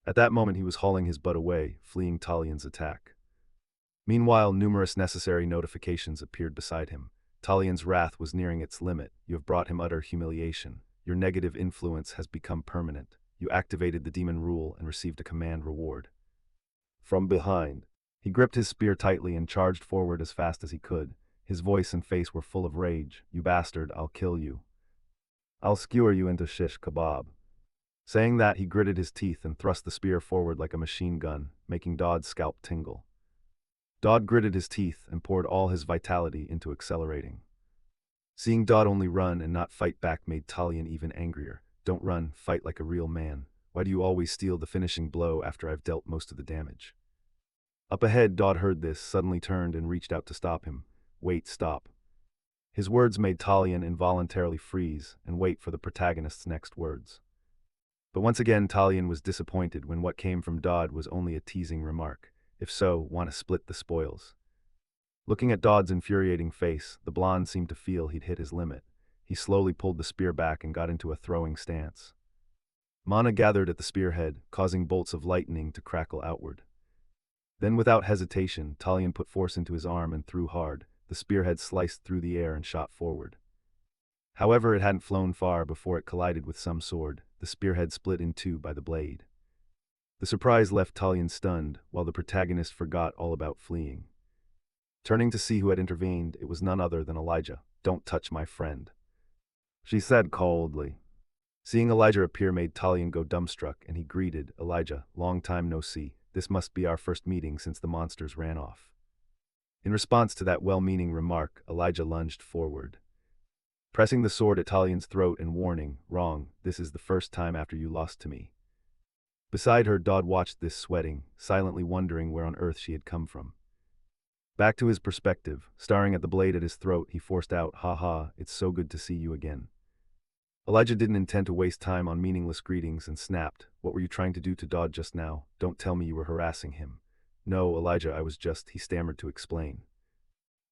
At that moment he was hauling his butt away, fleeing Talian's attack. Meanwhile, numerous necessary notifications appeared beside him. Talian's wrath was nearing its limit. You have brought him utter humiliation. Your negative influence has become permanent. You activated the demon rule and received a command reward. From behind, he gripped his spear tightly and charged forward as fast as he could. His voice and face were full of rage. "You bastard, I'll kill you. I'll skewer you into shish kebab." Saying that, he gritted his teeth and thrust the spear forward like a machine gun, making Dodd's scalp tingle. Dodd gritted his teeth and poured all his vitality into accelerating. Seeing Dodd only run and not fight back made Talion even angrier. "Don't run, fight like a real man." Why do you always steal the finishing blow after I've dealt most of the damage? Up ahead, Dodd heard this, suddenly turned and reached out to stop him. Wait, stop. His words made Talion involuntarily freeze and wait for the protagonist's next words. But once again, Talion was disappointed when what came from Dodd was only a teasing remark. If so, want to split the spoils. Looking at Dodd's infuriating face, the blonde seemed to feel he'd hit his limit. He slowly pulled the spear back and got into a throwing stance. Mana gathered at the spearhead, causing bolts of lightning to crackle outward. Then without hesitation, Talion put force into his arm and threw hard. The spearhead sliced through the air and shot forward. However, it hadn't flown far before it collided with some sword, the spearhead split in two by the blade. The surprise left Talion stunned, while the protagonist forgot all about fleeing. Turning to see who had intervened, it was none other than Elijah. "Don't touch my friend," she said coldly. Seeing Elijah appear made Talion go dumbstruck, and he greeted, "Elijah, long time no see. This must be our first meeting since the monsters ran off." In response to that well-meaning remark, Elijah lunged forward, pressing the sword at Talion's throat and warning, "Wrong, this is the first time after you lost to me." Beside her, Dodd watched this sweating, silently wondering where on earth she had come from. Back to his perspective, staring at the blade at his throat, he forced out, "Ha ha, it's so good to see you again." Elijah didn't intend to waste time on meaningless greetings and snapped, "What were you trying to do to Dodd just now? Don't tell me you were harassing him." "No, Elijah, I was just," he stammered to explain.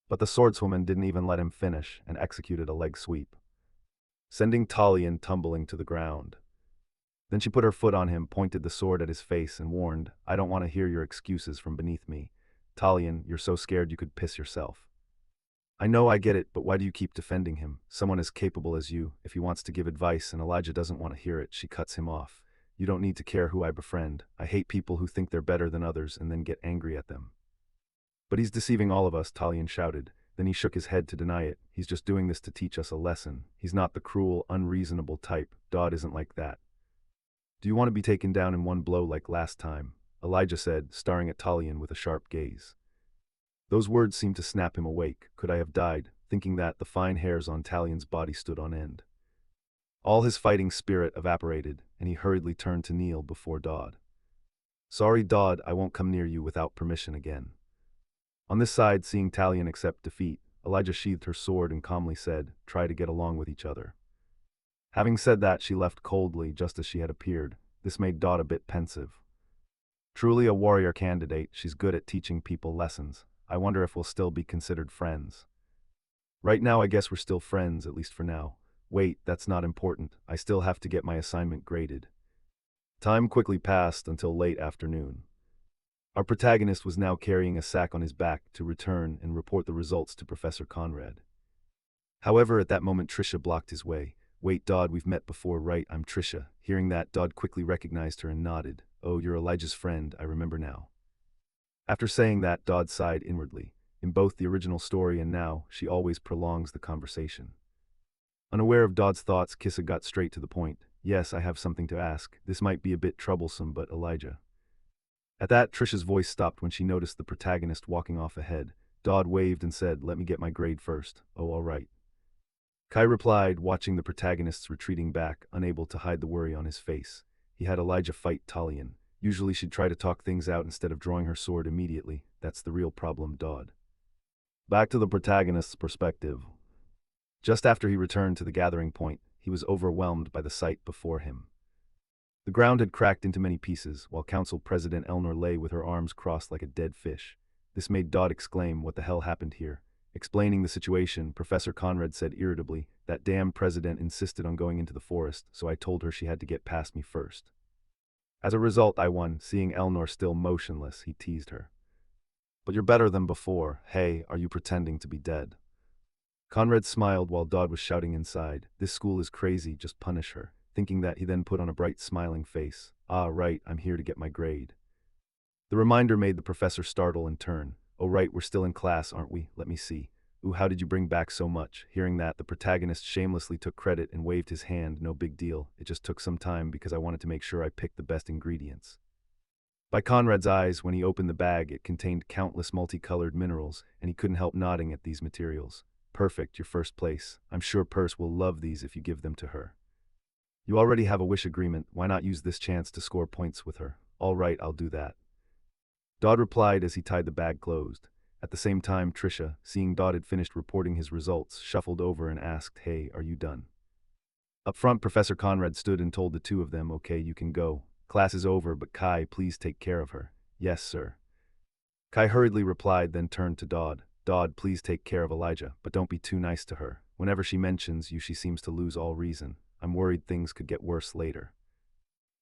But the swordswoman didn't even let him finish and executed a leg sweep, sending Talion tumbling to the ground. Then she put her foot on him, pointed the sword at his face, and warned, "I don't want to hear your excuses from beneath me. Talion, you're so scared you could piss yourself. I know, I get it, but why do you keep defending him? Someone as capable as you, if he wants to give advice and Elijah doesn't want to hear it," she cuts him off. "You don't need to care who I befriend. I hate people who think they're better than others and then get angry at them." "But he's deceiving all of us," Talion shouted. Then he shook his head to deny it. "He's just doing this to teach us a lesson. He's not the cruel, unreasonable type. Dodd isn't like that." "Do you want to be taken down in one blow like last time?" Elijah said, staring at Talion with a sharp gaze. Those words seemed to snap him awake. Could I have died? Thinking that, the fine hairs on Talion's body stood on end. All his fighting spirit evaporated, and he hurriedly turned to kneel before Dodd. "Sorry, Dodd, I won't come near you without permission again." On this side, seeing Talion accept defeat, Elijah sheathed her sword and calmly said, "Try to get along with each other." Having said that, she left coldly, just as she had appeared. This made Dodd a bit pensive. Truly a warrior candidate, she's good at teaching people lessons. I wonder if we'll still be considered friends. Right now, I guess we're still friends, at least for now. Wait, that's not important. I still have to get my assignment graded. Time quickly passed until late afternoon. Our protagonist was now carrying a sack on his back to return and report the results to Professor Conrad. However, at that moment, Trisha blocked his way. "Wait, Dodd, we've met before, right? I'm Trisha." Hearing that, Dodd quickly recognized her and nodded. "Oh, you're Elijah's friend, I remember now." After saying that, Dodd sighed inwardly. In both the original story and now, she always prolongs the conversation. Unaware of Dodd's thoughts, Kissa got straight to the point. "Yes, I have something to ask. This might be a bit troublesome, but Elijah." At that, Trisha's voice stopped when she noticed the protagonist walking off ahead. Dodd waved and said, "Let me get my grade first." "Oh, all right." Kai replied, watching the protagonist's retreating back, unable to hide the worry on his face. He had Elijah fight Talion. Usually she'd try to talk things out instead of drawing her sword immediately. That's the real problem, Dodd. Back to the protagonist's perspective. Just after he returned to the gathering point, he was overwhelmed by the sight before him. The ground had cracked into many pieces, while Council President Elnor lay with her arms crossed like a dead fish. This made Dodd exclaim, "What the hell happened here?" Explaining the situation, Professor Conrad said irritably, "That damn president insisted on going into the forest, so I told her she had to get past me first. As a result, I won." Seeing Elnor still motionless, he teased her. "But you're better than before. Hey, are you pretending to be dead?" Conrad smiled while Dodd was shouting inside, "This school is crazy, just punish her." Thinking that, he then put on a bright smiling face. "Ah, right, I'm here to get my grade." The reminder made the professor startle and turn. "Oh right, we're still in class, aren't we? Let me see. Ooh, how did you bring back so much?" Hearing that, the protagonist shamelessly took credit and waved his hand. "No big deal. It just took some time because I wanted to make sure I picked the best ingredients." By Conrad's eyes, when he opened the bag, it contained countless multicolored minerals, and he couldn't help nodding at these materials. "Perfect, your first place. I'm sure Purse will love these if you give them to her." You already have a wish agreement, why not use this chance to score points with her? All right, I'll do that. Dodd replied as he tied the bag closed. At the same time, Trisha, seeing Dodd had finished reporting his results, shuffled over and asked, "Hey, are you done?" Up front, Professor Conrad stood and told the two of them, "Okay, you can go. Class is over, but Kai, please take care of her." "Yes, sir." Kai hurriedly replied, then turned to Dodd. "Dodd, please take care of Elijah, but don't be too nice to her. Whenever she mentions you, she seems to lose all reason. I'm worried things could get worse later."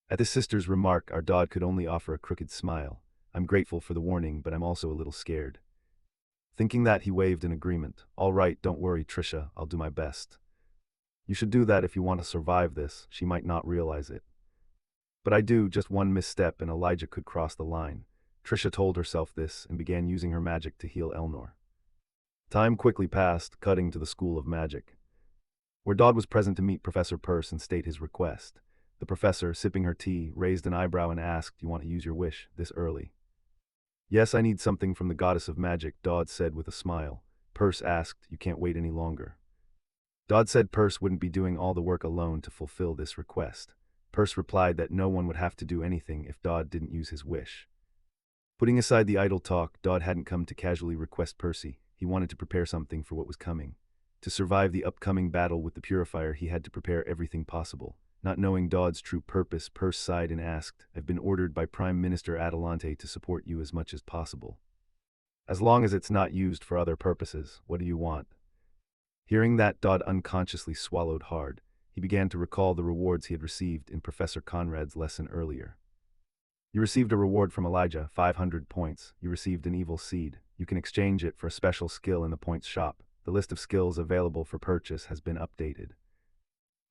At his sister's remark, our Dodd could only offer a crooked smile. "I'm grateful for the warning, but I'm also a little scared." Thinking that, he waved in agreement. "All right, don't worry, Trisha, I'll do my best. You should do that if you want to survive this. She might not realize it. But I do, just one misstep and Elijah could cross the line." Trisha told herself this and began using her magic to heal Elnor. Time quickly passed, cutting to the School of Magic, where Dodd was present to meet Professor Peirce and state his request. The professor, sipping her tea, raised an eyebrow and asked, "You want to use your wish this early?" "Yes, I need something from the goddess of magic," Dodd said with a smile. Peirce asked, "You can't wait any longer?" Dodd said Peirce wouldn't be doing all the work alone to fulfill this request. Peirce replied that no one would have to do anything if Dodd didn't use his wish. Putting aside the idle talk, Dodd hadn't come to casually request Percy. He wanted to prepare something for what was coming. To survive the upcoming battle with the Purifier, he had to prepare everything possible. Not knowing Dodd's true purpose, Peirce sighed and asked, "I've been ordered by Prime Minister Adelante to support you as much as possible. As long as it's not used for other purposes, what do you want?" Hearing that, Dodd unconsciously swallowed hard. He began to recall the rewards he had received in Professor Conrad's lesson earlier. You received a reward from Elijah, 500 points. You received an evil seed. You can exchange it for a special skill in the points shop. The list of skills available for purchase has been updated.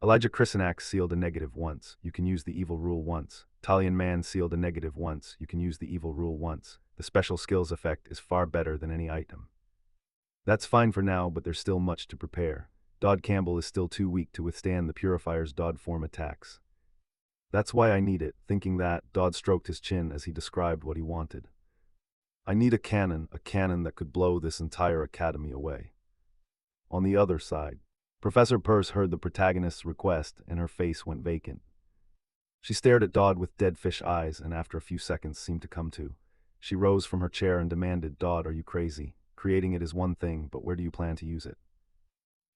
Elijah Chrisanax sealed a negative once. You can use the evil rule once. Talion Man sealed a negative once. You can use the evil rule once. The special skills effect is far better than any item. That's fine for now, but there's still much to prepare. Dodd Campbell is still too weak to withstand the Purifier's Dodd form attacks. That's why I need it. Thinking that, Dodd stroked his chin as he described what he wanted. "I need a cannon that could blow this entire academy away." On the other side, Professor Peirce heard the protagonist's request and her face went vacant. She stared at Dodd with dead fish eyes and after a few seconds seemed to come to. She rose from her chair and demanded, "Dodd, are you crazy? Creating it is one thing, but where do you plan to use it?"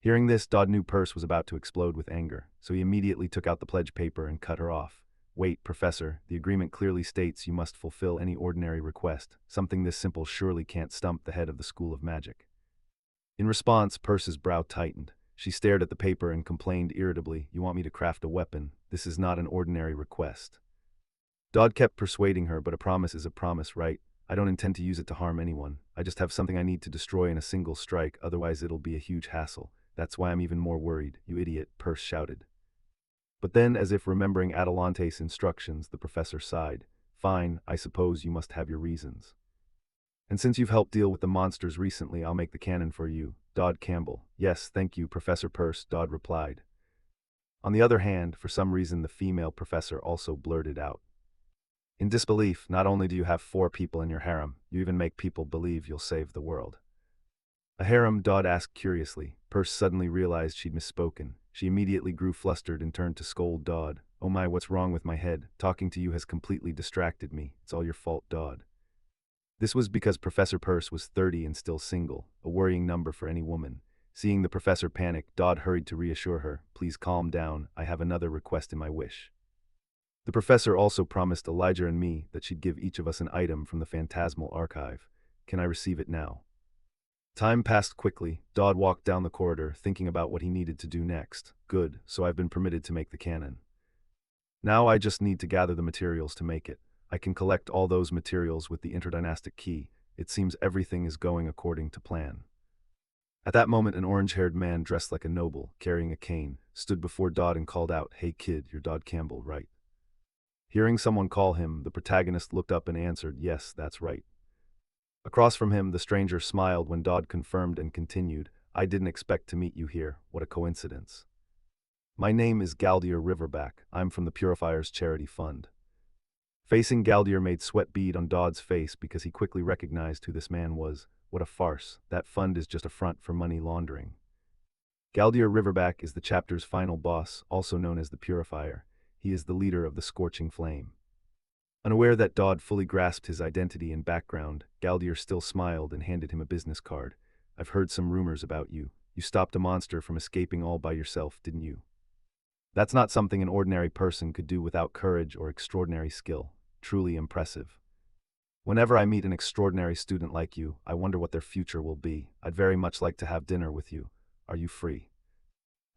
Hearing this, Dodd knew Peirce was about to explode with anger, so he immediately took out the pledge paper and cut her off. "Wait, Professor, the agreement clearly states you must fulfill any ordinary request. Something this simple surely can't stump the head of the School of Magic." In response, Peirce's brow tightened. She stared at the paper and complained irritably, "You want me to craft a weapon? This is not an ordinary request." Dodd kept persuading her, "But a promise is a promise, right? I don't intend to use it to harm anyone. I just have something I need to destroy in a single strike, otherwise it'll be a huge hassle. That's why I'm even more worried, you idiot," Peirce shouted. But then, as if remembering Adelante's instructions, the professor sighed. "Fine, I suppose you must have your reasons. And since you've helped deal with the monsters recently, I'll make the cannon for you, Dodd Campbell." "Yes, thank you, Professor Peirce," Dodd replied. On the other hand, for some reason the female professor also blurted out. In disbelief, "Not only do you have 4 people in your harem, you even make people believe you'll save the world." "A harem?" Dodd asked curiously. Peirce suddenly realized she'd misspoken. She immediately grew flustered and turned to scold Dodd. "Oh my, what's wrong with my head? Talking to you has completely distracted me. It's all your fault, Dodd." This was because Professor Peirce was 30 and still single, a worrying number for any woman. Seeing the professor panic, Dodd hurried to reassure her. "Please calm down, I have another request in my wish." The professor also promised Elijah and me that she'd give each of us an item from the Phantasmal Archive. Can I receive it now? Time passed quickly. Dodd walked down the corridor, thinking about what he needed to do next. Good, so I've been permitted to make the cannon. Now I just need to gather the materials to make it. I can collect all those materials with the interdynastic key. It seems everything is going according to plan. At that moment, an orange-haired man dressed like a noble, carrying a cane, stood before Dodd and called out, "Hey kid, you're Dodd Campbell, right?" Hearing someone call him, the protagonist looked up and answered, "Yes, that's right." Across from him, the stranger smiled when Dodd confirmed and continued, "I didn't expect to meet you here. What a coincidence. My name is Galdier Riverback. I'm from the Purifier's Charity Fund." Facing Galdier made sweat bead on Dodd's face because he quickly recognized who this man was. What a farce. That fund is just a front for money laundering. Galdier Riverback is the chapter's final boss, also known as the Purifier. He is the leader of the Scorching Flame. Unaware that Dodd fully grasped his identity and background, Galdier still smiled and handed him a business card. I've heard some rumors about you. You stopped a monster from escaping all by yourself, didn't you? That's not something an ordinary person could do without courage or extraordinary skill. Truly impressive. Whenever I meet an extraordinary student like you, I wonder what their future will be. I'd very much like to have dinner with you. Are you free?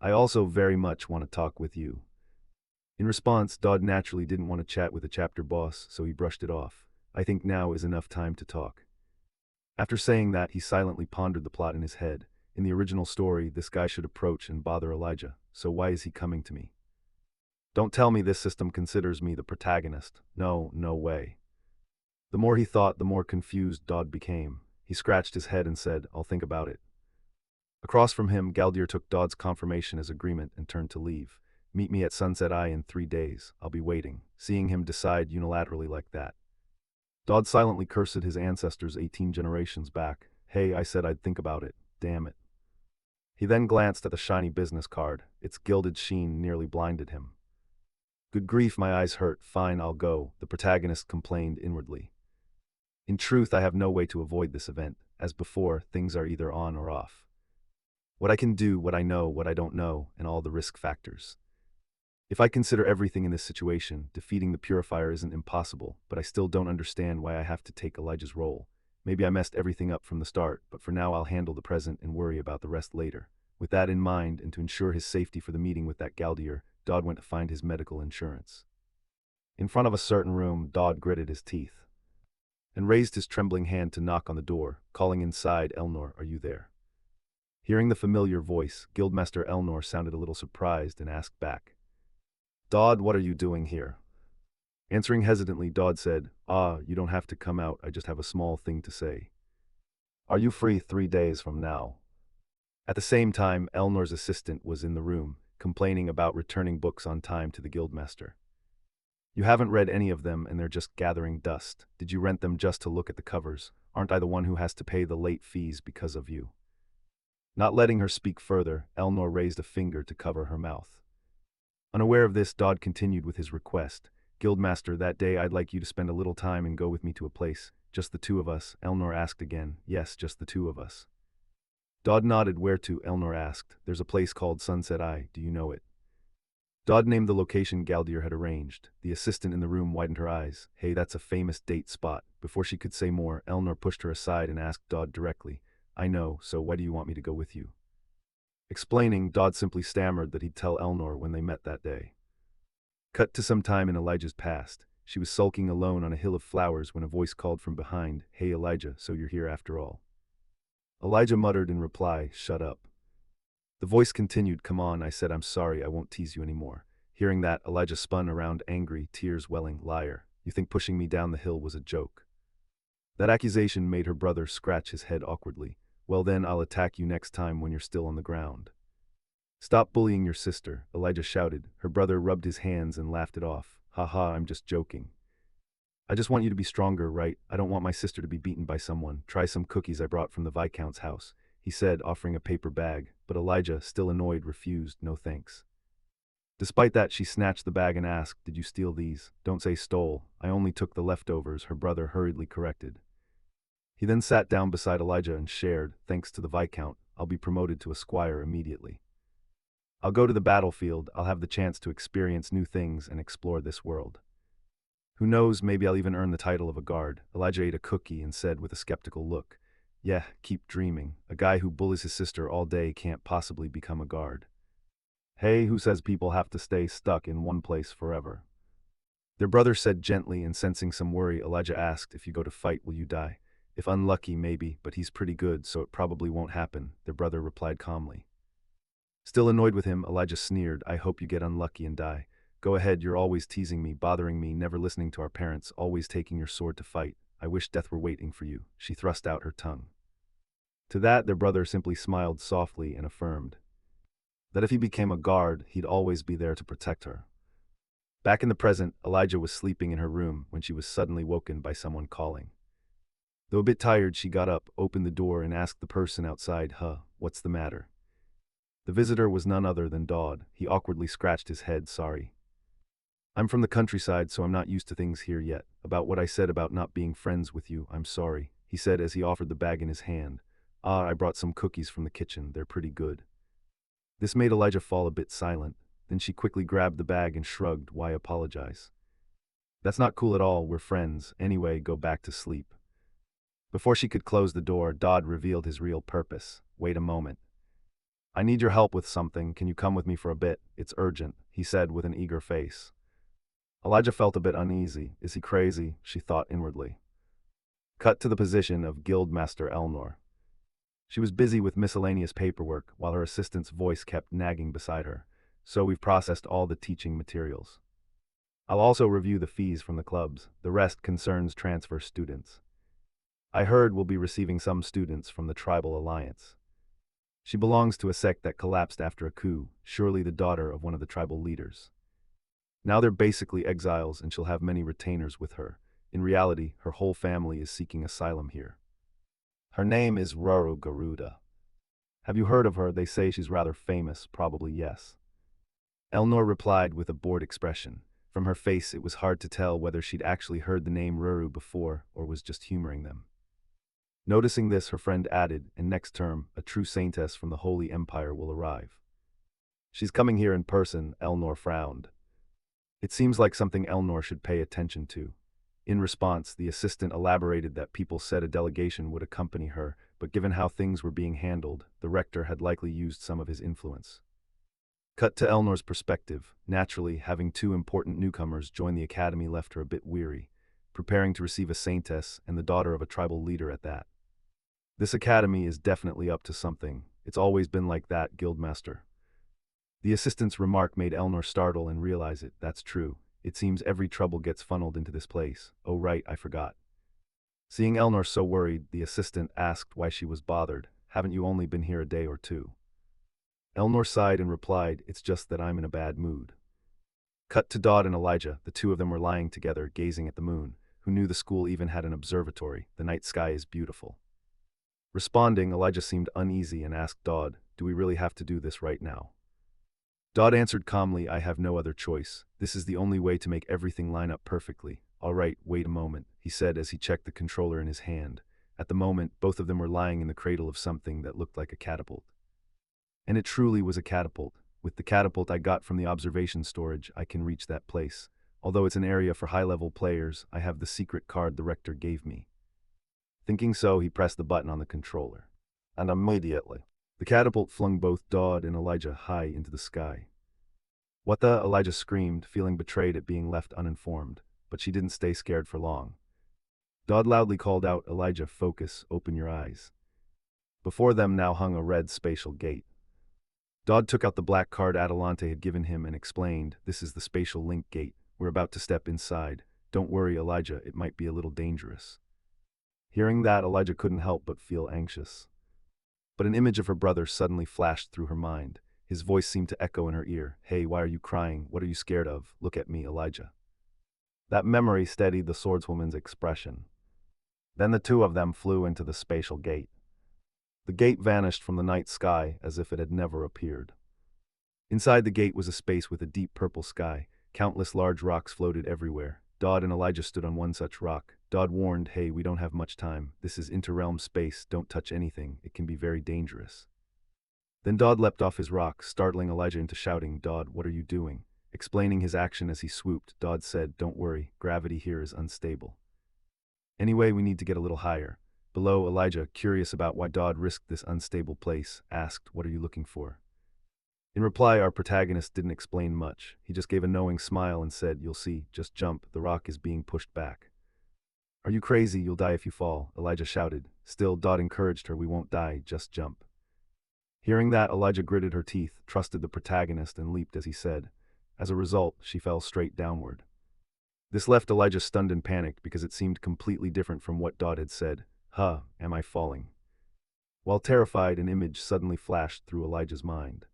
I also very much want to talk with you. In response, Dodd naturally didn't want to chat with the chapter boss, so he brushed it off. I think now is enough time to talk. After saying that, he silently pondered the plot in his head. In the original story, this guy should approach and bother Elijah, so why is he coming to me? Don't tell me this system considers me the protagonist. No, no way. The more he thought, the more confused Dodd became. He scratched his head and said, I'll think about it. Across from him, Galdier took Dodd's confirmation as agreement and turned to leave. Meet me at Sunset Eye in 3 days. I'll be waiting. Seeing him decide unilaterally like that. Dodd silently cursed his ancestors 18 generations back. Hey, I said I'd think about it. Damn it. He then glanced at the shiny business card. Its gilded sheen nearly blinded him. Good grief, my eyes hurt. Fine, I'll go, the protagonist complained inwardly. In truth, I have no way to avoid this event. As before, things are either on or off. What I can do, what I know, what I don't know, and all the risk factors. If I consider everything in this situation, defeating the Purifier isn't impossible, but I still don't understand why I have to take Elijah's role. Maybe I messed everything up from the start, but for now I'll handle the present and worry about the rest later. With that in mind, and to ensure his safety for the meeting with that Galdier, Dodd went to find his medical insurance. In front of a certain room, Dodd gritted his teeth and raised his trembling hand to knock on the door, calling inside, Elnor, are you there? Hearing the familiar voice, Guildmaster Elnor sounded a little surprised and asked back, Dodd, what are you doing here? Answering hesitantly, Dodd said, you don't have to come out, I just have a small thing to say. Are you free 3 days from now? At the same time, Elnor's assistant was in the room, complaining about returning books on time to the Guildmaster. You haven't read any of them and they're just gathering dust. Did you rent them just to look at the covers? Aren't I the one who has to pay the late fees because of you? Not letting her speak further, Elnor raised a finger to cover her mouth. Unaware of this, Dodd continued with his request. Guildmaster, that day I'd like you to spend a little time and go with me to a place. Just the two of us, Elnor asked again. Yes, just the two of us. Dodd nodded. Where to? Elnor asked. There's a place called Sunset Eye, do you know it? Dodd named the location Galdier had arranged. The assistant in the room widened her eyes. Hey, that's a famous date spot. Before she could say more, Elnor pushed her aside and asked Dodd directly. I know, so why do you want me to go with you? Explaining, Dodd simply stammered that he'd tell Elnor when they met that day. Cut to some time in Elijah's past. She was sulking alone on a hill of flowers when a voice called from behind, Hey Elijah, so you're here after all. Elijah muttered in reply, Shut up. The voice continued, Come on, I said I'm sorry, I won't tease you anymore. Hearing that, Elijah spun around angry, tears welling. Liar, you think pushing me down the hill was a joke? That accusation made her brother scratch his head awkwardly. Well then, I'll attack you next time when you're still on the ground. Stop bullying your sister, Elijah shouted. Her brother rubbed his hands and laughed it off. Ha ha, I'm just joking. I just want you to be stronger, right? I don't want my sister to be beaten by someone. Try some cookies I brought from the Viscount's house, he said, offering a paper bag, but Elijah, still annoyed, refused. No thanks. Despite that, she snatched the bag and asked, Did you steal these? Don't say stole. I only took the leftovers, her brother hurriedly corrected. He then sat down beside Elijah and shared, Thanks to the Viscount, I'll be promoted to a squire immediately. I'll go to the battlefield, I'll have the chance to experience new things and explore this world. Who knows, maybe I'll even earn the title of a guard. Elijah ate a cookie and said with a skeptical look, Yeah, keep dreaming. A guy who bullies his sister all day can't possibly become a guard. Hey, who says people have to stay stuck in one place forever? Their brother said gently, and sensing some worry, Elijah asked, If you go to fight, will you die? If unlucky, maybe, but he's pretty good, so it probably won't happen, their brother replied calmly. Still annoyed with him, Elijah sneered, I hope you get unlucky and die. Go ahead, you're always teasing me, bothering me, never listening to our parents, always taking your sword to fight. I wish death were waiting for you. She thrust out her tongue. To that, their brother simply smiled softly and affirmed that if he became a guard, he'd always be there to protect her. Back in the present, Elijah was sleeping in her room when she was suddenly woken by someone calling. Though a bit tired, she got up, opened the door, and asked the person outside, what's the matter? The visitor was none other than Dodd. He awkwardly scratched his head, sorry. I'm from the countryside, so I'm not used to things here yet. About what I said about not being friends with you, I'm sorry, he said as he offered the bag in his hand. Ah, I brought some cookies from the kitchen, they're pretty good. This made Elijah fall a bit silent. Then she quickly grabbed the bag and shrugged, why apologize? That's not cool at all, we're friends. Anyway, go back to sleep. Before she could close the door, Dodd revealed his real purpose. Wait a moment. I need your help with something, can you come with me for a bit? It's urgent, he said with an eager face. Elijah felt a bit uneasy. Is he crazy? She thought inwardly. Cut to the position of Guildmaster Elnor. She was busy with miscellaneous paperwork while her assistant's voice kept nagging beside her. So we've processed all the teaching materials. I'll also review the fees from the clubs. The rest concerns transfer students. I heard we'll be receiving some students from the Tribal Alliance. She belongs to a sect that collapsed after a coup, surely the daughter of one of the tribal leaders. Now they're basically exiles and she'll have many retainers with her. In reality, her whole family is seeking asylum here. Her name is Ruru Garuda. Have you heard of her? They say she's rather famous, probably yes. Elnor replied with a bored expression. From her face it was hard to tell whether she'd actually heard the name Ruru before or was just humoring them. Noticing this, her friend added, and next term, a true saintess from the Holy Empire will arrive. She's coming here in person, Elnor frowned. It seems like something Elnor should pay attention to. In response, the assistant elaborated that people said a delegation would accompany her, but given how things were being handled, the rector had likely used some of his influence. Cut to Elnor's perspective. Naturally, having two important newcomers join the academy left her a bit weary, preparing to receive a saintess and the daughter of a tribal leader at that. This academy is definitely up to something. It's always been like that, Guildmaster. The assistant's remark made Elnor startle and realize it. That's true. It seems every trouble gets funneled into this place. Oh right, I forgot. Seeing Elnor so worried, the assistant asked why she was bothered. Haven't you only been here a day or two? Elnor sighed and replied, it's just that I'm in a bad mood. Cut to Dodd and Elijah. The two of them were lying together, gazing at the moon. Who knew the school even had an observatory? The night sky is beautiful. Responding, Elijah seemed uneasy and asked Dodd, do we really have to do this right now? Dodd answered calmly, I have no other choice. This is the only way to make everything line up perfectly. All right, wait a moment, he said as he checked the controller in his hand. At the moment, both of them were lying in the cradle of something that looked like a catapult. And it truly was a catapult. With the catapult I got from the observation storage, I can reach that place. Although it's an area for high-level players, I have the secret card the rector gave me. Thinking so, he pressed the button on the controller. And immediately, the catapult flung both Dodd and Elijah high into the sky. What the? Elijah screamed, feeling betrayed at being left uninformed, but she didn't stay scared for long. Dodd loudly called out, Elijah, focus, open your eyes. Before them now hung a red spatial gate. Dodd took out the black card Adelante had given him and explained, this is the spatial link gate. We're about to step inside. Don't worry, Elijah, it might be a little dangerous. Hearing that, Elijah couldn't help but feel anxious. But an image of her brother suddenly flashed through her mind. His voice seemed to echo in her ear. Hey, why are you crying? What are you scared of? Look at me, Elijah. That memory steadied the swordswoman's expression. Then the two of them flew into the spatial gate. The gate vanished from the night sky as if it had never appeared. Inside the gate was a space with a deep purple sky. Countless large rocks floated everywhere. Dodd and Elijah stood on one such rock. Dodd warned, hey, we don't have much time. This is interrealm space. Don't touch anything. It can be very dangerous. Then Dodd leapt off his rock, startling Elijah into shouting, Dodd, what are you doing? Explaining his action as he swooped, Dodd said, don't worry, gravity here is unstable. Anyway, we need to get a little higher. Below, Elijah, curious about why Dodd risked this unstable place, asked, what are you looking for? In reply, our protagonist didn't explain much. He just gave a knowing smile and said, you'll see, just jump, the rock is being pushed back. Are you crazy? You'll die if you fall, Elijah shouted. Still, Dodd encouraged her, we won't die, just jump. Hearing that, Elijah gritted her teeth, trusted the protagonist, and leaped as he said. As a result, she fell straight downward. This left Elijah stunned and panicked because it seemed completely different from what Dodd had said. Am I falling? While terrified, an image suddenly flashed through Elijah's mind.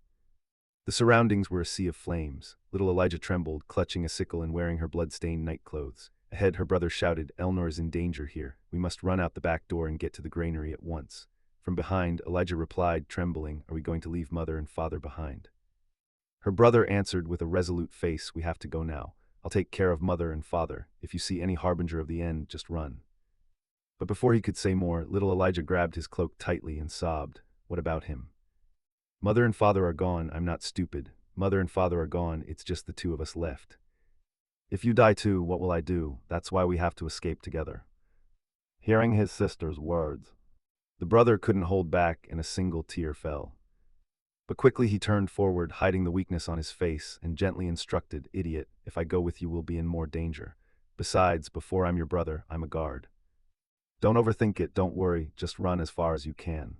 The surroundings were a sea of flames. Little Elijah trembled, clutching a sickle and wearing her blood-stained night clothes. Ahead, her brother shouted, Elnor is in danger here. We must run out the back door and get to the granary at once. From behind, Elijah replied, trembling, "Are we going to leave mother and father behind?" Her brother answered with a resolute face, "We have to go now. I'll take care of mother and father. If you see any harbinger of the end, just run." But before he could say more, little Elijah grabbed his cloak tightly and sobbed, "What about him?" "Mother and father are gone. I'm not stupid. Mother and father are gone. It's just the two of us left. If you die too, what will I do? That's why we have to escape together." Hearing his sister's words, the brother couldn't hold back and a single tear fell. But quickly he turned forward, hiding the weakness on his face, and gently instructed, "Idiot, if I go with you, we'll be in more danger. Besides, before I'm your brother, I'm a guard. Don't overthink it, don't worry, just run as far as you can.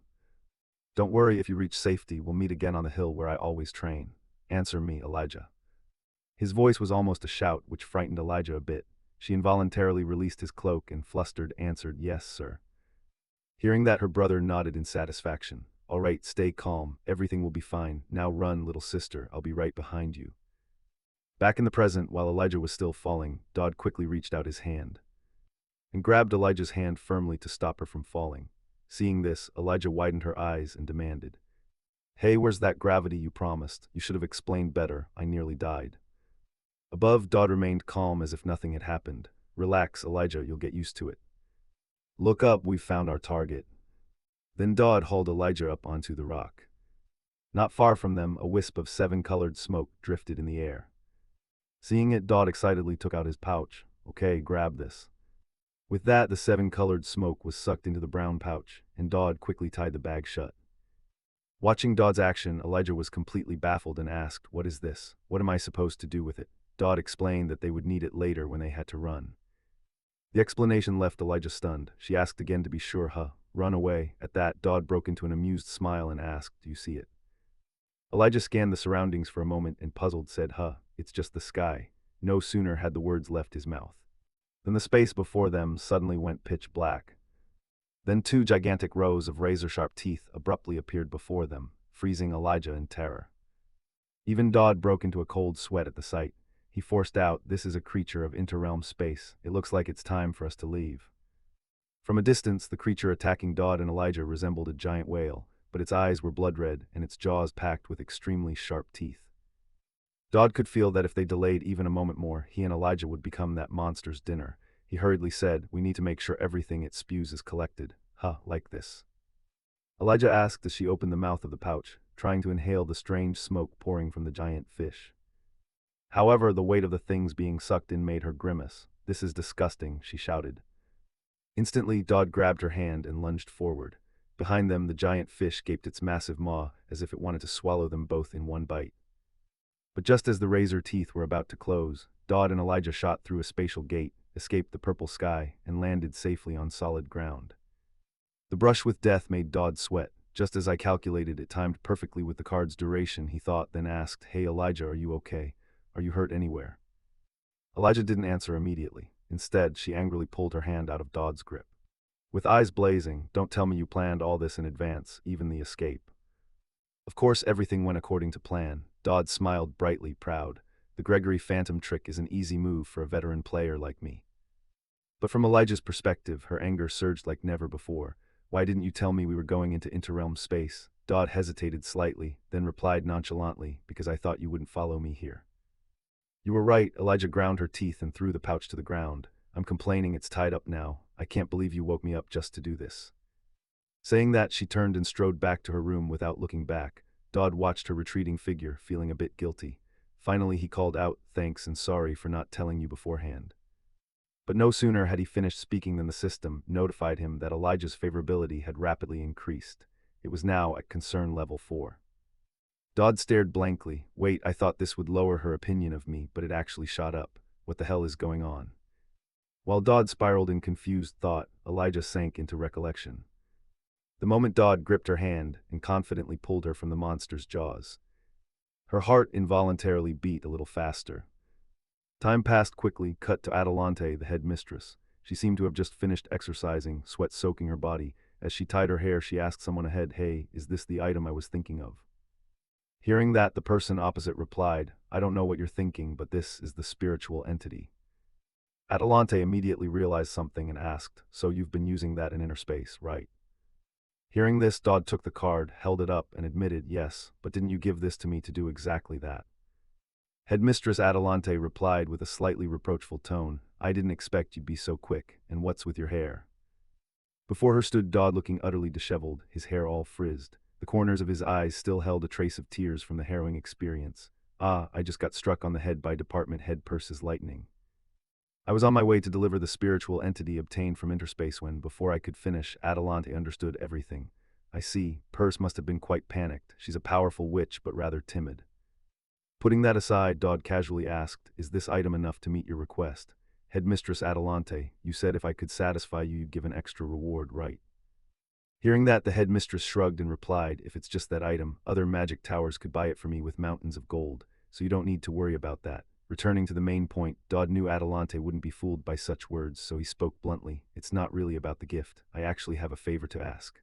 Don't worry if you reach safety, we'll meet again on the hill where I always train. Answer me, Elijah." His voice was almost a shout, which frightened Elijah a bit. She involuntarily released his cloak and flustered answered, "Yes, sir." Hearing that, her brother nodded in satisfaction. "All right, stay calm, everything will be fine. Now run, little sister, I'll be right behind you." Back in the present, while Elijah was still falling, Dodd quickly reached out his hand and grabbed Elijah's hand firmly to stop her from falling. Seeing this, Elijah widened her eyes and demanded, "Hey, where's that gravity you promised? You should have explained better, I nearly died." Above, Dodd remained calm as if nothing had happened. "Relax, Elijah, you'll get used to it. Look up, we've found our target." Then Dodd hauled Elijah up onto the rock. Not far from them, a wisp of seven-colored smoke drifted in the air. Seeing it, Dodd excitedly took out his pouch. "Okay, grab this." With that, the seven-colored smoke was sucked into the brown pouch, and Dodd quickly tied the bag shut. Watching Dodd's action, Elijah was completely baffled and asked, "What is this? What am I supposed to do with it?" Dodd explained that they would need it later when they had to run. The explanation left Elijah stunned. She asked again to be sure, run away. At that, Dodd broke into an amused smile and asked, "Do you see it?" Elijah scanned the surroundings for a moment and puzzled said, It's just the sky." No sooner had the words left his mouth than the space before them suddenly went pitch black. Then two gigantic rows of razor-sharp teeth abruptly appeared before them, freezing Elijah in terror. Even Dodd broke into a cold sweat at the sight. He forced out, "This is a creature of interrealm space. It looks like it's time for us to leave." From a distance, the creature attacking Dodd and Elijah resembled a giant whale, but its eyes were blood-red and its jaws packed with extremely sharp teeth. Dodd could feel that if they delayed even a moment more, he and Elijah would become that monster's dinner. He hurriedly said, "We need to make sure everything it spews is collected. Like this." Elijah asked as she opened the mouth of the pouch, trying to inhale the strange smoke pouring from the giant fish. However, the weight of the things being sucked in made her grimace. "This is disgusting," she shouted. Instantly, Dodd grabbed her hand and lunged forward. Behind them, the giant fish gaped its massive maw as if it wanted to swallow them both in one bite. But just as the razor teeth were about to close, Dodd and Elijah shot through a spatial gate, escaped the purple sky, and landed safely on solid ground. The brush with death made Dodd sweat. Just as I calculated, it timed perfectly with the card's duration, he thought, then asked, "Hey Elijah, are you okay? Are you hurt anywhere?" Elijah didn't answer immediately. Instead, she angrily pulled her hand out of Dodd's grip. With eyes blazing, "Don't tell me you planned all this in advance, even the escape." Of course, everything went according to plan. Dodd smiled brightly, proud. "The Gregory Phantom trick is an easy move for a veteran player like me." But from Elijah's perspective, her anger surged like never before. "Why didn't you tell me we were going into interrealm space?" Dodd hesitated slightly, then replied nonchalantly, "Because I thought you wouldn't follow me here." "You were right." Elijah ground her teeth and threw the pouch to the ground. "I'm complaining it's tied up now. I can't believe you woke me up just to do this." Saying that, she turned and strode back to her room without looking back. Dodd watched her retreating figure, feeling a bit guilty. Finally, he called out, "Thanks and sorry for not telling you beforehand." But no sooner had he finished speaking than the system notified him that Elijah's favorability had rapidly increased. It was now at concern level 4. Dodd stared blankly. "Wait, I thought this would lower her opinion of me, but it actually shot up. What the hell is going on?" While Dodd spiraled in confused thought, Elijah sank into recollection. The moment Dodd gripped her hand and confidently pulled her from the monster's jaws, her heart involuntarily beat a little faster. Time passed quickly. Cut to Adelante, the head mistress. She seemed to have just finished exercising, sweat soaking her body. As she tied her hair, she asked someone ahead, "Hey, is this the item I was thinking of?" Hearing that, the person opposite replied, "I don't know what you're thinking, but this is the spiritual entity." Adelante immediately realized something and asked, "So you've been using that in inner space, right?" Hearing this, Dodd took the card, held it up, and admitted, yes, but didn't you give this to me to do exactly that? Headmistress Adelante replied with a slightly reproachful tone, I didn't expect you'd be so quick, and what's with your hair? Before her stood Dodd looking utterly disheveled, his hair all frizzed. The corners of his eyes still held a trace of tears from the harrowing experience. Ah, I just got struck on the head by department head Purse's lightning. I was on my way to deliver the spiritual entity obtained from interspace when, before I could finish, Adelante understood everything. I see, Purse must have been quite panicked. She's a powerful witch, but rather timid. Putting that aside, Dodd casually asked, is this item enough to meet your request? Headmistress Adelante, you said if I could satisfy you, you'd give an extra reward, right? Hearing that, the headmistress shrugged and replied, if it's just that item, other magic towers could buy it for me with mountains of gold, so you don't need to worry about that. Returning to the main point, Dodd knew Adelante wouldn't be fooled by such words, so he spoke bluntly, it's not really about the gift, I actually have a favor to ask.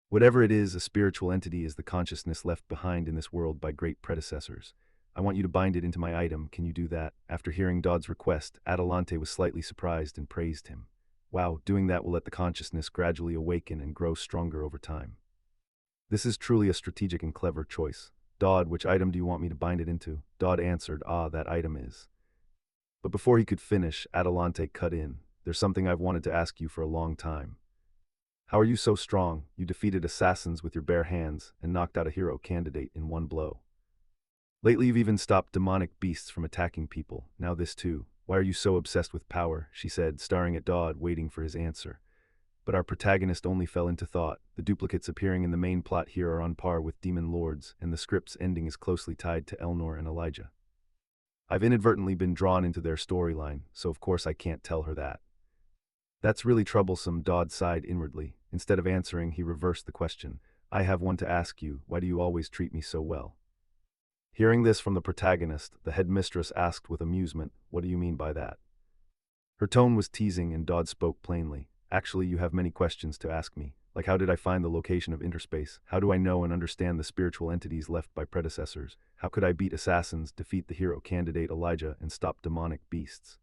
Whatever it is, a spiritual entity is the consciousness left behind in this world by great predecessors. I want you to bind it into my item, can you do that? After hearing Dodd's request, Adelante was slightly surprised and praised him. Wow, doing that will let the consciousness gradually awaken and grow stronger over time. This is truly a strategic and clever choice. Dodd, which item do you want me to bind it into? Dodd answered, that item is. But before he could finish, Adelante cut in. There's something I've wanted to ask you for a long time. How are you so strong? You defeated assassins with your bare hands and knocked out a hero candidate in one blow. Lately you've even stopped demonic beasts from attacking people, now this too. Why are you so obsessed with power? She said, staring at Dodd, waiting for his answer. But our protagonist only fell into thought. The duplicates appearing in the main plot here are on par with demon lords, and the script's ending is closely tied to Elnor and Elijah. I've inadvertently been drawn into their storyline, so of course I can't tell her that. That's really troublesome, Dodd sighed inwardly. Instead of answering, he reversed the question. I have one to ask you, why do you always treat me so well? Hearing this from the protagonist, the headmistress asked with amusement, what do you mean by that? Her tone was teasing and Dodd spoke plainly. Actually, you have many questions to ask me. Like how did I find the location of interspace? How do I know and understand the spiritual entities left by predecessors? How could I beat assassins, defeat the hero candidate Elijah, and stop demonic beasts?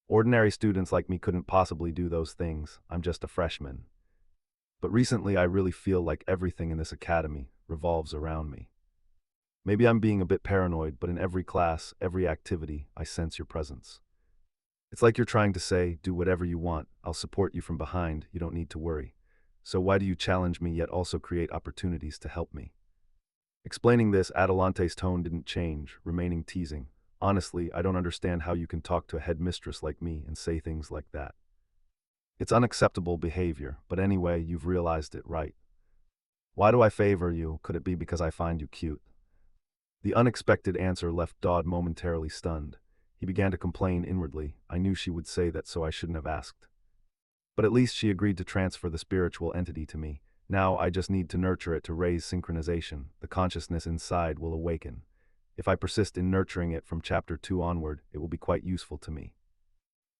Ordinary students like me couldn't possibly do those things. I'm just a freshman. But recently I really feel like everything in this academy revolves around me. Maybe I'm being a bit paranoid, but in every class, every activity, I sense your presence. It's like you're trying to say, do whatever you want, I'll support you from behind, you don't need to worry. So why do you challenge me yet also create opportunities to help me? Explaining this, Adelante's tone didn't change, remaining teasing. Honestly, I don't understand how you can talk to a headmistress like me and say things like that. It's unacceptable behavior, but anyway, you've realized it, right? Why do I favor you? Could it be because I find you cute? The unexpected answer left Dodd momentarily stunned. He began to complain inwardly. I knew she would say that, so I shouldn't have asked. But at least she agreed to transfer the spiritual entity to me. Now I just need to nurture it to raise synchronization. The consciousness inside will awaken. If I persist in nurturing it from chapter 2 onward, it will be quite useful to me.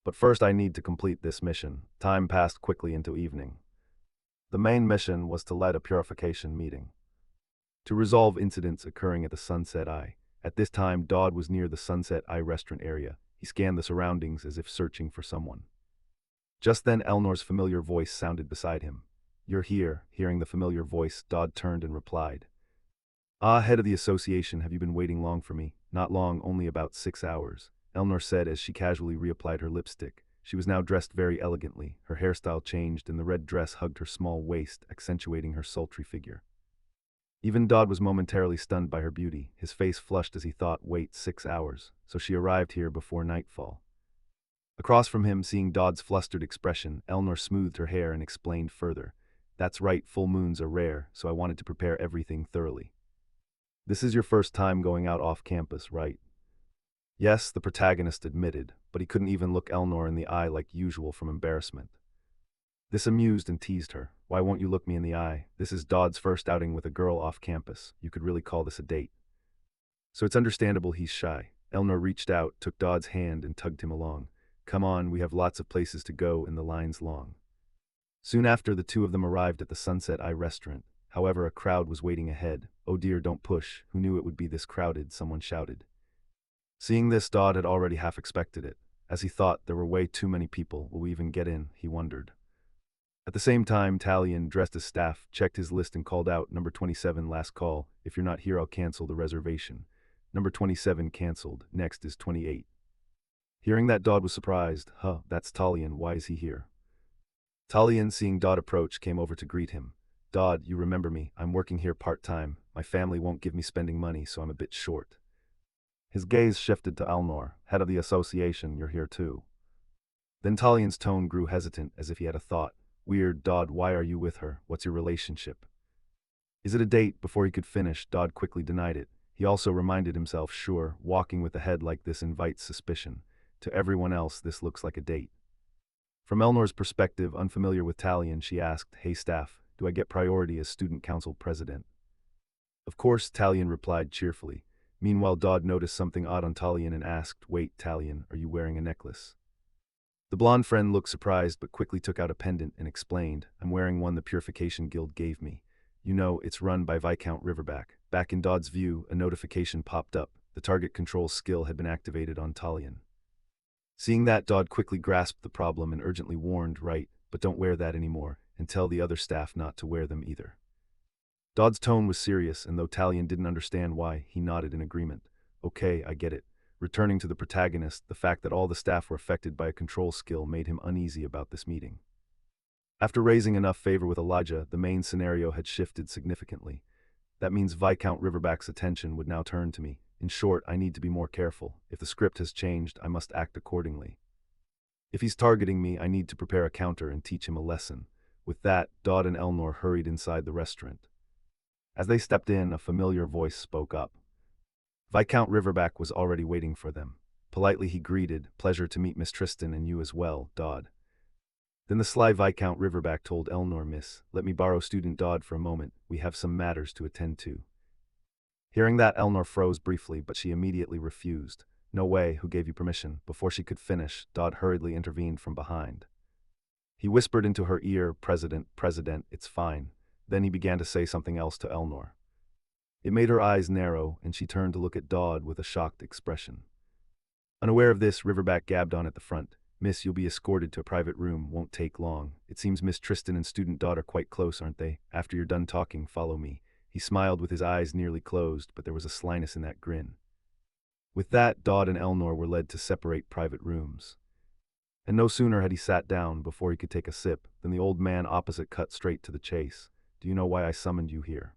But first I need to complete this mission. Time passed quickly into evening. The main mission was to lead a purification meeting to resolve incidents occurring at the Sunset Eye. At this time, Dodd was near the Sunset Eye restaurant area. He scanned the surroundings as if searching for someone. Just then, Elnor's familiar voice sounded beside him. You're here. Hearing the familiar voice, Dodd turned and replied. Head of the association, have you been waiting long for me? Not long, only about 6 hours, Elnor said as she casually reapplied her lipstick. She was now dressed very elegantly. Her hairstyle changed and the red dress hugged her small waist, accentuating her sultry figure. Even Dodd was momentarily stunned by her beauty. His face flushed as he thought, wait, 6 hours. So she arrived here before nightfall. Across from him, seeing Dodd's flustered expression, Elnor smoothed her hair and explained further. That's right, full moons are rare, so I wanted to prepare everything thoroughly. This is your first time going out off campus, right? Yes, the protagonist admitted, but he couldn't even look Elnor in the eye like usual from embarrassment. This amused and teased her. Why won't you look me in the eye? This is Dodd's first outing with a girl off campus. You could really call this a date. So it's understandable he's shy. Elnor reached out, took Dodd's hand, and tugged him along. Come on, we have lots of places to go and the line's long. Soon after, the two of them arrived at the Sunset Eye restaurant. However, a crowd was waiting ahead. Oh dear, don't push. Who knew it would be this crowded? Someone shouted. Seeing this, Dodd had already half expected it. As he thought, there were way too many people. Will we even get in? He wondered. At the same time, Talion, dressed as staff, checked his list and called out, "Number 27, last call. If you're not here, I'll cancel the reservation." Number 27 canceled. Next is 28. Hearing that, Dodd was surprised. "Huh, that's Talion. Why is he here?" Talion, seeing Dodd approach, came over to greet him. "Dodd, you remember me. I'm working here part-time. My family won't give me spending money, so I'm a bit short." His gaze shifted to Elnor, head of the association. "You're here too." Then Talion's tone grew hesitant, as if he had a thought. "Weird, Dodd, why are you with her? What's your relationship?" "Is it a date?" Before he could finish, Dodd quickly denied it. He also reminded himself, "Sure, walking with a head like this invites suspicion. To everyone else, this looks like a date." From Elnor's perspective, unfamiliar with Talion, she asked, "Hey staff, do I get priority as student council president?" "Of course," Talion replied cheerfully. Meanwhile, Dodd noticed something odd on Talion and asked, "Wait, Talion, are you wearing a necklace?" The blonde friend looked surprised but quickly took out a pendant and explained, "I'm wearing one the Purification Guild gave me. You know, it's run by Viscount Riverback." Back in Dodd's view, a notification popped up. The target control skill had been activated on Talion. Seeing that, Dodd quickly grasped the problem and urgently warned, "Right, but don't wear that anymore, and tell the other staff not to wear them either." Dodd's tone was serious, and though Talion didn't understand why, he nodded in agreement. "Okay, I get it." Returning to the protagonist, the fact that all the staff were affected by a control skill made him uneasy about this meeting. After raising enough favor with Elijah, the main scenario had shifted significantly. That means Viscount Riverback's attention would now turn to me. In short, I need to be more careful. If the script has changed, I must act accordingly. If he's targeting me, I need to prepare a counter and teach him a lesson. With that, Dodd and Elnor hurried inside the restaurant. As they stepped in, a familiar voice spoke up. Viscount Riverback was already waiting for them. Politely he greeted, "Pleasure to meet Miss Tristan and you as well, Dodd." Then the sly Viscount Riverback told Elnor, "Miss, let me borrow student Dodd for a moment. We have some matters to attend to." Hearing that, Elnor froze briefly, but she immediately refused. "No way, who gave you permission?" Before she could finish, Dodd hurriedly intervened from behind. He whispered into her ear, President, it's fine." Then he began to say something else to Elnor. It made her eyes narrow, and she turned to look at Dodd with a shocked expression. Unaware of this, Riverback gabbed on at the front. "Miss, you'll be escorted to a private room. Won't take long. It seems Miss Tristan and student Dodd are quite close, aren't they? After you're done talking, follow me." He smiled with his eyes nearly closed, but there was a slyness in that grin. With that, Dodd and Elnor were led to separate private rooms. And no sooner had he sat down, before he could take a sip, than the old man opposite cut straight to the chase. "Do you know why I summoned you here?"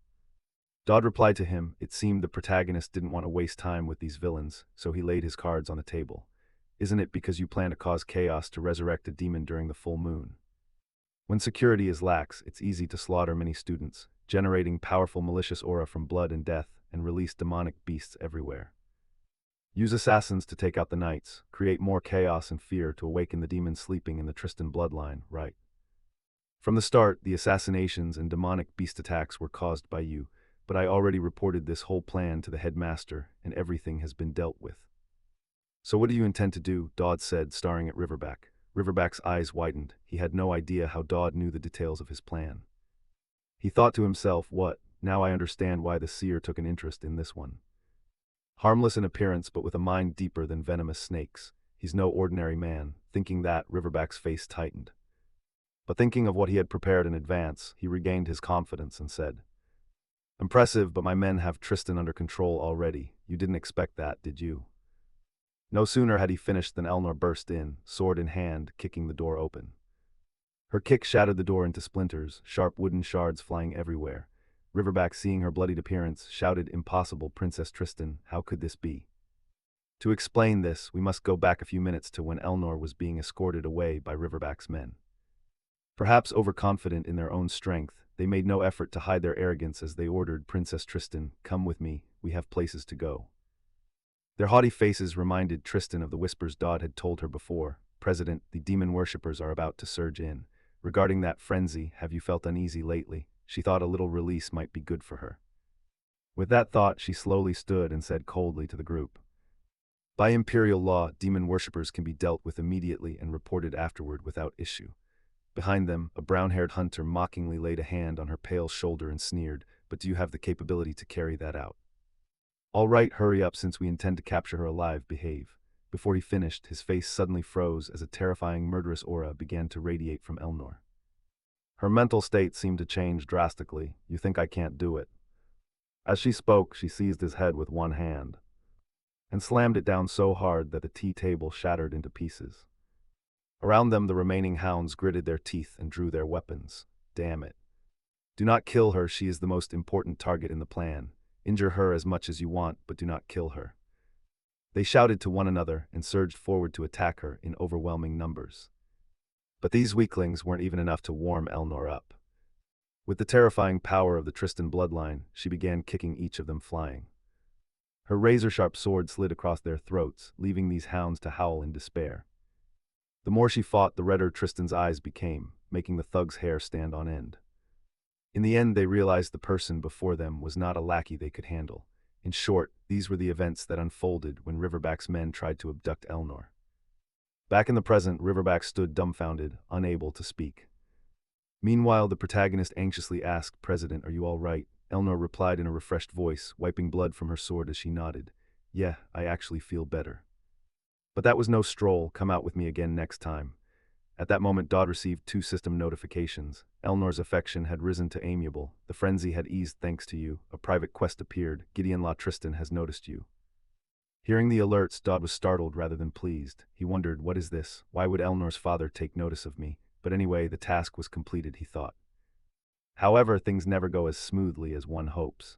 Dodd replied to him. It seemed the protagonist didn't want to waste time with these villains, so he laid his cards on the table. "Isn't it because you plan to cause chaos to resurrect a demon during the full moon? When security is lax, it's easy to slaughter many students, generating powerful malicious aura from blood and death, and release demonic beasts everywhere. Use assassins to take out the knights, create more chaos and fear to awaken the demons sleeping in the Tristan bloodline, right? From the start, the assassinations and demonic beast attacks were caused by you, but I already reported this whole plan to the headmaster, and everything has been dealt with." "So what do you intend to do?" Dodd said, staring at Riverback. Riverback's eyes widened. He had no idea how Dodd knew the details of his plan. He thought to himself, "What? Now I understand why the seer took an interest in this one. Harmless in appearance, but with a mind deeper than venomous snakes. He's no ordinary man." Thinking that, Riverback's face tightened. But thinking of what he had prepared in advance, he regained his confidence and said, "Impressive, but my men have Tristan under control already. You didn't expect that, did you?" No sooner had he finished than Elnor burst in, sword in hand, kicking the door open. Her kick shattered the door into splinters, sharp wooden shards flying everywhere. Riverback, seeing her bloodied appearance, shouted, "Impossible, Princess Tristan, how could this be?" To explain this, we must go back a few minutes to when Elnor was being escorted away by Riverback's men. Perhaps overconfident in their own strength, they made no effort to hide their arrogance as they ordered, "Princess Tristan, come with me, we have places to go." Their haughty faces reminded Tristan of the whispers Dodd had told her before. "President, the demon worshippers are about to surge in. Regarding that frenzy, have you felt uneasy lately?" She thought a little release might be good for her. With that thought, she slowly stood and said coldly to the group, "By imperial law, demon worshippers can be dealt with immediately and reported afterward without issue." Behind them, a brown-haired hunter mockingly laid a hand on her pale shoulder and sneered, "But do you have the capability to carry that out?" "All right, hurry up since we intend to capture her alive, behave." Before he finished, his face suddenly froze as a terrifying murderous aura began to radiate from Elnor. Her mental state seemed to change drastically. You think I can't do it? As she spoke, she seized his head with one hand and slammed it down so hard that the tea table shattered into pieces. Around them, the remaining hounds gritted their teeth and drew their weapons. Damn it. Do not kill her, she is the most important target in the plan. Injure her as much as you want, but do not kill her. They shouted to one another and surged forward to attack her in overwhelming numbers. But these weaklings weren't even enough to warm Elnor up. With the terrifying power of the Tristan bloodline, she began kicking each of them flying. Her razor-sharp sword slid across their throats, leaving these hounds to howl in despair. The more she fought, the redder Tristan's eyes became, making the thug's hair stand on end. In the end, they realized the person before them was not a lackey they could handle. In short, these were the events that unfolded when Riverback's men tried to abduct Elnor. Back in the present, Riverback stood dumbfounded, unable to speak. Meanwhile, the protagonist anxiously asked, "President, are you all right?" Elnor replied in a refreshed voice, wiping blood from her sword as she nodded. "Yeah, I actually feel better. But that was no stroll, come out with me again next time." At that moment, Dodd received 2 system notifications. Elnor's affection had risen to amiable. The frenzy had eased thanks to you. A private quest appeared. Gideon La Tristan has noticed you. Hearing the alerts, Dodd was startled rather than pleased. He wondered, what is this? Why would Elnor's father take notice of me? But anyway, the task was completed, he thought. However, things never go as smoothly as one hopes.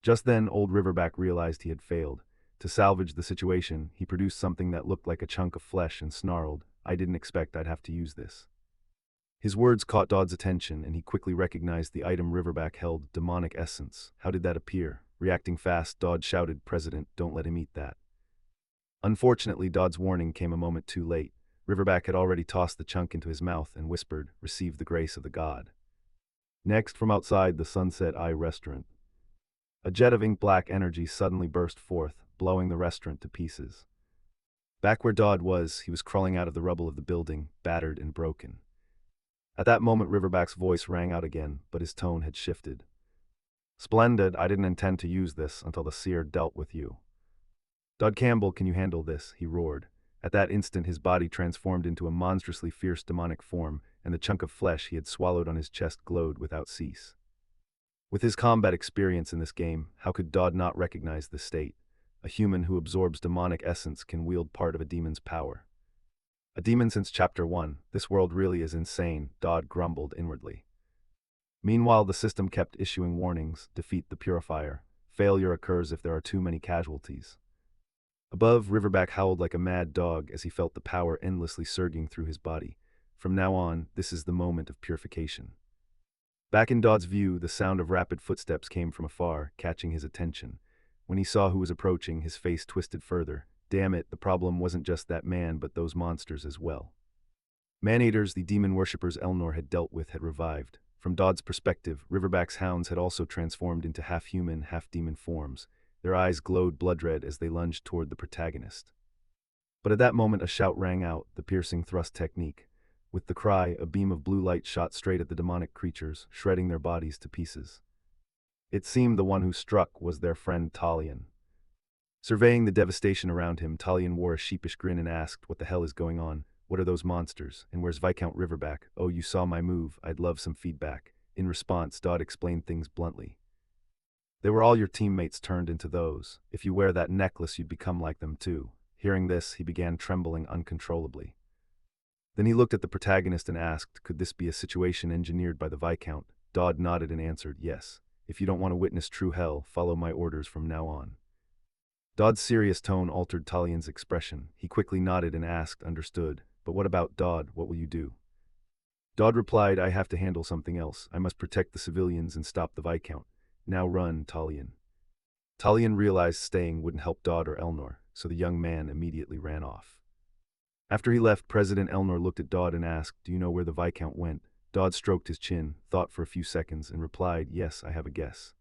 Just then, old Riverback realized he had failed. To salvage the situation, he produced something that looked like a chunk of flesh and snarled, "I didn't expect I'd have to use this." His words caught Dodd's attention, and he quickly recognized the item Riverback held, demonic essence. How did that appear? Reacting fast, Dodd shouted, "President, don't let him eat that." Unfortunately, Dodd's warning came a moment too late. Riverback had already tossed the chunk into his mouth and whispered, "Receive the grace of the god." Next, from outside the Sunset Eye restaurant, a jet of ink-black energy suddenly burst forth, blowing the restaurant to pieces. Back where Dodd was, he was crawling out of the rubble of the building, battered and broken. At that moment, Riverback's voice rang out again, but his tone had shifted. "Splendid, I didn't intend to use this until the seer dealt with you. Dodd Campbell, can you handle this?" he roared. At that instant, his body transformed into a monstrously fierce demonic form, and the chunk of flesh he had swallowed on his chest glowed without cease. With his combat experience in this game, how could Dodd not recognize this state? A human who absorbs demonic essence can wield part of a demon's power. A demon since Chapter 1, this world really is insane, Dodd grumbled inwardly. Meanwhile, the system kept issuing warnings, defeat the purifier. Failure occurs if there are too many casualties. Above, Riverback howled like a mad dog as he felt the power endlessly surging through his body. From now on, this is the moment of purification. Back in Dodd's view, the sound of rapid footsteps came from afar, catching his attention. When he saw who was approaching, his face twisted further. Damn it, the problem wasn't just that man, but those monsters as well. Man-eaters, the demon worshippers Elnor had dealt with, had revived. From Dodd's perspective, Riverback's hounds had also transformed into half-human, half-demon forms. Their eyes glowed blood-red as they lunged toward the protagonist. But at that moment, a shout rang out, the piercing thrust technique. With the cry, a beam of blue light shot straight at the demonic creatures, shredding their bodies to pieces. It seemed the one who struck was their friend Talion. Surveying the devastation around him, Talion wore a sheepish grin and asked, "What the hell is going on? What are those monsters? And where's Viscount Riverback? Oh, you saw my move. I'd love some feedback." In response, Dodd explained things bluntly. "They were all your teammates turned into those. If you wear that necklace, you'd become like them too." Hearing this, he began trembling uncontrollably. Then he looked at the protagonist and asked, "Could this be a situation engineered by the Viscount?" Dodd nodded and answered, "Yes. If you don't want to witness true hell, follow my orders from now on." Dodd's serious tone altered Talion's expression. He quickly nodded and asked, "Understood. But what about Dodd? What will you do?" Dodd replied, "I have to handle something else. I must protect the civilians and stop the Viscount. Now run, Talion." Talion realized staying wouldn't help Dodd or Elnor, so the young man immediately ran off. After he left, President Elnor looked at Dodd and asked, "Do you know where the Viscount went?" Dodd stroked his chin, thought for a few seconds, and replied, "Yes, I have a guess."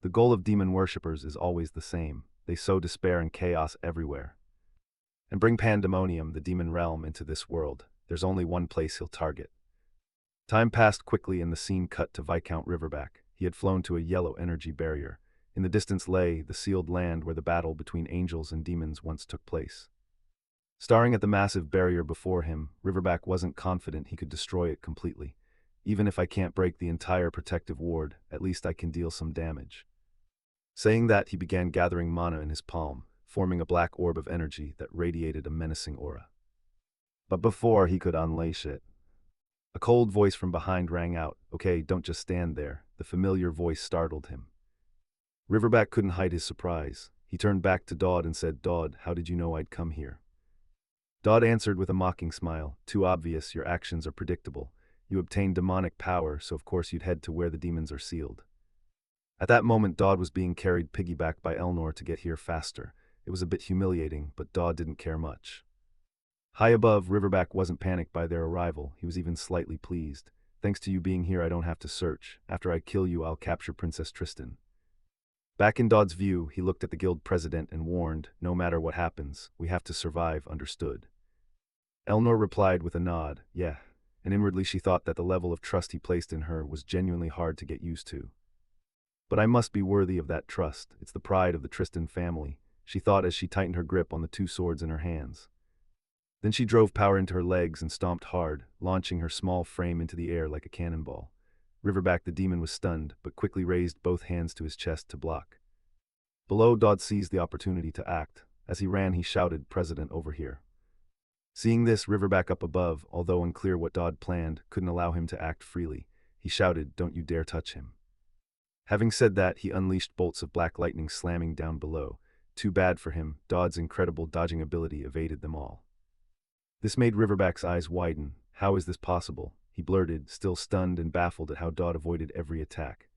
The goal of demon worshippers is always the same. They sow despair and chaos everywhere, and bring pandemonium, the demon realm, into this world. There's only one place he'll target. Time passed quickly and the scene cut to Viscount Riverback. He had flown to a yellow energy barrier. In the distance lay the sealed land where the battle between angels and demons once took place. Staring at the massive barrier before him, Riverback wasn't confident he could destroy it completely. Even if I can't break the entire protective ward, at least I can deal some damage. Saying that, he began gathering mana in his palm, forming a black orb of energy that radiated a menacing aura. But before he could unleash it, a cold voice from behind rang out. "Okay, don't just stand there." The familiar voice startled him. Riverback couldn't hide his surprise. He turned back to Dodd and said, "Dodd, how did you know I'd come here?" Dodd answered with a mocking smile. "Too obvious, your actions are predictable. You obtained demonic power, so of course you'd head to where the demons are sealed." At that moment, Dodd was being carried piggyback by Elnor to get here faster. It was a bit humiliating, but Dodd didn't care much. High above, Riverback wasn't panicked by their arrival. He was even slightly pleased. "Thanks to you being here, I don't have to search. After I kill you, I'll capture Princess Tristan." Back in Dodd's view, he looked at the guild president and warned, "No matter what happens, we have to survive, understood?" Elnor replied with a nod, "Yeah," and inwardly she thought that the level of trust he placed in her was genuinely hard to get used to. "But I must be worthy of that trust. It's the pride of the Tristan family," she thought as she tightened her grip on the two swords in her hands. Then she drove power into her legs and stomped hard, launching her small frame into the air like a cannonball. Riverback the demon was stunned, but quickly raised both hands to his chest to block. Below, Dodd seized the opportunity to act. As he ran, he shouted, "President, over here." Seeing this, Riverback up above, although unclear what Dodd planned, couldn't allow him to act freely. He shouted, "Don't you dare touch him." Having said that, he unleashed bolts of black lightning slamming down below. Too bad for him, Dodd's incredible dodging ability evaded them all. This made Riverback's eyes widen. "How is this possible?" he blurted, still stunned and baffled at how Dodd avoided every attack.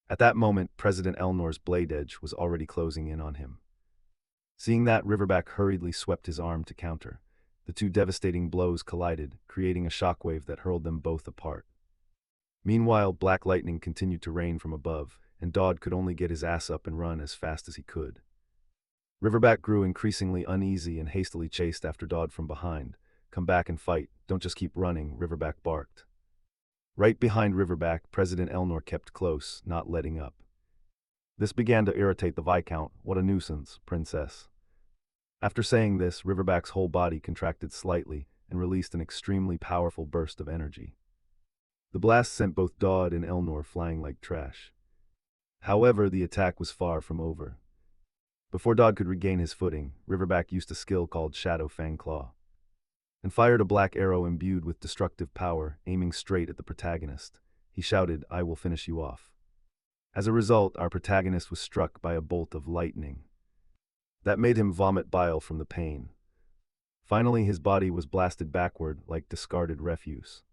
At that moment, President Elnor's blade edge was already closing in on him. Seeing that, Riverback hurriedly swept his arm to counter. The two devastating blows collided, creating a shockwave that hurled them both apart. Meanwhile, black lightning continued to rain from above, and Dodd could only get his ass up and run as fast as he could. Riverback grew increasingly uneasy and hastily chased after Dodd from behind. "Come back and fight, don't just keep running," Riverback barked. Right behind Riverback, President Elnor kept close, not letting up. This began to irritate the Viscount. "What a nuisance, Princess." After saying this, Riverback's whole body contracted slightly and released an extremely powerful burst of energy. The blast sent both Dodd and Elnor flying like trash. However, the attack was far from over. Before Dodd could regain his footing, Riverback used a skill called Shadow Fang Claw, and fired a black arrow imbued with destructive power, aiming straight at the protagonist. He shouted, "I will finish you off." As a result, our protagonist was struck by a bolt of lightning that made him vomit bile from the pain. Finally, his body was blasted backward like discarded refuse.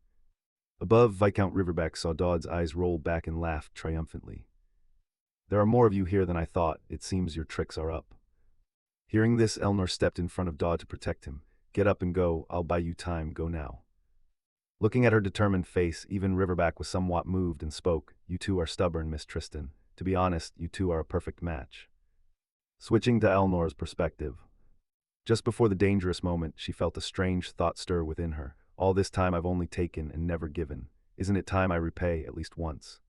Above, Viscount Riverback saw Dodd's eyes roll back and laughed triumphantly. "There are more of you here than I thought. It seems your tricks are up." Hearing this, Elnor stepped in front of Dodd to protect him. "Get up and go, I'll buy you time, go now." Looking at her determined face, even Riverback was somewhat moved and spoke, "You two are stubborn, Miss Tristan. To be honest, you two are a perfect match." Switching to Elnor's perspective. Just before the dangerous moment, she felt a strange thought stir within her. "All this time I've only taken and never given. Isn't it time I repay at least once?"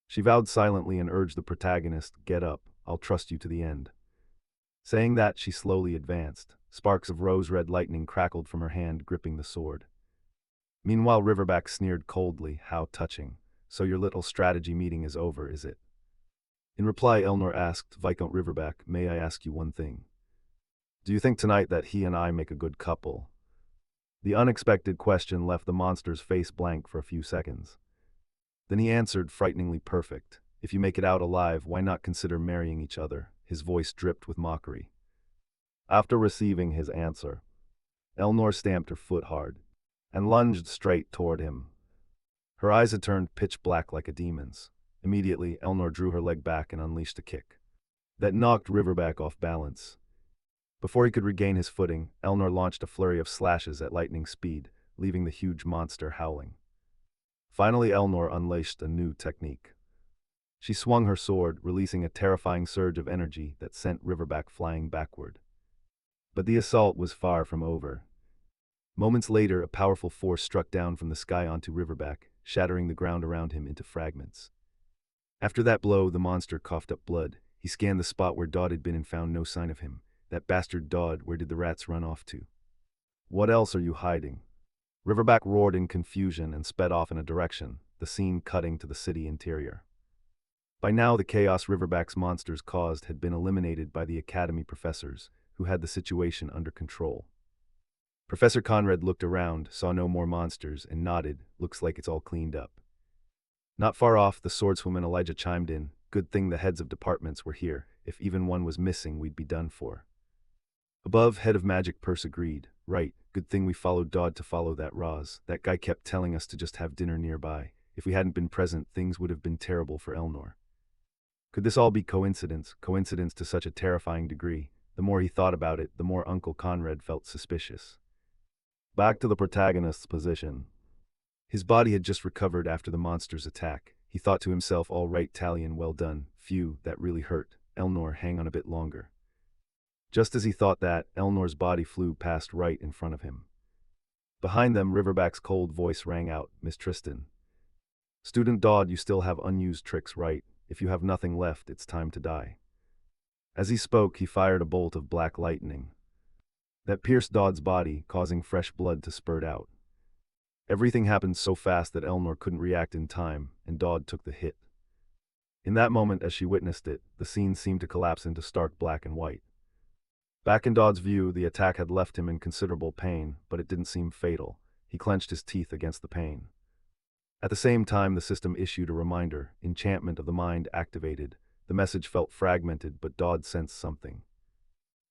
She vowed silently and urged the protagonist, "Get up, I'll trust you to the end." Saying that, she slowly advanced. Sparks of rose-red lightning crackled from her hand gripping the sword. Meanwhile, Riverback sneered coldly, "How touching. So your little strategy meeting is over, is it?" In reply, Elnor asked, "Viscount Riverback, may I ask you one thing? Do you think tonight that he and I make a good couple?" The unexpected question left the monster's face blank for a few seconds. Then he answered, frighteningly perfect. "If you make it out alive, why not consider marrying each other?" His voice dripped with mockery. After receiving his answer, Elnor stamped her foot hard and lunged straight toward him. Her eyes had turned pitch black like a demon's. Immediately, Elnor drew her leg back and unleashed a kick that knocked Riverback off balance. Before he could regain his footing, Elnor launched a flurry of slashes at lightning speed, leaving the huge monster howling. Finally, Elnor unleashed a new technique. She swung her sword, releasing a terrifying surge of energy that sent Riverback flying backward. But the assault was far from over. Moments later, a powerful force struck down from the sky onto Riverback, shattering the ground around him into fragments. After that blow, the monster coughed up blood. He scanned the spot where Dodd had been and found no sign of him. "That bastard Dodd, where did the rats run off to?" "What else are you hiding?" Riverback roared in confusion and sped off in a direction, the scene cutting to the city interior. By now, the chaos Riverback's monsters caused had been eliminated by the Academy professors, who had the situation under control. Professor Conrad looked around, saw no more monsters, and nodded, "Looks like it's all cleaned up." Not far off, the swordswoman Elijah chimed in, "Good thing the heads of departments were here. If even one was missing, we'd be done for." Above, Head of Magic Purse agreed, "Right, good thing we followed Dodd to follow that Roz. That guy kept telling us to just have dinner nearby. If we hadn't been present, things would have been terrible for Elnor." Could this all be coincidence to such a terrifying degree? The more he thought about it, the more Uncle Conrad felt suspicious. Back to the protagonist's position. His body had just recovered after the monster's attack. He thought to himself, "All right, Talion, well done. Phew, that really hurt. Elnor, hang on a bit longer." Just as he thought that, Elnor's body flew past right in front of him. Behind them, Riverback's cold voice rang out, "Miss Tristan. Student Dodd, you still have unused tricks, right? If you have nothing left, it's time to die." As he spoke, he fired a bolt of black lightning that pierced Dodd's body, causing fresh blood to spurt out. Everything happened so fast that Elnor couldn't react in time, and Dodd took the hit. In that moment, as she witnessed it, the scene seemed to collapse into stark black and white. Back in Dodd's view, the attack had left him in considerable pain, but it didn't seem fatal. He clenched his teeth against the pain. At the same time, the system issued a reminder, enchantment of the mind activated. The message felt fragmented, but Dodd sensed something.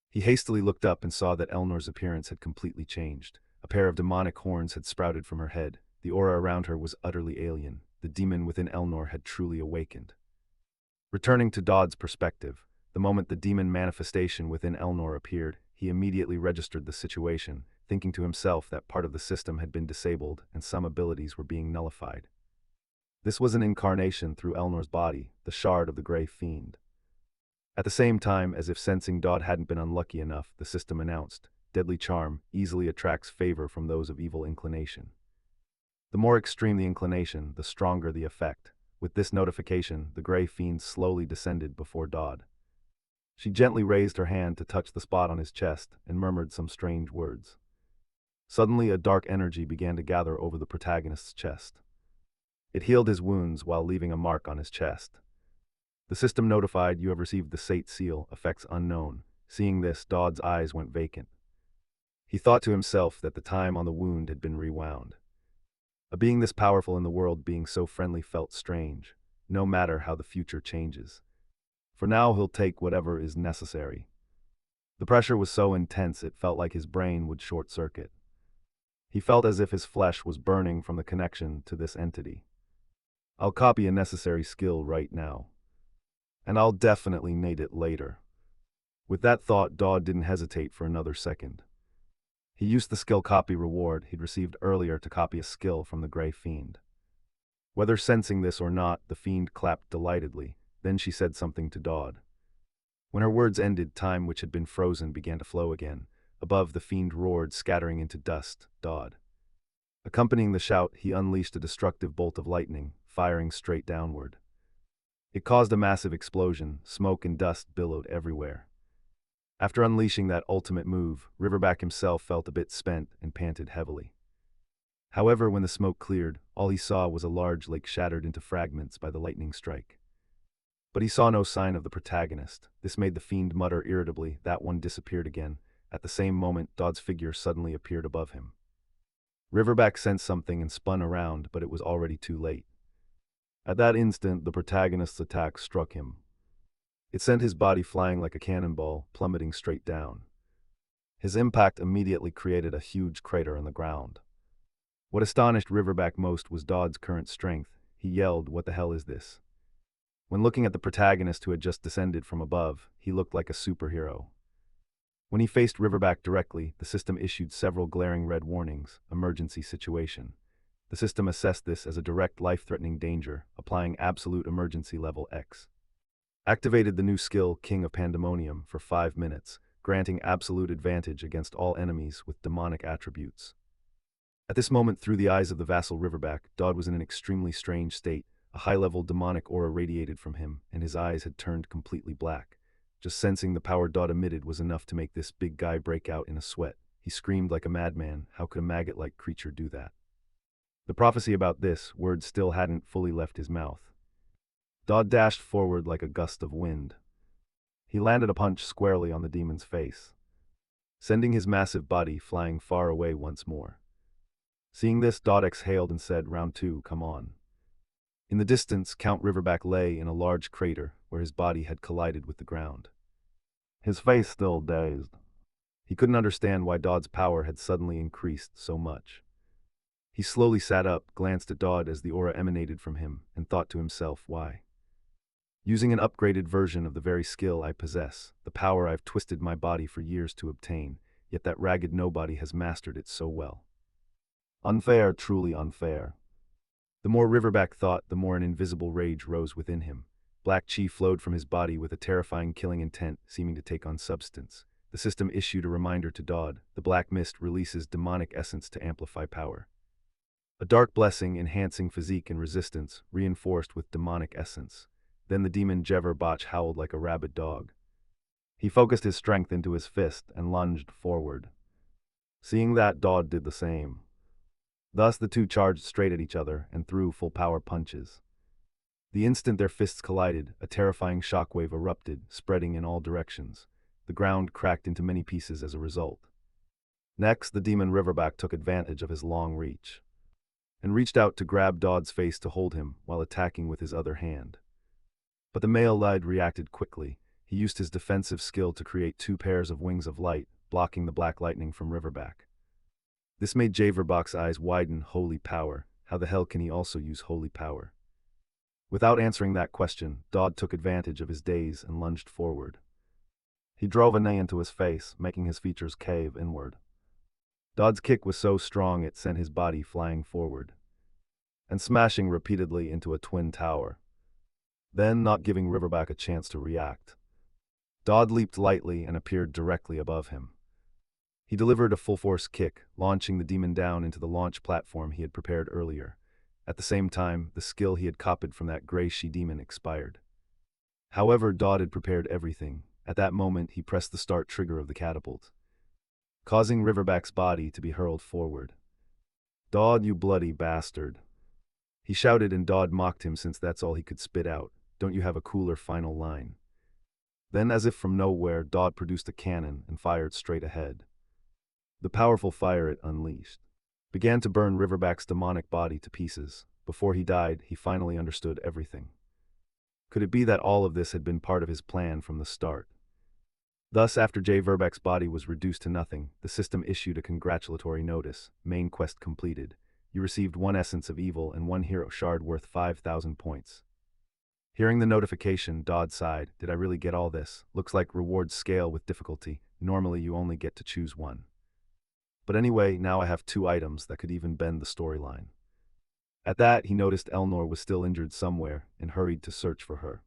He hastily looked up and saw that Elnor's appearance had completely changed. A pair of demonic horns had sprouted from her head. The aura around her was utterly alien. The demon within Elnor had truly awakened. Returning to Dodd's perspective, the moment the demon manifestation within Elnor appeared, he immediately registered the situation, thinking to himself that part of the system had been disabled and some abilities were being nullified. This was an incarnation through Elnor's body, the shard of the Grey Fiend. At the same time, as if sensing Dodd hadn't been unlucky enough, the system announced, "Deadly charm easily attracts favor from those of evil inclination. The more extreme the inclination, the stronger the effect." With this notification, the Grey Fiend slowly descended before Dodd. She gently raised her hand to touch the spot on his chest and murmured some strange words. Suddenly, a dark energy began to gather over the protagonist's chest. It healed his wounds while leaving a mark on his chest. The system notified, "You have received the Sate Seal, effects unknown." Seeing this, Dodd's eyes went vacant. He thought to himself that the time on the wound had been rewound. A being this powerful in the world being so friendly felt strange, no matter how the future changes. For now, he'll take whatever is necessary. The pressure was so intense it felt like his brain would short-circuit. He felt as if his flesh was burning from the connection to this entity. "I'll copy a necessary skill right now. And I'll definitely need it later." With that thought, Dodd didn't hesitate for another second. He used the skill copy reward he'd received earlier to copy a skill from the Grey Fiend. Whether sensing this or not, the Fiend clapped delightedly. Then she said something to Dodd. When her words ended, time which had been frozen began to flow again. Above, the Fiend roared, scattering into dust, Dodd. Accompanying the shout, he unleashed a destructive bolt of lightning, firing straight downward. It caused a massive explosion. Smoke and dust billowed everywhere. After unleashing that ultimate move, Riverback himself felt a bit spent and panted heavily. However, when the smoke cleared, all he saw was a large lake shattered into fragments by the lightning strike. But he saw no sign of the protagonist. This made the Fiend mutter irritably. That one disappeared again. At the same moment, Dodd's figure suddenly appeared above him. Riverback sensed something and spun around, but it was already too late. At that instant, the protagonist's attack struck him. It sent his body flying like a cannonball, plummeting straight down. His impact immediately created a huge crater in the ground. What astonished Riverback most was Dodd's current strength. He yelled, "What the hell is this?" When looking at the protagonist who had just descended from above, he looked like a superhero. When he faced Riverback directly, the system issued several glaring red warnings. Emergency situation. The system assessed this as a direct life-threatening danger, applying absolute emergency level X. Activated the new skill, King of Pandemonium, for 5 minutes, granting absolute advantage against all enemies with demonic attributes. At this moment, through the eyes of the vassal Riverback, Dodd was in an extremely strange state. A high-level demonic aura radiated from him, and his eyes had turned completely black. Just sensing the power Dodd emitted was enough to make this big guy break out in a sweat. He screamed like a madman. How could a maggot-like creature do that? The prophecy about this word still hadn't fully left his mouth. Dodd dashed forward like a gust of wind. He landed a punch squarely on the demon's face, sending his massive body flying far away once more. Seeing this, Dodd exhaled and said, "Round two, come on." In the distance, Count Riverback lay in a large crater where his body had collided with the ground. His face still dazed. He couldn't understand why Dodd's power had suddenly increased so much. He slowly sat up, glanced at Dodd as the aura emanated from him, and thought to himself, why? Using an upgraded version of the very skill I possess, the power I've twisted my body for years to obtain, yet that ragged nobody has mastered it so well. Unfair, truly unfair. The more Riverback thought, the more an invisible rage rose within him. Black chi flowed from his body with a terrifying killing intent, seeming to take on substance. The system issued a reminder to Dodd: the black mist releases demonic essence to amplify power. A dark blessing enhancing physique and resistance, reinforced with demonic essence. Then the demon Jever Botch howled like a rabid dog. He focused his strength into his fist and lunged forward. Seeing that, Dodd did the same. Thus the two charged straight at each other and threw full-power punches. The instant their fists collided, a terrifying shockwave erupted, spreading in all directions. The ground cracked into many pieces as a result. Next, the demon Riverback took advantage of his long reach and reached out to grab Dodd's face to hold him while attacking with his other hand. But the male Lyd reacted quickly. He used his defensive skill to create two pairs of wings of light, blocking the black lightning from Riverback. This made Javerbach's eyes widen. Holy power. How the hell can he also use holy power? Without answering that question, Dodd took advantage of his daze and lunged forward. He drove a knee into his face, making his features cave inward. Dodd's kick was so strong it sent his body flying forward and smashing repeatedly into a twin tower. Then, not giving Riverback a chance to react, Dodd leaped lightly and appeared directly above him. He delivered a full-force kick, launching the demon down into the launch platform he had prepared earlier. At the same time, the skill he had copied from that gray she-demon expired. However, Dodd had prepared everything. At that moment, he pressed the start trigger of the catapult, causing Riverback's body to be hurled forward. "Dodd, you bloody bastard," he shouted, and Dodd mocked him since that's all he could spit out. "Don't you have a cooler final line?" Then, as if from nowhere, Dodd produced a cannon and fired straight ahead. The powerful fire it unleashed began to burn Riverback's demonic body to pieces. Before he died, he finally understood everything. Could it be that all of this had been part of his plan from the start? Thus, after Jay Verbeck's body was reduced to nothing, the system issued a congratulatory notice. Main quest completed. You received 1 essence of evil and 1 hero shard worth 5,000 points. Hearing the notification, Dodd sighed. Did I really get all this? Looks like rewards scale with difficulty. Normally you only get to choose one. But anyway, now I have 2 items that could even bend the storyline. At that, he noticed Elnor was still injured somewhere and hurried to search for her.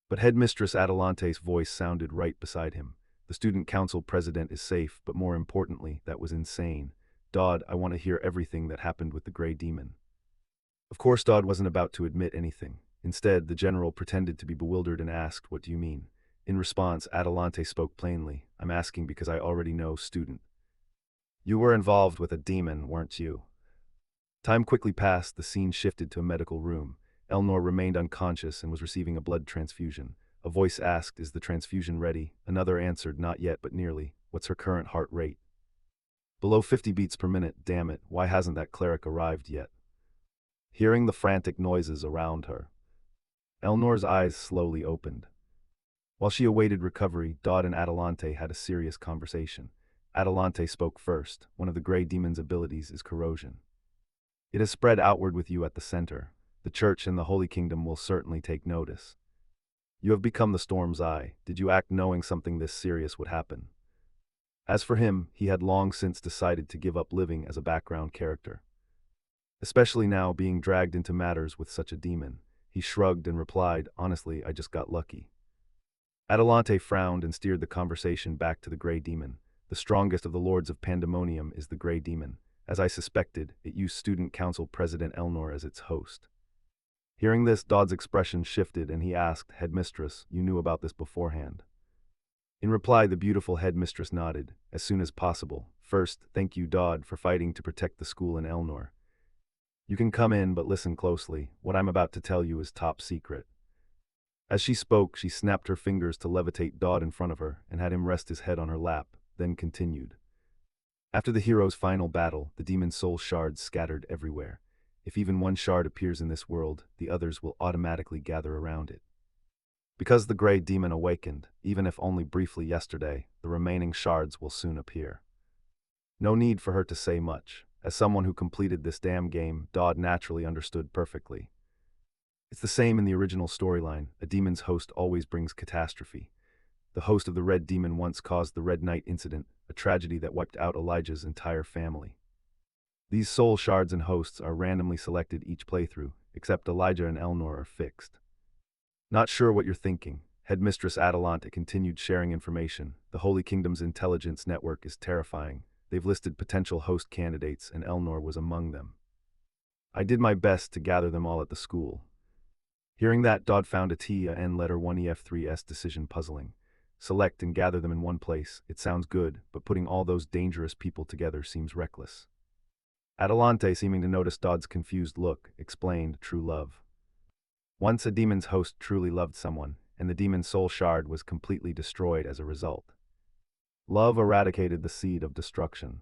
But Headmistress Atalante's voice sounded right beside him. The student council president is safe, but more importantly, that was insane. Dodd, I want to hear everything that happened with the Grey Demon. Of course, Dodd wasn't about to admit anything. Instead, the general pretended to be bewildered and asked, "What do you mean?" In response, Atalante spoke plainly. "I'm asking because I already know, student. You were involved with a demon, weren't you?" Time quickly passed. The scene shifted to a medical room. Elnor remained unconscious and was receiving a blood transfusion. A voice asked, "Is the transfusion ready?" Another answered, "Not yet, but nearly." "What's her current heart rate?" "Below 50 beats per minute. Damn it, why hasn't that cleric arrived yet?" Hearing the frantic noises around her, Elnor's eyes slowly opened. While she awaited recovery, Dodd and Atalante had a serious conversation. Atalante spoke first. "One of the Grey Demon's abilities is corrosion. It has spread outward with you at the center. The Church and the Holy Kingdom will certainly take notice. You have become the Storm's Eye. Did you act knowing something this serious would happen?" As for him, he had long since decided to give up living as a background character, especially now being dragged into matters with such a demon. He shrugged and replied, "Honestly, I just got lucky." Atalante frowned and steered the conversation back to the Grey Demon. "The strongest of the Lords of Pandemonium is the Grey Demon. As I suspected, it used Student Council President Elnor as its host." Hearing this, Dodd's expression shifted and he asked, "Headmistress, you knew about this beforehand?" In reply, the beautiful headmistress nodded. "As soon as possible. First, thank you, Dodd, for fighting to protect the school in Elnor. You can come in, but listen closely. What I'm about to tell you is top secret. As she spoke, she snapped her fingers to levitate Dodd in front of her and had him rest his head on her lap, then continued. After the hero's final battle, the demon soul shards scattered everywhere. If even one shard appears in this world, the others will automatically gather around it. Because the gray demon awakened, even if only briefly yesterday, the remaining shards will soon appear. No need for her to say much. As someone who completed this damn game, Dodd naturally understood perfectly. It's the same in the original storyline. A demon's host always brings catastrophe. The host of the Red Demon once caused the Red Knight incident, a tragedy that wiped out Elijah's entire family. These soul shards and hosts are randomly selected each playthrough, except Elijah and Elnor are fixed. Not sure what you're thinking. Headmistress Adelante continued sharing information. The Holy Kingdom's intelligence network is terrifying. They've listed potential host candidates, and Elnor was among them. I did my best to gather them all at the school. Hearing that, Dodd found a T, a N letter 1EF3S decision puzzling. Select and gather them in one place. It sounds good, but putting all those dangerous people together seems reckless. Adelante, seeming to notice Dodd's confused look, explained true love. Once a demon's host truly loved someone, and the demon's soul shard was completely destroyed as a result. Love eradicated the seed of destruction.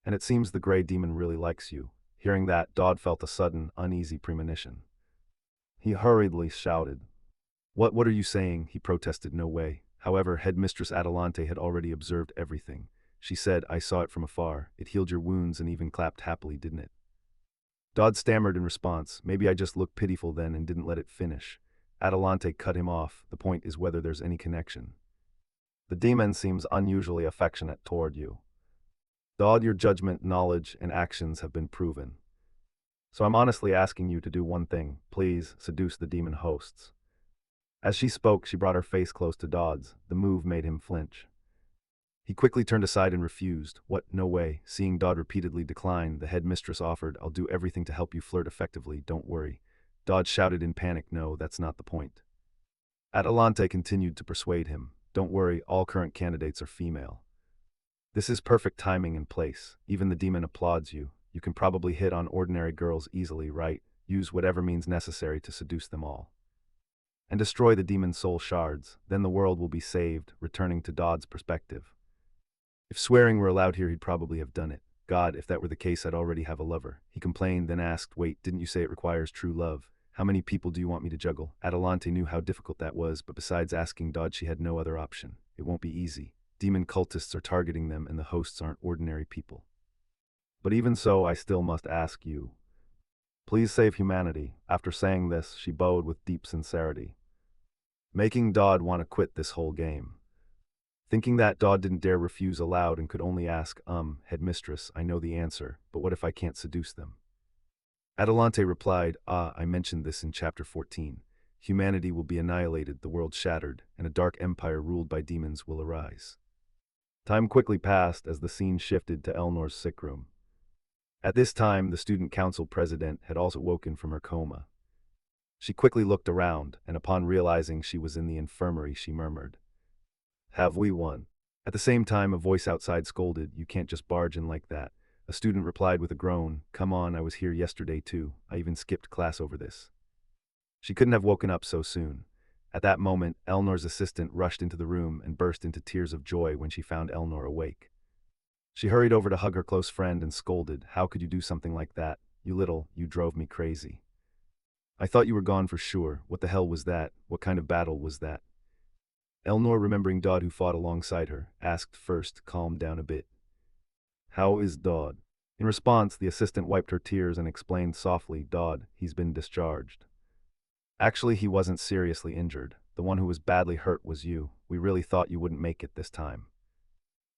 And it seems the gray demon really likes you. Hearing that, Dodd felt a sudden, uneasy premonition. He hurriedly shouted. What are you saying? He protested. No way. However, Headmistress Adelante had already observed everything. She said, I saw it from afar. It healed your wounds and even clapped happily, didn't it? Dodd stammered in response. Maybe I just looked pitiful then and didn't let it finish. Adelante cut him off. The point is whether there's any connection. The demon seems unusually affectionate toward you. Dodd, your judgment, knowledge, and actions have been proven. So I'm honestly asking you to do one thing. Please, seduce the demon hosts. As she spoke, she brought her face close to Dodd's. The move made him flinch. He quickly turned aside and refused. What? No way. Seeing Dodd repeatedly decline, the headmistress offered, I'll do everything to help you flirt effectively, don't worry. Dodd shouted in panic, no, that's not the point. Adelante continued to persuade him. Don't worry, all current candidates are female. This is perfect timing and place. Even the demon applauds you. You can probably hit on ordinary girls easily, right? Use whatever means necessary to seduce them all. And destroy the demon's soul shards. Then the world will be saved, returning to Dodd's perspective. If swearing were allowed here, he'd probably have done it. God, if that were the case, I'd already have a lover. He complained, then asked, wait, didn't you say it requires true love? How many people do you want me to juggle? Adelante knew how difficult that was, but besides asking Dodd, she had no other option. It won't be easy. Demon cultists are targeting them, and the hosts aren't ordinary people. But even so, I still must ask you. Please save humanity. After saying this, she bowed with deep sincerity, making Dodd want to quit this whole game. Thinking that, Dodd didn't dare refuse aloud and could only ask, headmistress, I know the answer, but what if I can't seduce them? Adelante replied, I mentioned this in chapter 14. Humanity will be annihilated, the world shattered, and a dark empire ruled by demons will arise. Time quickly passed as the scene shifted to Elnor's sick room. At this time, the student council president had also woken from her coma. She quickly looked around, and upon realizing she was in the infirmary, she murmured, Have we won? At the same time, a voice outside scolded, You can't just barge in like that. A student replied with a groan, Come on, I was here yesterday too. I even skipped class over this. She couldn't have woken up so soon. At that moment, Elnor's assistant rushed into the room and burst into tears of joy when she found Elnor awake. She hurried over to hug her close friend and scolded, How could you do something like that? You drove me crazy. I thought you were gone for sure. What the hell was that? What kind of battle was that? Elnor, remembering Dodd who fought alongside her, asked first, calm down a bit. How is Dodd? In response, the assistant wiped her tears and explained softly, Dodd, he's been discharged. Actually, he wasn't seriously injured. The one who was badly hurt was you. We really thought you wouldn't make it this time.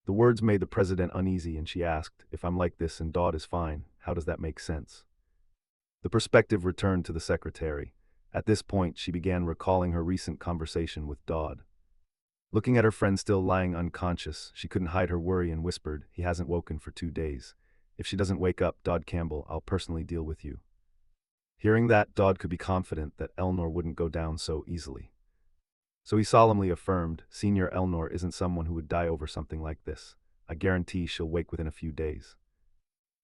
The words made the president uneasy, and she asked, If I'm like this and Dodd is fine, how does that make sense? The perspective returned to the secretary. At this point, she began recalling her recent conversation with Dodd. Looking at her friend still lying unconscious, she couldn't hide her worry and whispered, He hasn't woken for 2 days. If she doesn't wake up, Dodd Campbell, I'll personally deal with you. Hearing that, Dodd could be confident that Elnor wouldn't go down so easily. So he solemnly affirmed, Senior Elnor isn't someone who would die over something like this. I guarantee she'll wake within a few days.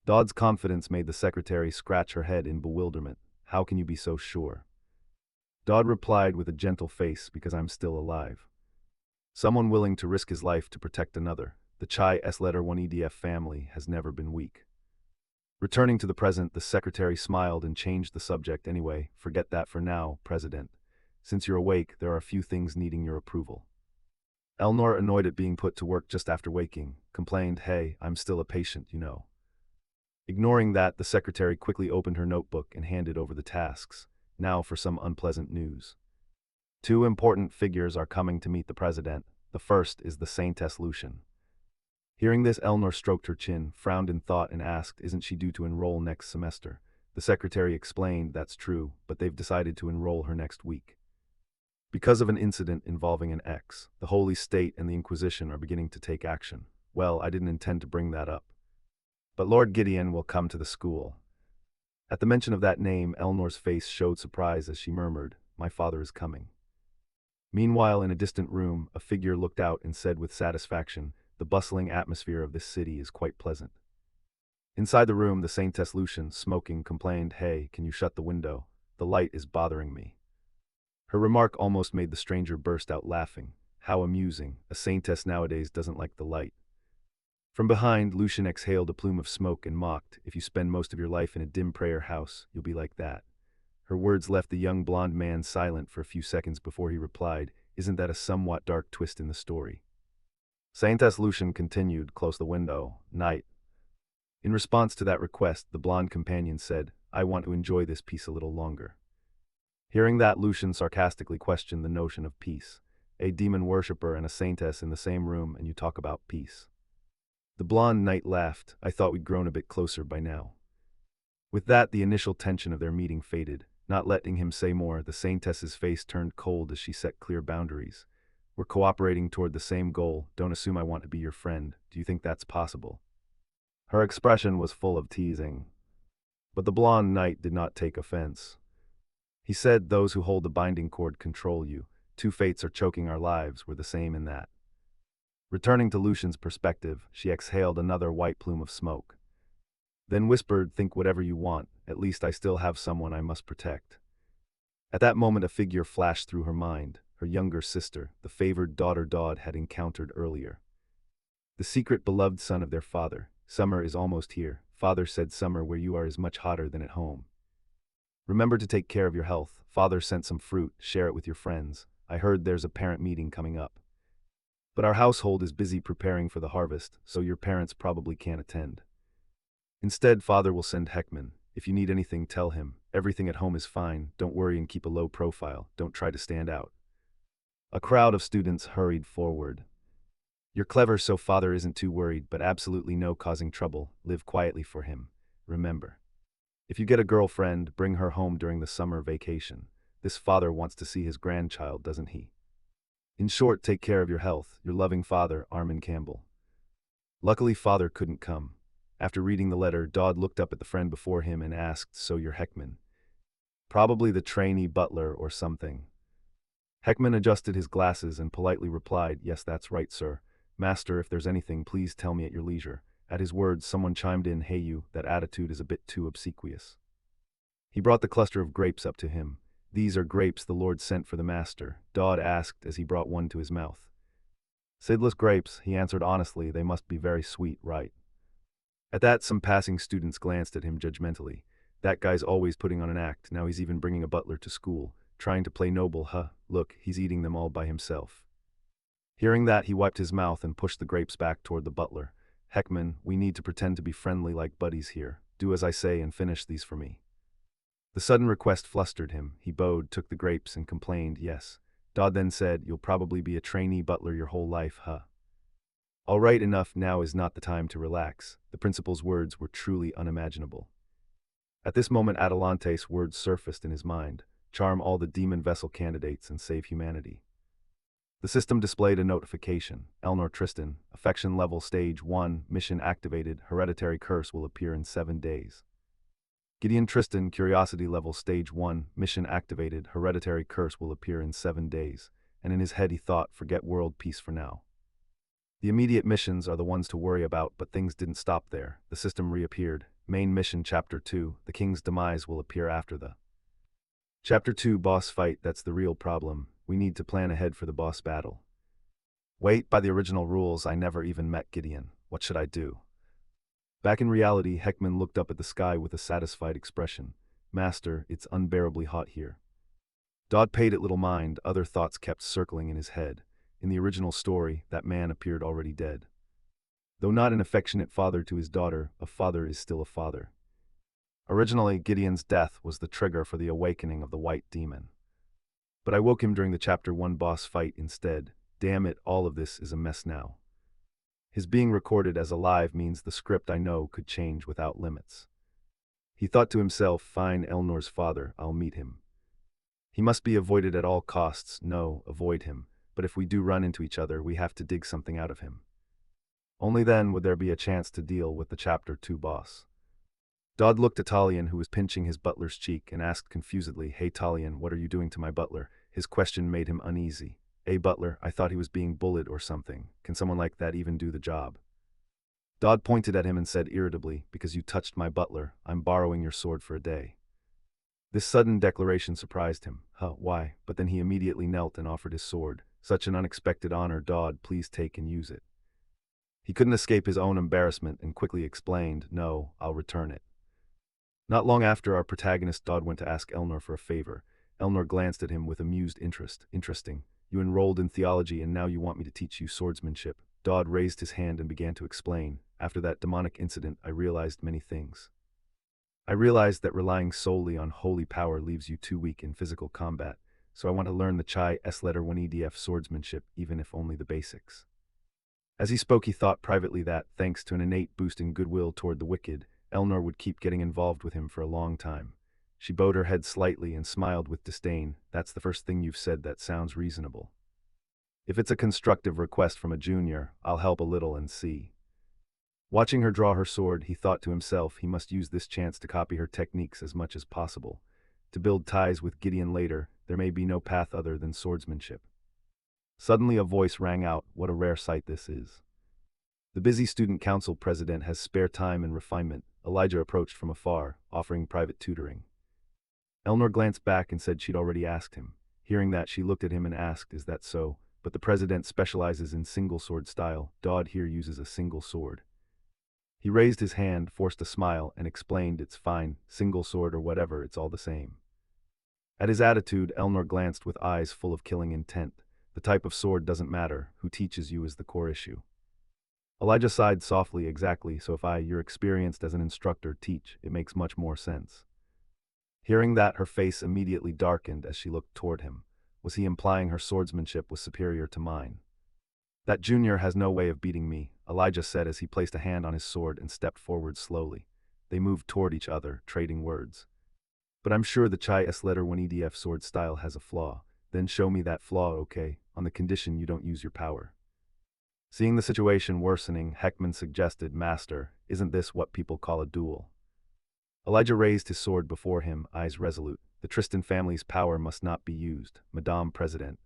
Dodd's confidence made the secretary scratch her head in bewilderment. How can you be so sure? Dodd replied with a gentle face, because I'm still alive. Someone willing to risk his life to protect another. The Chai S letter 1 EDF family has never been weak. Returning to the present, the secretary smiled and changed the subject anyway. Forget that for now, President. Since you're awake, there are a few things needing your approval. Elnor, annoyed at being put to work just after waking, complained, "Hey, I'm still a patient, you know." Ignoring that, the secretary quickly opened her notebook and handed over the tasks. Now for some unpleasant news. Two important figures are coming to meet the president. The first is the Saintess Lucian. Hearing this, Elnor stroked her chin, frowned in thought, and asked, "Isn't she due to enroll next semester?" The secretary explained, "That's true, but they've decided to enroll her next week. Because of an incident involving an ex, the Holy State and the Inquisition are beginning to take action." Well, I didn't intend to bring that up. But Lord Gideon will come to the school. At the mention of that name, Elnor's face showed surprise as she murmured, "My father is coming." Meanwhile, in a distant room, a figure looked out and said with satisfaction, "The bustling atmosphere of this city is quite pleasant." Inside the room, the Saintess Lucian, smoking, complained, "Hey, can you shut the window? The light is bothering me." Her remark almost made the stranger burst out laughing. How amusing. A saintess nowadays doesn't like the light. From behind, Lucian exhaled a plume of smoke and mocked, "If you spend most of your life in a dim prayer house, you'll be like that." Her words left the young blonde man silent for a few seconds before he replied, "Isn't that a somewhat dark twist in the story?" Saintess Lucian continued, "Close the window. Night." In response to that request, the blonde companion said, "I want to enjoy this peace a little longer." Hearing that, Lucian sarcastically questioned the notion of peace. A demon worshipper and a saintess in the same room, and you talk about peace. The blonde knight laughed, "I thought we'd grown a bit closer by now." With that, the initial tension of their meeting faded. Not letting him say more, the saintess's face turned cold as she set clear boundaries. "We're cooperating toward the same goal. Don't assume I want to be your friend. Do you think that's possible?" Her expression was full of teasing. But the blonde knight did not take offense. He said, "Those who hold the binding cord control you. Two fates are choking our lives. We're the same in that." Returning to Lucian's perspective, she exhaled another white plume of smoke. Then whispered, "Think whatever you want. At least I still have someone I must protect." At that moment, a figure flashed through her mind. Her younger sister, the favored daughter Dodd had encountered earlier. The secret beloved son of their father. "Summer is almost here. Father said summer where you are is much hotter than at home. Remember to take care of your health. Father sent some fruit. Share it with your friends. I heard there's a parent meeting coming up. But our household is busy preparing for the harvest, so your parents probably can't attend. Instead, Father will send Heckman. If you need anything, tell him. Everything at home is fine. Don't worry and keep a low profile. Don't try to stand out." A crowd of students hurried forward. "You're clever, so Father isn't too worried, but absolutely no causing trouble. Live quietly for him. Remember. If you get a girlfriend, bring her home during the summer vacation. This father wants to see his grandchild, doesn't he? In short, take care of your health. Your loving father, Armin Campbell." Luckily, Father couldn't come. After reading the letter, Dodd looked up at the friend before him and asked, "So you're Heckman? Probably the trainee butler or something." Heckman adjusted his glasses and politely replied, "Yes, that's right, sir. Master, if there's anything, please tell me at your leisure." At his words, someone chimed in, "Hey you, that attitude is a bit too obsequious." He brought the cluster of grapes up to him. "These are grapes the Lord sent for the master," Dodd asked as he brought one to his mouth. "Seedless grapes," he answered honestly. "They must be very sweet, right?" At that, some passing students glanced at him judgmentally. "That guy's always putting on an act. Now he's even bringing a butler to school. Trying to play noble, huh? Look, he's eating them all by himself." Hearing that, he wiped his mouth and pushed the grapes back toward the butler. "Heckman, we need to pretend to be friendly like buddies here. Do as I say and finish these for me." The sudden request flustered him. He bowed, took the grapes, and complained, "Yes." Dodd then said, "You'll probably be a trainee butler your whole life, huh? All right, enough. Now is not the time to relax." The principal's words were truly unimaginable. At this moment, Atalante's words surfaced in his mind: "Charm all the demon vessel candidates and save humanity." The system displayed a notification. "Elnor Tristan, affection level stage 1, mission activated, hereditary curse will appear in 7 days. Gideon Tristan, curiosity level stage 1, mission activated, hereditary curse will appear in 7 days." And in his head he thought, forget world peace for now. The immediate missions are the ones to worry about, but things didn't stop there. The system reappeared. Main mission Chapter 2, the king's demise will appear after the Chapter 2 boss fight. That's the real problem. We need to plan ahead for the boss battle. Wait, by the original rules, I never even met Gideon. What should I do? Back in reality, Heckman looked up at the sky with a satisfied expression. Master, it's unbearably hot here. Dodd paid it little mind, other thoughts kept circling in his head. In the original story, that man appeared already dead. Though not an affectionate father to his daughter, a father is still a father. Originally, Gideon's death was the trigger for the awakening of the white demon. But I woke him during the Chapter 1 boss fight instead. Damn it, all of this is a mess now. His being recorded as alive means the script I know could change without limits. He thought to himself, fine, Elnor's father, I'll meet him. He must be avoided at all costs. No, avoid him. But if we do run into each other, we have to dig something out of him. Only then would there be a chance to deal with the Chapter 2 boss. Dodd looked at Talion, who was pinching his butler's cheek, and asked confusedly, Hey Talion, what are you doing to my butler? His question made him uneasy. Butler, I thought he was being bullied or something. Can someone like that even do the job? Dodd pointed at him and said irritably, Because you touched my butler, I'm borrowing your sword for a day. This sudden declaration surprised him. Why? But then he immediately knelt and offered his sword. Such an unexpected honor. Dodd, please take and use it. He couldn't escape his own embarrassment and quickly explained, No, I'll return it. Not long after, our protagonist Dodd went to ask Elnor for a favor. Elnor glanced at him with amused interest. Interesting. You enrolled in theology and now you want me to teach you swordsmanship. Dodd raised his hand and began to explain. After that demonic incident, I realized many things. I realized that relying solely on holy power leaves you too weak in physical combat, so I want to learn the Chai S letter 1 EDF swordsmanship, even if only the basics. As he spoke, he thought privately that, thanks to an innate boost in goodwill toward the wicked, Elnor would keep getting involved with him for a long time. She bowed her head slightly and smiled with disdain. That's the first thing you've said that sounds reasonable. If it's a constructive request from a junior, I'll help a little and see. Watching her draw her sword, he thought to himself he must use this chance to copy her techniques as much as possible. To build ties with Gideon later, there may be no path other than swordsmanship. Suddenly a voice rang out, what a rare sight this is. The busy student council president has spare time and refinement. Elijah approached from afar, offering private tutoring. Elnor glanced back and said she'd already asked him. Hearing that, she looked at him and asked, is that so? But the president specializes in single sword style. Dodd here uses a single sword. He raised his hand, forced a smile, and explained, it's fine, single sword or whatever, it's all the same. At his attitude, Elnor glanced with eyes full of killing intent. The type of sword doesn't matter, who teaches you is the core issue. Elijah sighed softly, exactly, so if you're experienced as an instructor, teach, it makes much more sense. Hearing that, her face immediately darkened as she looked toward him. Was he implying her swordsmanship was superior to mine? That junior has no way of beating me, Elijah said as he placed a hand on his sword and stepped forward slowly. They moved toward each other, trading words. But I'm sure the Chai S letter 1 EDF sword style has a flaw. Then show me that flaw, okay, on the condition you don't use your power. Seeing the situation worsening, Heckman suggested, Master, isn't this what people call a duel? Elijah raised his sword before him, eyes resolute. The Tristan family's power must not be used, Madame President.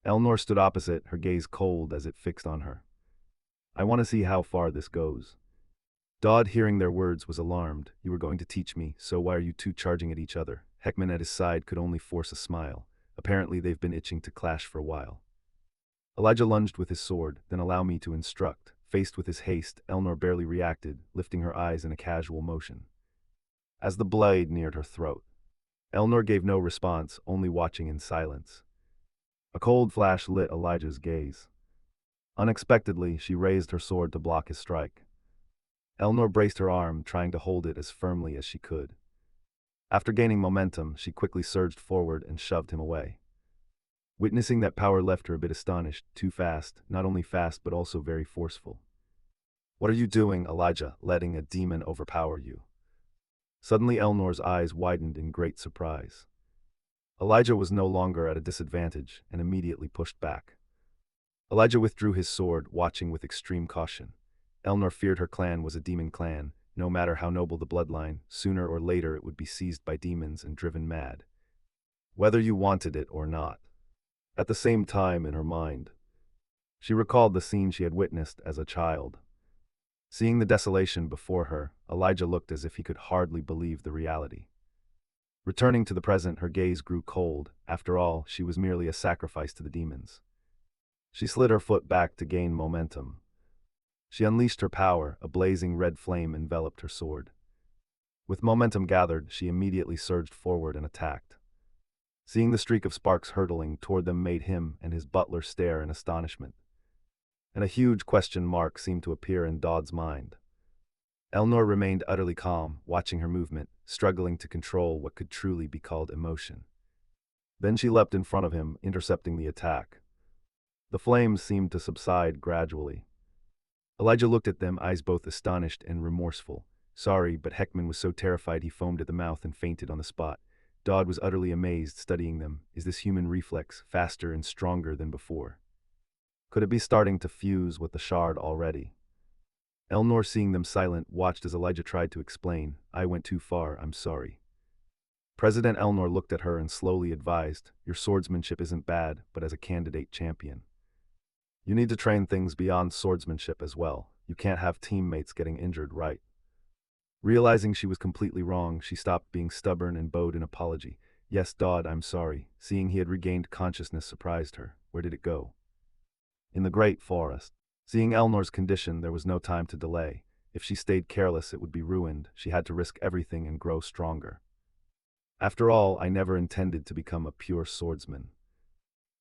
Elnor stood opposite, her gaze cold as it fixed on her. I want to see how far this goes. Dodd, hearing their words, was alarmed. You were going to teach me, so why are you two charging at each other? Heckman at his side could only force a smile. Apparently they've been itching to clash for a while. Elijah lunged with his sword, then allow me to instruct. Faced with his haste, Elnor barely reacted, lifting her eyes in a casual motion. As the blade neared her throat, Elnor gave no response, only watching in silence. A cold flash lit Elijah's gaze. Unexpectedly, she raised her sword to block his strike. Elnor braced her arm, trying to hold it as firmly as she could. After gaining momentum, she quickly surged forward and shoved him away. Witnessing that power left her a bit astonished, too fast, not only fast but also very forceful. What are you doing, Elijah, letting a demon overpower you? Suddenly Elnor's eyes widened in great surprise. Elijah was no longer at a disadvantage and immediately pushed back. Elijah withdrew his sword, watching with extreme caution. Elnor feared her clan was a demon clan. No matter how noble the bloodline, sooner or later it would be seized by demons and driven mad. Whether you wanted it or not. At the same time, in her mind, She recalled the scene she had witnessed as a child. Seeing the desolation before her, Elijah looked as if he could hardly believe the reality. Returning to the present, her gaze grew cold. After all, she was merely a sacrifice to the demons. She slid her foot back to gain momentum. She unleashed her power, a blazing red flame enveloped her sword. With momentum gathered, she immediately surged forward and attacked. Seeing the streak of sparks hurtling toward them made him and his butler stare in astonishment. And a huge question mark seemed to appear in Dodd's mind. Elnor remained utterly calm, watching her movement, struggling to control what could truly be called emotion. Then she leapt in front of him, intercepting the attack. The flames seemed to subside gradually. Elijah looked at them, eyes both astonished and remorseful. Sorry, but Heckman was so terrified he foamed at the mouth and fainted on the spot. Dodd was utterly amazed, studying them. Is this human reflex faster and stronger than before? Could it be starting to fuse with the shard already? Elnor, seeing them silent, watched as Elijah tried to explain. I went too far, I'm sorry. President Elnor looked at her and slowly advised, your swordsmanship isn't bad, but as a candidate champion, you need to train things beyond swordsmanship as well. You can't have teammates getting injured, right? Realizing she was completely wrong, she stopped being stubborn and bowed in apology. Yes, Dodd, I'm sorry. Seeing he had regained consciousness surprised her. Where did it go? In the great forest. Seeing Elnor's condition, there was no time to delay. If she stayed careless, it would be ruined. She had to risk everything and grow stronger. After all, I never intended to become a pure swordsman.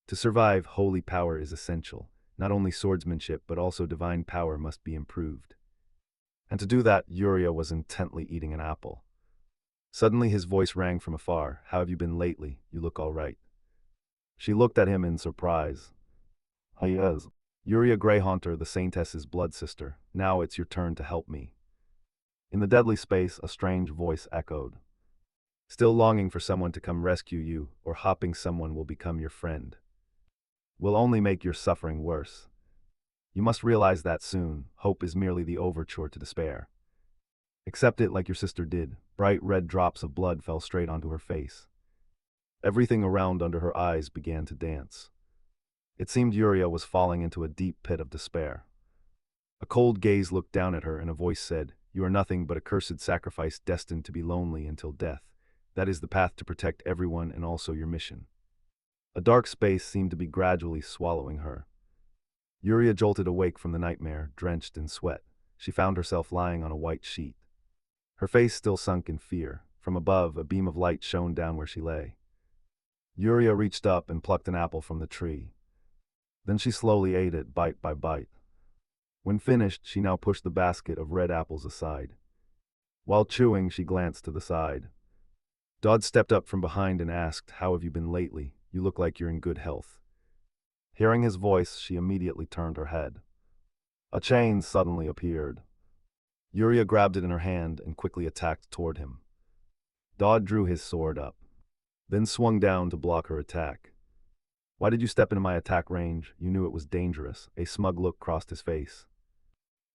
To survive, holy power is essential. Not only swordsmanship, but also divine power must be improved. And to do that, Uriah was intently eating an apple. Suddenly his voice rang from afar. How have you been lately? You look all right. She looked at him in surprise. Yes. Uriah Greyhaunter, the Saintess's blood sister. Now it's your turn to help me. In the deadly space, a strange voice echoed. Still longing for someone to come rescue you, or hoping someone will become your friend will only make your suffering worse. You must realize that soon. Hope is merely the overture to despair. Accept it like your sister did. Bright red drops of blood fell straight onto her face. Everything around under her eyes began to dance. It seemed Uriah was falling into a deep pit of despair. A cold gaze looked down at her and a voice said, You are nothing but a cursed sacrifice destined to be lonely until death. That is the path to protect everyone and also your mission. A dark space seemed to be gradually swallowing her. Uriah jolted awake from the nightmare, drenched in sweat. She found herself lying on a white sheet. Her face still sunk in fear. From above, a beam of light shone down where she lay. Uriah reached up and plucked an apple from the tree. Then she slowly ate it, bite by bite. When finished, she now pushed the basket of red apples aside. While chewing, she glanced to the side. Dodd stepped up from behind and asked, How have you been lately? You look like you're in good health. Hearing his voice, she immediately turned her head. A chain suddenly appeared. Uriah grabbed it in her hand and quickly attacked toward him. Dodd drew his sword up, then swung down to block her attack. Why did you step into my attack range? You knew it was dangerous. A smug look crossed his face,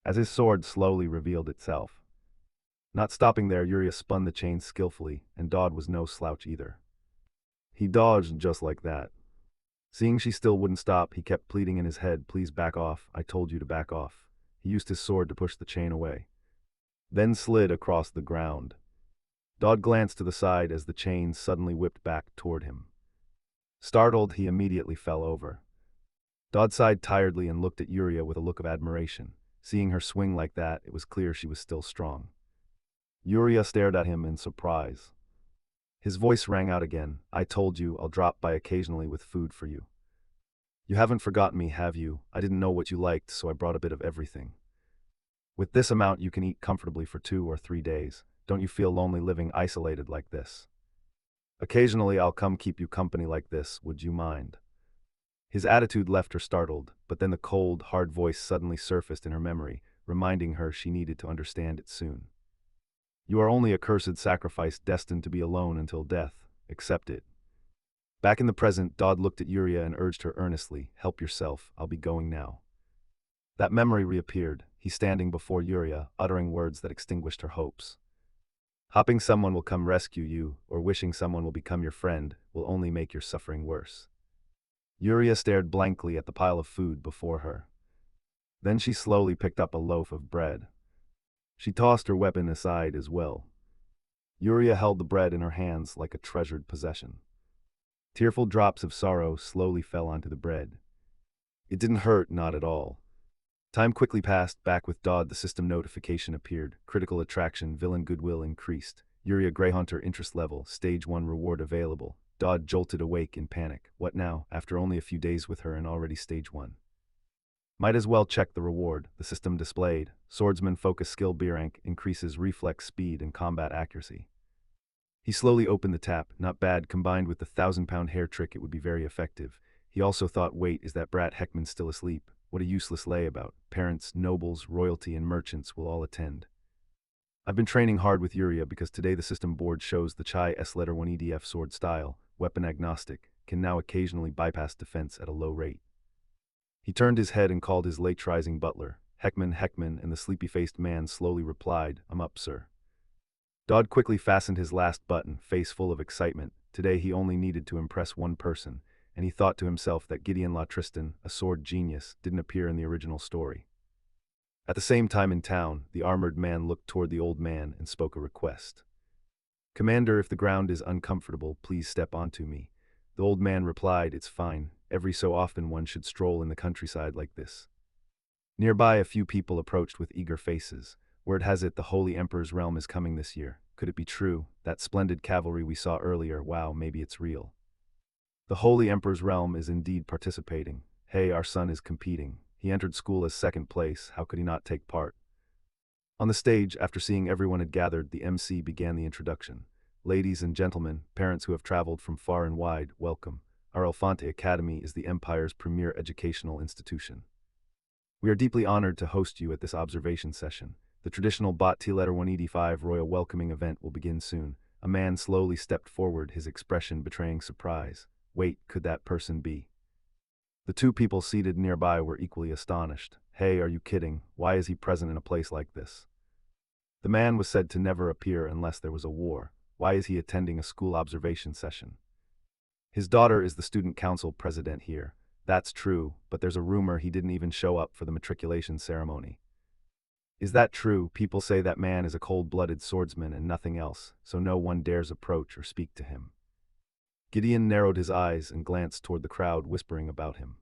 as his sword slowly revealed itself. Not stopping there, Uriah spun the chain skillfully, and Dodd was no slouch either. He dodged just like that. Seeing she still wouldn't stop, he kept pleading in his head, Please back off, I told you to back off. He used his sword to push the chain away, then slid across the ground. Dodd glanced to the side as the chain suddenly whipped back toward him. Startled, he immediately fell over. Dodd sighed tiredly and looked at Uriah with a look of admiration. Seeing her swing like that, it was clear she was still strong. Uriah stared at him in surprise. His voice rang out again. I told you I'll drop by occasionally with food for you. You haven't forgotten me, have you? I didn't know what you liked, so I brought a bit of everything. With this amount, you can eat comfortably for 2 or 3 days. Don't you feel lonely living isolated like this? Occasionally, I'll come keep you company like this. Would you mind? His attitude left her startled, but then the cold, hard voice suddenly surfaced in her memory, reminding her she needed to understand it soon. You are only a cursed sacrifice destined to be alone until death. Accept it. Back in the present, Dodd looked at Uriah and urged her earnestly, Help yourself, I'll be going now. That memory reappeared, he standing before Uriah, uttering words that extinguished her hopes. Hoping someone will come rescue you, or wishing someone will become your friend, will only make your suffering worse. Yuria stared blankly at the pile of food before her. Then she slowly picked up a loaf of bread. She tossed her weapon aside as well. Yuria held the bread in her hands like a treasured possession. Tearful drops of sorrow slowly fell onto the bread. It didn't hurt, not at all. Time quickly passed. Back with Dodd, the system notification appeared. Critical attraction, villain goodwill increased. Yuria Greyhunter interest level, stage 1 reward available. Dodd jolted awake in panic. What now, after only a few days with her and already stage 1? Might as well check the reward, the system displayed. Swordsman focus skill B rank increases reflex speed and combat accuracy. He slowly opened the tap. Not bad, combined with the 1,000-pound hair trick it would be very effective. He also thought, wait, is that brat Heckman still asleep? What a useless layabout. Parents, nobles, royalty, and merchants will all attend. I've been training hard with Yuria because today the system board shows the Chai S letter 1 EDF sword style, weapon agnostic, can now occasionally bypass defense at a low rate. He turned his head and called his late rising butler. Heckman, Heckman, and the sleepy-faced man slowly replied, I'm up, sir. Dodd quickly fastened his last button, face full of excitement. Today he only needed to impress one person, and he thought to himself that Gideon La Tristan, a sword genius, didn't appear in the original story. At the same time in town, the armored man looked toward the old man and spoke a request. Commander, if the ground is uncomfortable, please step onto me. The old man replied, it's fine. Every so often one should stroll in the countryside like this. Nearby a few people approached with eager faces. Word has it the Holy Emperor's realm is coming this year. Could it be true? That splendid cavalry we saw earlier, wow, maybe it's real. The Holy Emperor's realm is indeed participating. Hey, our son is competing. He entered school as second place, how could he not take part? On the stage, after seeing everyone had gathered, the MC began the introduction. Ladies and gentlemen, parents who have traveled from far and wide, welcome. Our Elefante Academy is the Empire's premier educational institution. We are deeply honored to host you at this observation session. The traditional Bot T letter 185 royal welcoming event will begin soon. A man slowly stepped forward, his expression betraying surprise. Wait, could that person be? The two people seated nearby were equally astonished. Hey, are you kidding? Why is he present in a place like this? The man was said to never appear unless there was a war. Why is he attending a school observation session? His daughter is the student council president here. That's true, but there's a rumor he didn't even show up for the matriculation ceremony. Is that true? People say that man is a cold-blooded swordsman and nothing else, so no one dares approach or speak to him. Gideon narrowed his eyes and glanced toward the crowd whispering about him.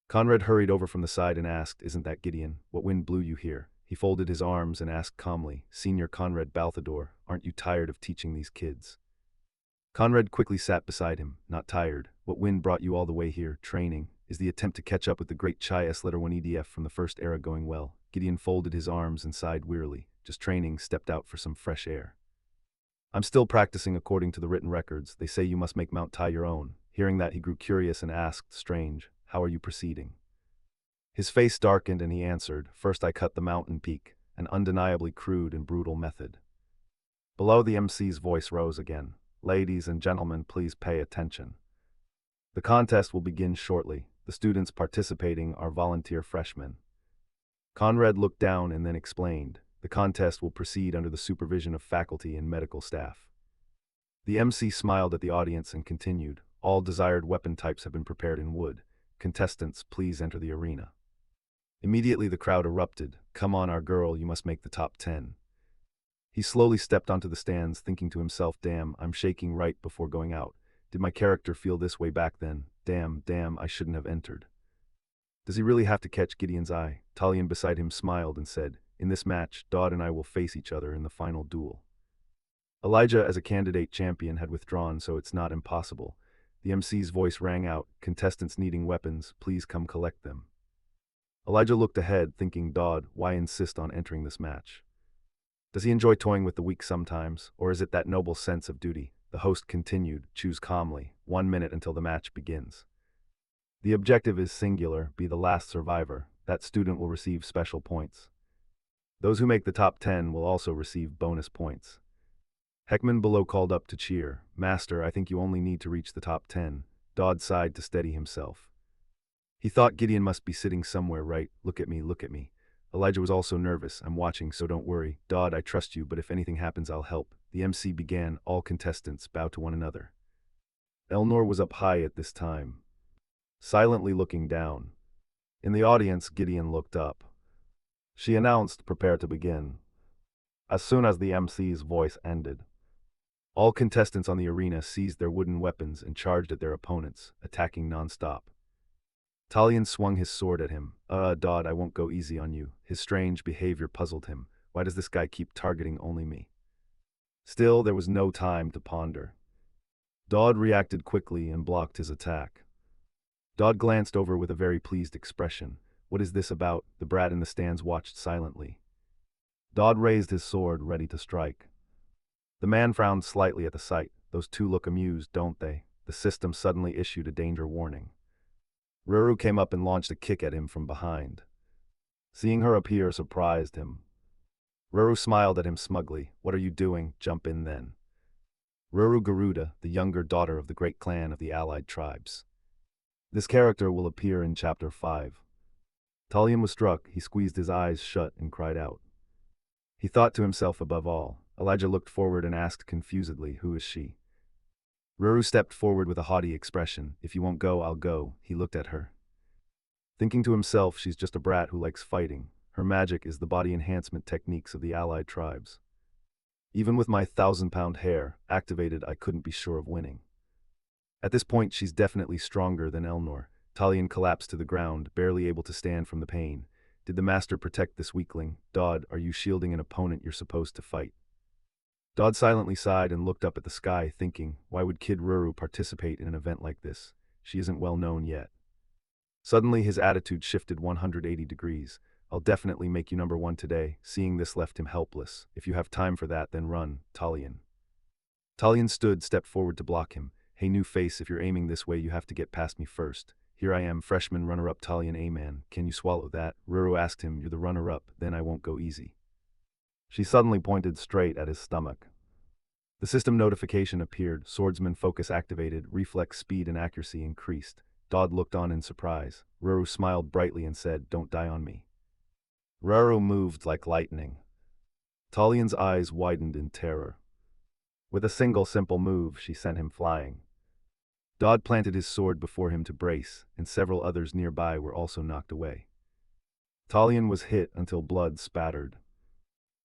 Conrad hurried over from the side and asked, isn't that Gideon? What wind blew you here? He folded his arms and asked calmly, Senior Conrad Balthador, aren't you tired of teaching these kids? Conrad quickly sat beside him, not tired. What wind brought you all the way here? Training. Is the attempt to catch up with the great Chai S letter 1 EDF from the first era going well? Gideon folded his arms and sighed wearily. Just training, stepped out for some fresh air. I'm still practicing according to the written records. They say you must make Mount Tai your own. Hearing that, he grew curious and asked, strange, how are you proceeding? His face darkened and he answered, first I cut the mountain peak, an undeniably crude and brutal method. Below, the MC's voice rose again. Ladies and gentlemen, please pay attention. The contest will begin shortly. The students participating are volunteer freshmen. Conrad looked down and then explained, the contest will proceed under the supervision of faculty and medical staff. The MC smiled at the audience and continued, all desired weapon types have been prepared in wood. Contestants, please enter the arena. Immediately the crowd erupted. Come on, our girl, you must make the top 10. He slowly stepped onto the stands, thinking to himself, damn, I'm shaking right before going out. Did my character feel this way back then? Damn, I shouldn't have entered. Does he really have to catch Gideon's eye? Talion beside him smiled and said, in this match, Dodd and I will face each other in the final duel. Elijah, as a candidate champion, had withdrawn, so it's not impossible. The MC's voice rang out, contestants needing weapons, please come collect them. Elijah looked ahead, thinking, Dodd, why insist on entering this match? Does he enjoy toying with the weak sometimes, or is it that noble sense of duty? The host continued, choose calmly, 1 minute until the match begins. The objective is singular, be the last survivor. That student will receive special points. Those who make the top 10 will also receive bonus points. Heckman below called up to cheer. Master, I think you only need to reach the top 10. Dodd sighed to steady himself. He thought Gideon must be sitting somewhere right. Look at me, look at me. Elijah was also nervous. I'm watching, so don't worry. Dodd, I trust you, but if anything happens, I'll help. The MC began. All contestants bow to one another. Elnor was up high at this time. silently looking down. In the audience, Gideon looked up. She announced, "Prepare to begin." As soon as the MC's voice ended, all contestants on the arena seized their wooden weapons and charged at their opponents, attacking nonstop. Talion swung his sword at him. Dodd, I won't go easy on you." His strange behavior puzzled him. Why does this guy keep targeting only me? Still, there was no time to ponder. Dodd reacted quickly and blocked his attack. Dodd glanced over with a very pleased expression. What is this about? The brat in the stands watched silently. Dodd raised his sword, ready to strike. The man frowned slightly at the sight. Those two look amused, don't they? The system suddenly issued a danger warning. Ruru came up and launched a kick at him from behind. Seeing her appear surprised him. Ruru smiled at him smugly. "What are you doing? Jump in then." Ruru Garuda, the younger daughter of the great clan of the allied tribes. This character will appear in Chapter 5. Talion was struck. He squeezed his eyes shut and cried out. He thought to himself above all. Elijah looked forward and asked confusedly, "Who is she?" Ruru stepped forward with a haughty expression. "If you won't go, I'll go." He looked at her. Thinking to himself, she's just a brat who likes fighting. Her magic is the body enhancement techniques of the allied tribes. Even with my 1,000-pound hair activated, I couldn't be sure of winning. At this point, she's definitely stronger than Elnor. Talion collapsed to the ground, barely able to stand from the pain. Did the master protect this weakling? Dodd, are you shielding an opponent you're supposed to fight? Dodd silently sighed and looked up at the sky, thinking, why would Kid Ruru participate in an event like this? She isn't well known yet. Suddenly his attitude shifted 180 degrees. I'll definitely make you number one today. Seeing this left him helpless. If you have time for that, then run, Talion. Talion stepped forward to block him. Hey, new face, if you're aiming this way, you have to get past me first. Here I am, freshman runner-up Talion Aman. Can you swallow that? Ruru asked him, you're the runner-up, then I won't go easy. She suddenly pointed straight at his stomach. The system notification appeared, swordsman focus activated, reflex speed and accuracy increased. Dodd looked on in surprise. Ruru smiled brightly and said, don't die on me. Ruru moved like lightning. Talion's eyes widened in terror. With a single simple move, she sent him flying. Dodd planted his sword before him to brace, and several others nearby were also knocked away. Talion was hit until blood spattered.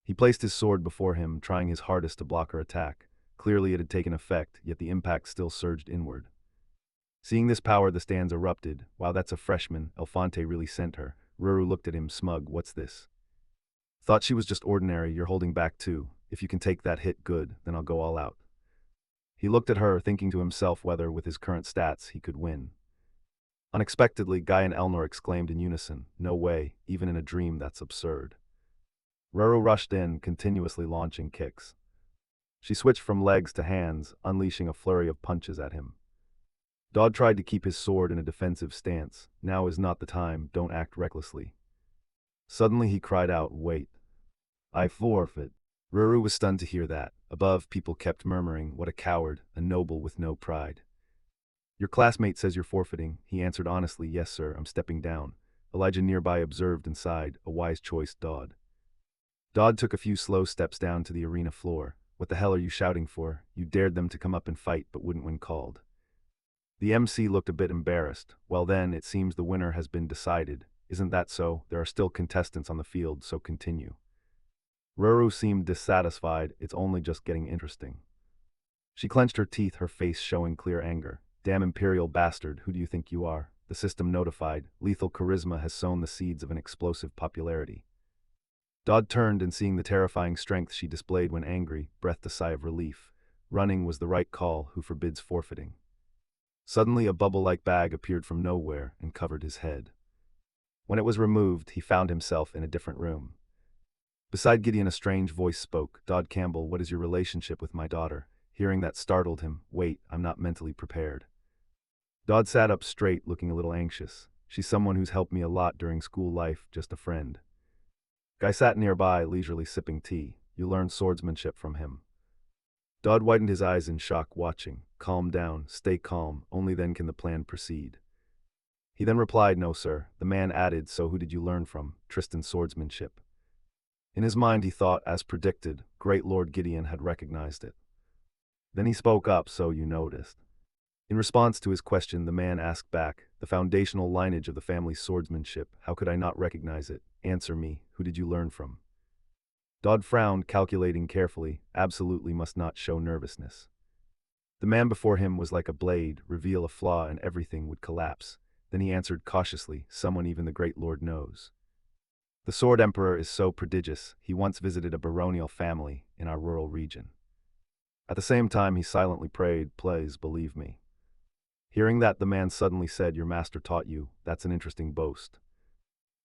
He placed his sword before him, trying his hardest to block her attack. Clearly it had taken effect, yet the impact still surged inward. Seeing this power, the stands erupted. Wow, that's a freshman. Elfante really sent her. Ruru looked at him smug. What's this? Thought she was just ordinary. You're holding back too. If you can take that hit, good, then I'll go all out. He looked at her, thinking to himself whether, with his current stats, he could win. Unexpectedly, Guy and Elnor exclaimed in unison, no way, even in a dream that's absurd. Ruru rushed in, continuously launching kicks. She switched from legs to hands, unleashing a flurry of punches at him. Dodd tried to keep his sword in a defensive stance. Now is not the time, don't act recklessly. Suddenly he cried out, wait. I forfeit. Ruru was stunned to hear that. Above, people kept murmuring, what a coward, a noble with no pride. Your classmate says you're forfeiting. He answered honestly, yes sir, I'm stepping down. Elijah nearby observed and sighed, a wise choice, Dodd. Dodd took a few slow steps down to the arena floor. What the hell are you shouting for? You dared them to come up and fight but wouldn't when called. The MC looked a bit embarrassed. Well then, it seems the winner has been decided. Isn't that so? There are still contestants on the field, so continue. Ruru seemed dissatisfied. It's only just getting interesting. She clenched her teeth, her face showing clear anger. Damn imperial bastard, who do you think you are? The system notified. Lethal charisma has sown the seeds of an explosive popularity. Dodd turned and seeing the terrifying strength she displayed when angry, breathed a sigh of relief. Running was the right call, who forbids forfeiting. Suddenly a bubble-like bag appeared from nowhere and covered his head. When it was removed, he found himself in a different room. Beside Gideon, a strange voice spoke. Dodd Campbell, what is your relationship with my daughter? Hearing that startled him. Wait, I'm not mentally prepared. Dodd sat up straight, looking a little anxious. She's someone who's helped me a lot during school life, just a friend. Guy sat nearby, leisurely sipping tea. You learned swordsmanship from him. Dodd widened his eyes in shock, watching. Calm down, stay calm, only then can the plan proceed. He then replied, no sir. The man added, so who did you learn from? Tristan's swordsmanship. In his mind he thought, as predicted, great Lord Gideon had recognized it. Then he spoke up, so you noticed. In response to his question, the man asked back, the foundational lineage of the family's swordsmanship, how could I not recognize it? Answer me, who did you learn from? Dodd frowned, calculating carefully, absolutely must not show nervousness. The man before him was like a blade, reveal a flaw and everything would collapse. Then he answered cautiously, someone even the great lord knows. The sword emperor is so prodigious, he once visited a baronial family in our rural region. At the same time he silently prayed, please believe me. Hearing that, the man suddenly said, your master taught you, that's an interesting boast.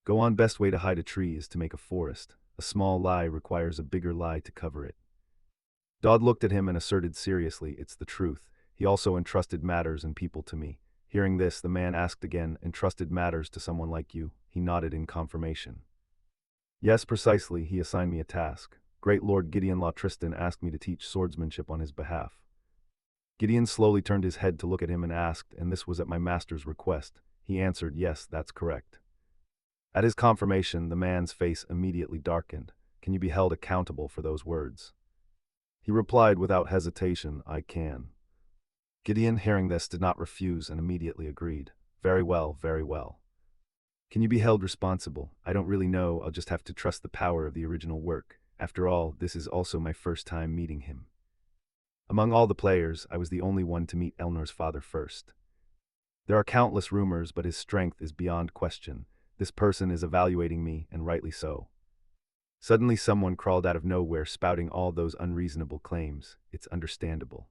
Go on, best way to hide a tree is to make a forest. A small lie requires a bigger lie to cover it. Dodd looked at him and asserted seriously, it's the truth. He also entrusted matters and people to me. Hearing this, the man asked again, entrusted matters to someone like you? He nodded in confirmation. Yes, precisely, he assigned me a task. Great Lord Gideon La Tristan asked me to teach swordsmanship on his behalf. Gideon slowly turned his head to look at him and asked, and this was at my master's request. He answered, yes, that's correct. At his confirmation, the man's face immediately darkened. Can you be held accountable for those words? He replied without hesitation, I can. Gideon, hearing this, did not refuse and immediately agreed. Very well, very well. Can you be held responsible? I don't really know, I'll just have to trust the power of the original work. After all, this is also my first time meeting him. Among all the players, I was the only one to meet Elnor's father first. There are countless rumors, but his strength is beyond question. This person is evaluating me, and rightly so. Suddenly someone crawled out of nowhere spouting all those unreasonable claims. It's understandable.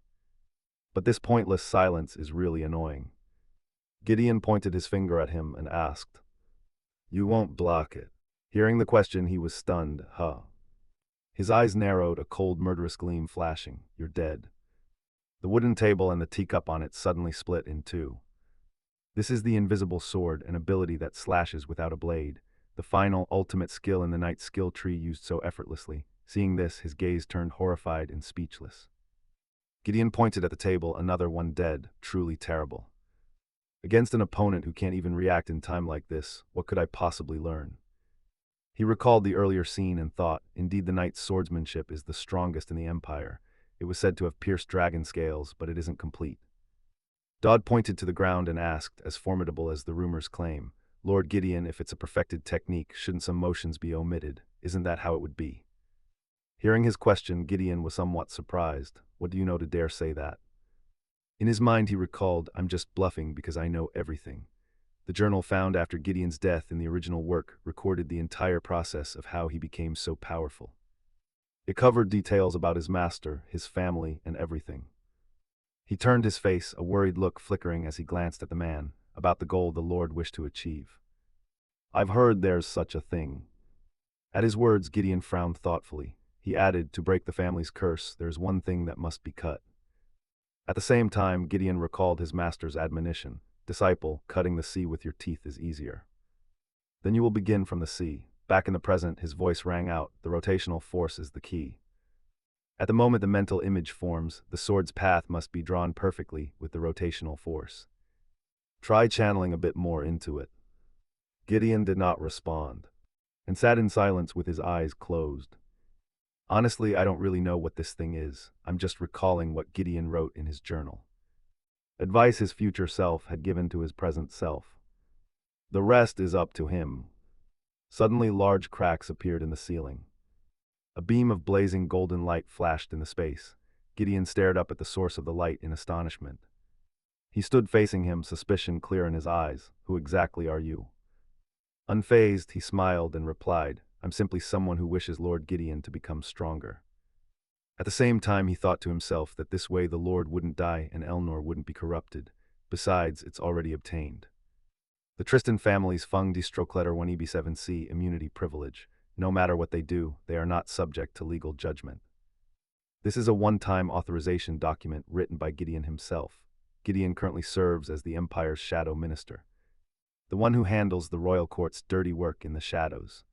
But this pointless silence is really annoying. Gideon pointed his finger at him and asked, you won't block it. Hearing the question, he was stunned, huh? His eyes narrowed, a cold, murderous gleam flashing. You're dead. The wooden table and the teacup on it suddenly split in two. This is the invisible sword, an ability that slashes without a blade. The final, ultimate skill in the knight's skill tree used so effortlessly. Seeing this, his gaze turned horrified and speechless. Gideon pointed at the table, another one dead, truly terrible. Against an opponent who can't even react in time like this, what could I possibly learn? He recalled the earlier scene and thought, indeed the knight's swordsmanship is the strongest in the empire. It was said to have pierced dragon scales, but it isn't complete. Dodd pointed to the ground and asked, as formidable as the rumors claim, Lord Gideon, if it's a perfected technique, shouldn't some motions be omitted? Isn't that how it would be? Hearing his question, Gideon was somewhat surprised. What do you know to dare say that? In his mind he recalled, I'm just bluffing because I know everything. The journal found after Gideon's death in the original work recorded the entire process of how he became so powerful. It covered details about his master, his family, and everything. He turned his face, a worried look flickering as he glanced at the man, about the goal the Lord wished to achieve. I've heard there's such a thing. At his words, Gideon frowned thoughtfully. He added, to break the family's curse, there's one thing that must be cut. At the same time, Gideon recalled his master's admonition. Disciple, cutting the sea with your teeth is easier. Then you will begin from the sea. Back in the present, his voice rang out, the rotational force is the key. At the moment the mental image forms, the sword's path must be drawn perfectly with the rotational force. Try channeling a bit more into it. Gideon did not respond, and sat in silence with his eyes closed. Honestly, I don't really know what this thing is. I'm just recalling what Gideon wrote in his journal. Advice his future self had given to his present self. The rest is up to him. Suddenly large cracks appeared in the ceiling. A beam of blazing golden light flashed in the space. Gideon stared up at the source of the light in astonishment. He stood facing him, suspicion clear in his eyes. Who exactly are you? Unfazed, he smiled and replied, I'm simply someone who wishes Lord Gideon to become stronger. At the same time he thought to himself that this way the Lord wouldn't die and Elnor wouldn't be corrupted. Besides, it's already obtained. The Tristan family's Fung di Strokletter 1EB7C immunity privilege. No matter what they do, they are not subject to legal judgment. This is a one-time authorization document written by Gideon himself. Gideon currently serves as the Empire's shadow minister, the one who handles the royal court's dirty work in the shadows.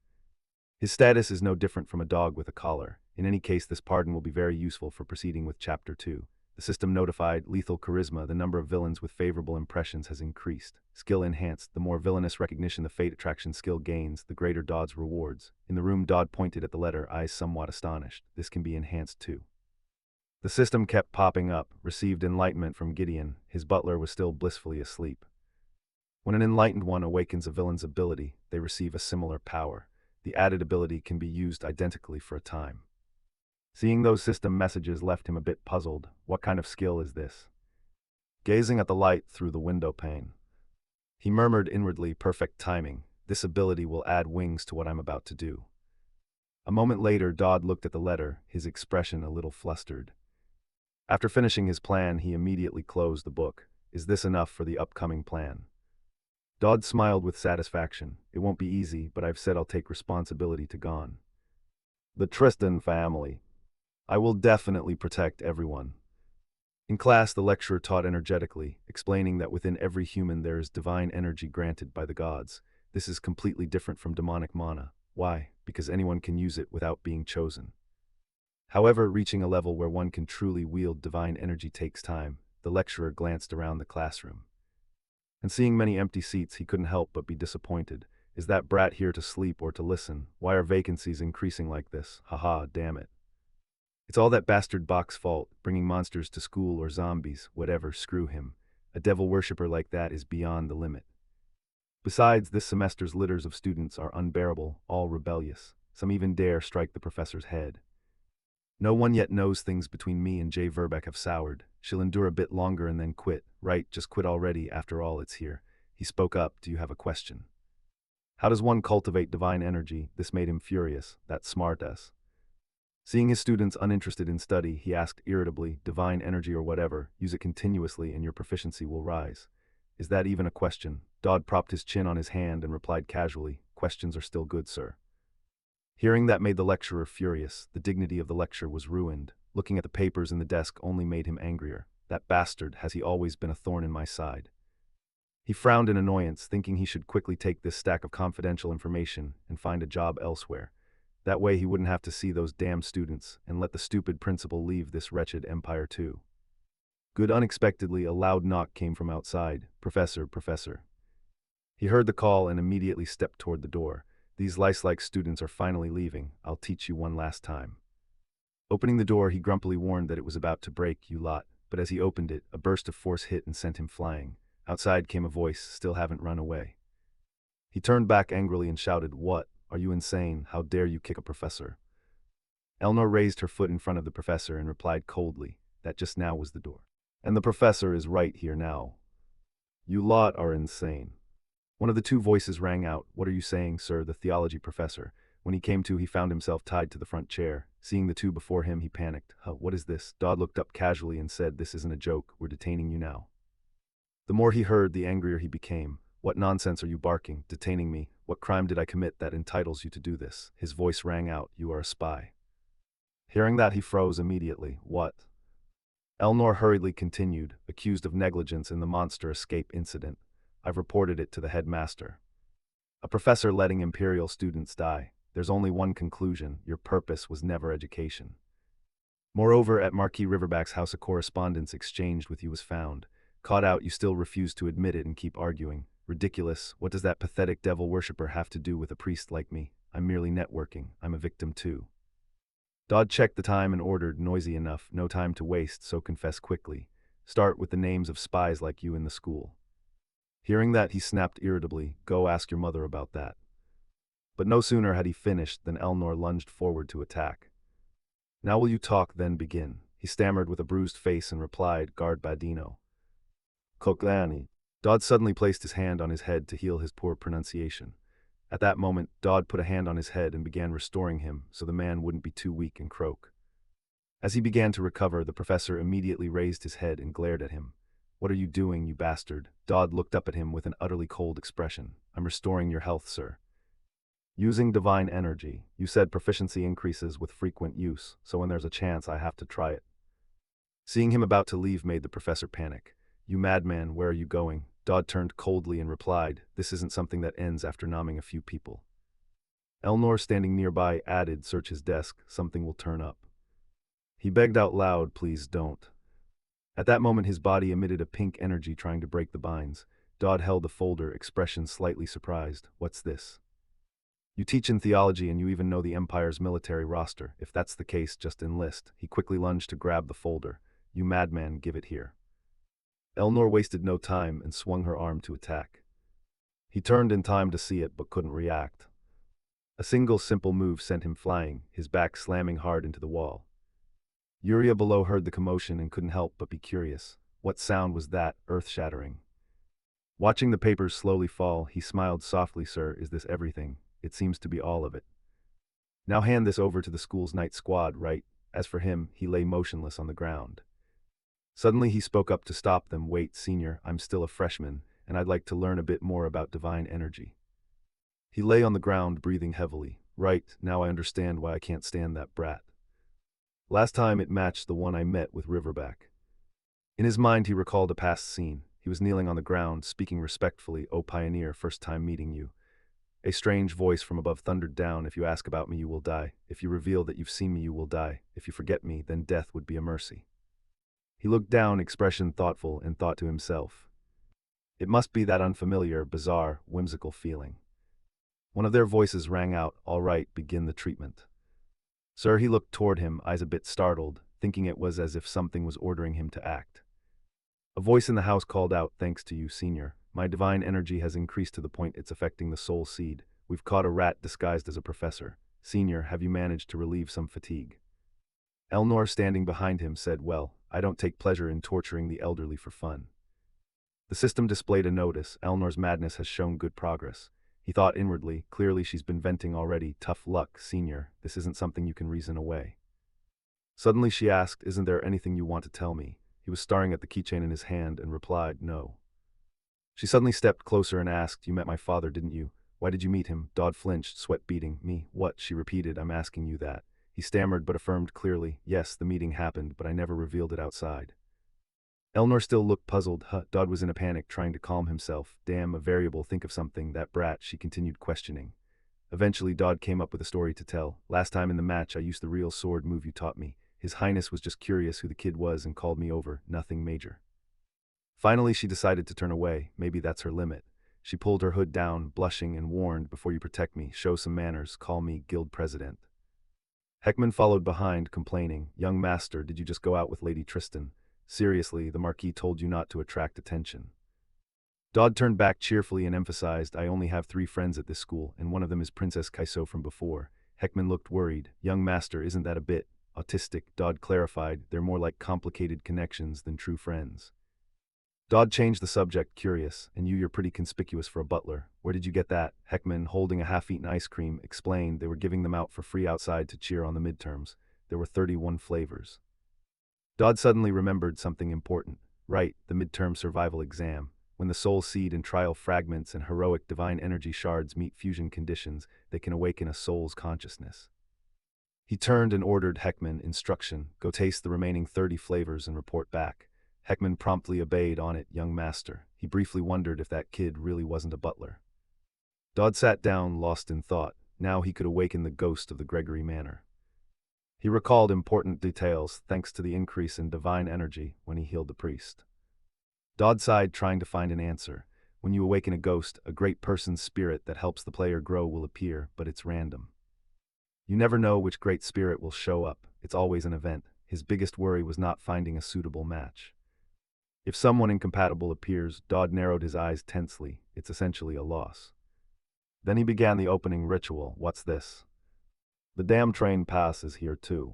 His status is no different from a dog with a collar. In any case, this pardon will be very useful for proceeding with Chapter 2. The system notified, lethal charisma, the number of villains with favorable impressions has increased. Skill enhanced, the more villainous recognition the fate attraction skill gains, the greater Dodd's rewards. In the room, Dodd pointed at the letter, eyes somewhat astonished. This can be enhanced too. The system kept popping up, received enlightenment from Gideon, his butler was still blissfully asleep. When an enlightened one awakens a villain's ability, they receive a similar power. The added ability can be used identically for a time. Seeing those system messages left him a bit puzzled. What kind of skill is this? Gazing at the light through the window pane, he murmured inwardly, perfect timing. This ability will add wings to what I'm about to do. A moment later, Dodd looked at the letter, his expression a little flustered. After finishing his plan, he immediately closed the book. Is this enough for the upcoming plan? Dodd smiled with satisfaction. It won't be easy, but I've said I'll take responsibility to gone. The Tristan family. I will definitely protect everyone. In class, the lecturer taught energetically, explaining that within every human there is divine energy granted by the gods. This is completely different from demonic mana. Why? Because anyone can use it without being chosen. However, reaching a level where one can truly wield divine energy takes time. The lecturer glanced around the classroom. And seeing many empty seats, he couldn't help but be disappointed. Is that brat here to sleep or to listen? Why are vacancies increasing like this? Haha, damn it. It's all that bastard Bach's fault, bringing monsters to school or zombies, whatever, screw him. A devil worshipper like that is beyond the limit. Besides, this semester's litters of students are unbearable, all rebellious. Some even dare strike the professor's head. No one yet knows things between me and Jay Verbeck have soured. She'll endure a bit longer and then quit. Right, just quit already, after all it's here. He spoke up. Do you have a question? How does one cultivate divine energy? This made him furious, that smart-ass. Seeing his students uninterested in study, he asked irritably, divine energy or whatever, use it continuously and your proficiency will rise. Is that even a question? Dodd propped his chin on his hand and replied casually, questions are still good, sir. Hearing that made the lecturer furious. The dignity of the lecture was ruined. Looking at the papers in the desk only made him angrier. That bastard, has he always been a thorn in my side? He frowned in annoyance, thinking he should quickly take this stack of confidential information and find a job elsewhere. That way he wouldn't have to see those damn students and let the stupid principal leave this wretched empire too. Good unexpectedly, a loud knock came from outside. Professor, professor. He heard the call and immediately stepped toward the door. These lice-like students are finally leaving. I'll teach you one last time. Opening the door, he grumpily warned that it was about to break, you lot, but as he opened it, a burst of force hit and sent him flying. Outside came a voice, still haven't run away. He turned back angrily and shouted, what? Are you insane? How dare you kick a professor? Elnor raised her foot in front of the professor and replied coldly, that just now was the door. And the professor is right here now. You lot are insane. One of the two voices rang out, what are you saying, sir, the theology professor? When he came to, he found himself tied to the front chair. Seeing the two before him, he panicked. Huh, what is this? Dodd looked up casually and said, this isn't a joke, we're detaining you now. The more he heard, the angrier he became. What nonsense are you barking, detaining me? What crime did I commit that entitles you to do this? His voice rang out, you are a spy. Hearing that, he froze immediately. What? Elnor hurriedly continued, accused of negligence in the monster escape incident. I've reported it to the headmaster. A professor letting imperial students die. There's only one conclusion, your purpose was never education. Moreover, at Marquis Riverback's house a correspondence exchanged with you was found. Caught out, you still refuse to admit it and keep arguing. Ridiculous, what does that pathetic devil worshipper have to do with a priest like me? I'm merely networking, I'm a victim too. Dodd checked the time and ordered, noisy enough, no time to waste, so confess quickly. Start with the names of spies like you in the school. Hearing that, he snapped irritably, go ask your mother about that. But no sooner had he finished than Elnor lunged forward to attack. Now will you talk, then begin? He stammered with a bruised face and replied, Guard Badino. Koklani. Dodd suddenly placed his hand on his head to heal his poor pronunciation. At that moment, Dodd put a hand on his head and began restoring him so the man wouldn't be too weak and croak. As he began to recover, the professor immediately raised his head and glared at him. What are you doing, you bastard? Dodd looked up at him with an utterly cold expression. I'm restoring your health, sir. Using divine energy. You said proficiency increases with frequent use, so when there's a chance I have to try it. Seeing him about to leave made the professor panic. You madman, where are you going? Dodd turned coldly and replied, this isn't something that ends after nomming a few people. Elnor, standing nearby, added, search his desk, something will turn up. He begged out loud, please don't. At that moment his body emitted a pink energy trying to break the binds. Dodd held the folder, expression slightly surprised. What's this? You teach in theology and you even know the Empire's military roster. If that's the case, just enlist. He quickly lunged to grab the folder. You madman, give it here. Elnor wasted no time and swung her arm to attack. He turned in time to see it but couldn't react. A single simple move sent him flying, his back slamming hard into the wall. Yuria below heard the commotion and couldn't help but be curious. What sound was that, earth-shattering? Watching the papers slowly fall, he smiled softly. Sir, is this everything? It seems to be all of it. Now hand this over to the school's night squad, right? As for him, he lay motionless on the ground. Suddenly he spoke up to stop them. Wait, senior, I'm still a freshman, and I'd like to learn a bit more about divine energy. He lay on the ground, breathing heavily. Right, now I understand why I can't stand that brat. Last time it matched the one I met with Riverback. In his mind he recalled a past scene. He was kneeling on the ground, speaking respectfully. O pioneer, first time meeting you. A strange voice from above thundered down. If you ask about me, you will die. If you reveal that you've seen me, you will die. If you forget me, then death would be a mercy. He looked down, expression thoughtful, and thought to himself. It must be that unfamiliar, bizarre, whimsical feeling. One of their voices rang out. All right, begin the treatment. Sir, he looked toward him, eyes a bit startled, thinking it was as if something was ordering him to act. A voice in the house called out, thanks to you, senior. My divine energy has increased to the point it's affecting the soul seed. We've caught a rat disguised as a professor. Senior, have you managed to relieve some fatigue? Elnor, standing behind him, said, well, I don't take pleasure in torturing the elderly for fun. The system displayed a notice. Elnor's madness has shown good progress. He thought inwardly, clearly she's been venting already. Tough luck, senior. This isn't something you can reason away. Suddenly she asked, isn't there anything you want to tell me? He was staring at the keychain in his hand and replied, no. She suddenly stepped closer and asked, you met my father, didn't you? Why did you meet him? Dodd flinched, sweat beading. Me? What? She repeated, I'm asking you that. He stammered but affirmed clearly, yes, the meeting happened, but I never revealed it outside. Elnor still looked puzzled. Dodd was in a panic, trying to calm himself. Damn, a variable, think of something, that brat, she continued, questioning. Eventually Dodd came up with a story to tell. Last time in the match I used the real sword move you taught me. His Highness was just curious who the kid was and called me over, nothing major. Finally she decided to turn away, maybe that's her limit. She pulled her hood down, blushing, and warned, before you protect me, show some manners, call me guild president. Heckman followed behind, complaining, young master, did you just go out with Lady Tristan? Seriously, the Marquis told you not to attract attention. Dodd turned back cheerfully and emphasized, I only have 3 friends at this school, and one of them is Princess Kaiso from before. Heckman looked worried. Young master, isn't that a bit autistic? Dodd clarified, they're more like complicated connections than true friends. Dodd changed the subject, curious, and you're pretty conspicuous for a butler. Where did you get that? Heckman, holding a half-eaten ice cream, explained they were giving them out for free outside to cheer on the midterms. There were 31 flavors. Dodd suddenly remembered something important. Right, the midterm survival exam. When the soul seed and trial fragments and heroic divine energy shards meet fusion conditions, they can awaken a soul's consciousness. He turned and ordered Heckman, instruction, go taste the remaining 30 flavors and report back. Heckman promptly obeyed. On it, young master. He briefly wondered if that kid really wasn't a butler. Dodd sat down, lost in thought. Now he could awaken the ghost of the Gregory Manor. He recalled important details, thanks to the increase in divine energy when he healed the priest. Dodd sighed, trying to find an answer. When you awaken a ghost, a great person's spirit that helps the player grow will appear, but it's random. You never know which great spirit will show up. It's always an event. His biggest worry was not finding a suitable match. If someone incompatible appears, Dodd narrowed his eyes tensely. It's essentially a loss. Then he began the opening ritual. What's this? The damn train pass is here too.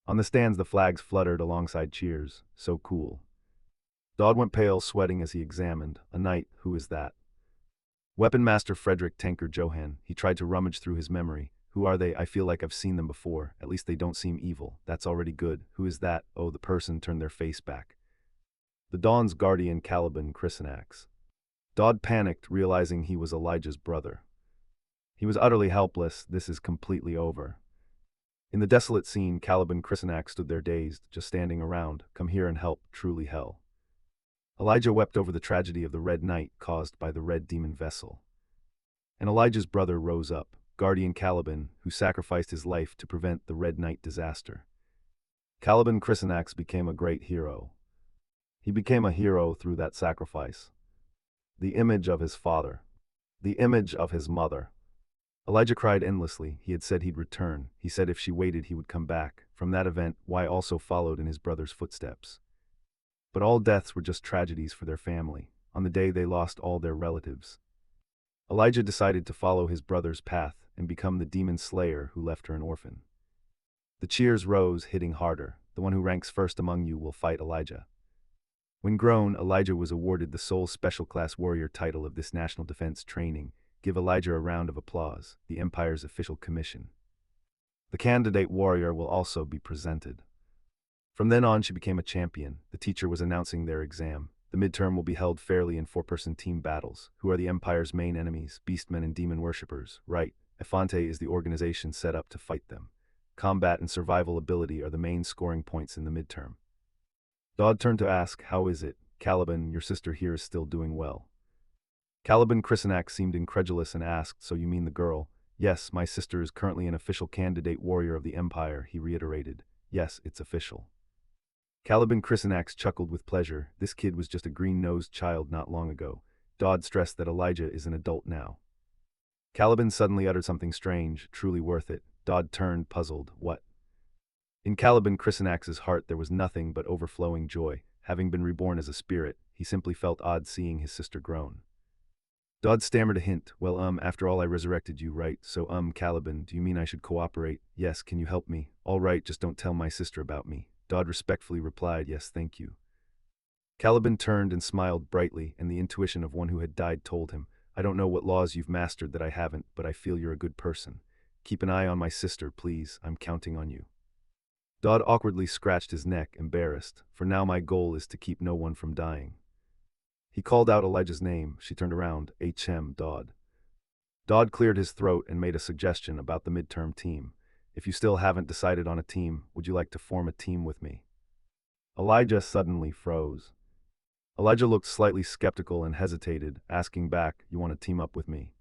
On the stands the flags fluttered alongside cheers. So cool. Dodd went pale, sweating as he examined. A knight, who is that? Weapon Master Frederick Tankard Johann. He tried to rummage through his memory. Who are they? I feel like I've seen them before. At least they don't seem evil. That's already good. Who is that? Oh, the person turned their face back. The Dawn's guardian, Caliban Chrysanax. Dodd panicked, realizing he was Elijah's brother. He was utterly helpless. This is completely over. In the desolate scene, Caliban Chrysanax stood there dazed, just standing around. Come here and help, truly hell. Elijah wept over the tragedy of the Red Night caused by the Red Demon vessel. And Elijah's brother rose up, Guardian Caliban, who sacrificed his life to prevent the Red Night disaster. Caliban Chrysanax became a great hero. He became a hero through that sacrifice. The image of his father. The image of his mother. Elijah cried endlessly. He had said he'd return. He said if she waited he would come back. From that event, Y also followed in his brother's footsteps. But all deaths were just tragedies for their family. On the day they lost all their relatives, Elijah decided to follow his brother's path and become the demon slayer who left her an orphan. The cheers rose, hitting harder. The one who ranks first among you will fight Elijah. When grown, Elijah was awarded the sole Special Class Warrior title of this National Defense Training. Give Elijah a round of applause, the Empire's official commission. The candidate warrior will also be presented. From then on, she became a champion. The teacher was announcing their exam. The midterm will be held fairly in four-person team battles. Who are the Empire's main enemies? Beastmen and demon worshippers. Right. Efante is the organization set up to fight them. Combat and survival ability are the main scoring points in the midterm. Dodd turned to ask, how is it? Caliban, your sister here is still doing well. Caliban Chrysonax seemed incredulous and asked, so you mean the girl? Yes, my sister is currently an official candidate warrior of the Empire, he reiterated. Yes, it's official. Caliban Chrysonax chuckled with pleasure. This kid was just a green-nosed child not long ago. Dodd stressed that Elijah is an adult now. Caliban suddenly uttered something strange, truly worth it. Dodd turned, puzzled. What? In Caliban Chrysonax's heart there was nothing but overflowing joy. Having been reborn as a spirit, he simply felt odd seeing his sister grown. Dodd stammered a hint. Well, after all I resurrected you, right? So, Caliban, do you mean I should cooperate? Yes, can you help me? All right, just don't tell my sister about me. Dodd respectfully replied, yes, thank you. Caliban turned and smiled brightly, and the intuition of one who had died told him, I don't know what laws you've mastered that I haven't, but I feel you're a good person. Keep an eye on my sister, please. I'm counting on you. Dodd awkwardly scratched his neck, embarrassed. For now my goal is to keep no one from dying. He called out Elijah's name. She turned around. H.M. Dodd. Dodd cleared his throat and made a suggestion about the midterm team. If you still haven't decided on a team, would you like to form a team with me? Elijah suddenly froze. Elijah looked slightly skeptical and hesitated, asking back, you want to team up with me?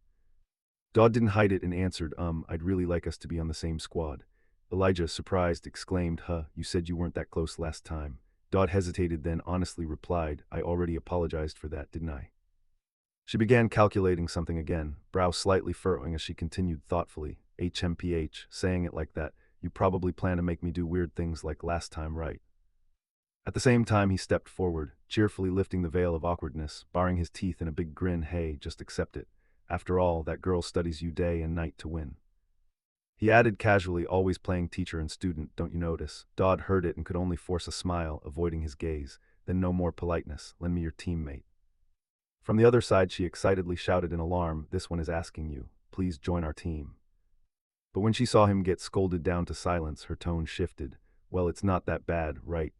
Dodd didn't hide it and answered, I'd really like us to be on the same squad. Elijah, surprised, exclaimed, you said you weren't that close last time. Dodd hesitated, then honestly replied, I already apologized for that, didn't I? She began calculating something again, brow slightly furrowing as she continued thoughtfully, HMPH, saying it like that, you probably plan to make me do weird things like last time, right? At the same time he stepped forward, cheerfully lifting the veil of awkwardness, baring his teeth in a big grin. Hey, just accept it. After all, that girl studies you day and night to win. He added casually, always playing teacher and student, don't you notice? Dodd heard it and could only force a smile, avoiding his gaze. Then no more politeness, lend me your teammate. From the other side she excitedly shouted in alarm, this one is asking you, please join our team. But when she saw him get scolded down to silence, her tone shifted. Well, it's not that bad, right?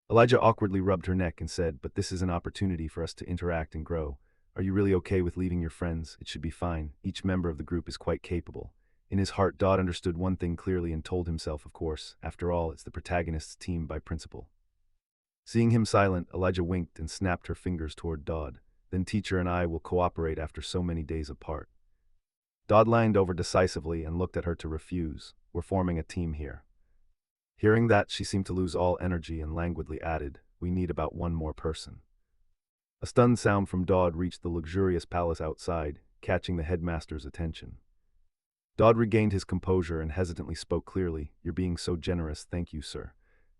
Elijah awkwardly rubbed her neck and said, but this is an opportunity for us to interact and grow. Are you really okay with leaving your friends? It should be fine. Each member of the group is quite capable. In his heart, Dodd understood one thing clearly and told himself, of course, after all, it's the protagonist's team by principle. Seeing him silent, Elijah winked and snapped her fingers toward Dodd. Then teacher and I will cooperate after so many days apart. Dodd leaned over decisively and looked at her to refuse. We're forming a team here. Hearing that, she seemed to lose all energy and languidly added, we need about one more person. A stunned sound from Dodd reached the luxurious palace outside, catching the headmaster's attention. Dodd regained his composure and hesitantly spoke clearly, you're being so generous, thank you, sir.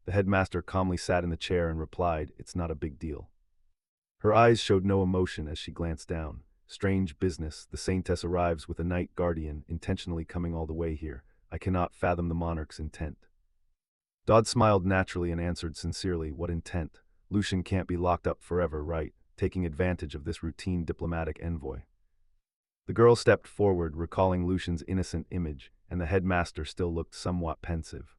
The headmaster calmly sat in the chair and replied, it's not a big deal. Her eyes showed no emotion as she glanced down. Strange business, the saintess arrives with a knight guardian, intentionally coming all the way here. I cannot fathom the monarch's intent. Dodd smiled naturally and answered sincerely, what intent? Lucian can't be locked up forever, right? Taking advantage of this routine diplomatic envoy. The girl stepped forward, recalling Lucian's innocent image, and the headmaster still looked somewhat pensive.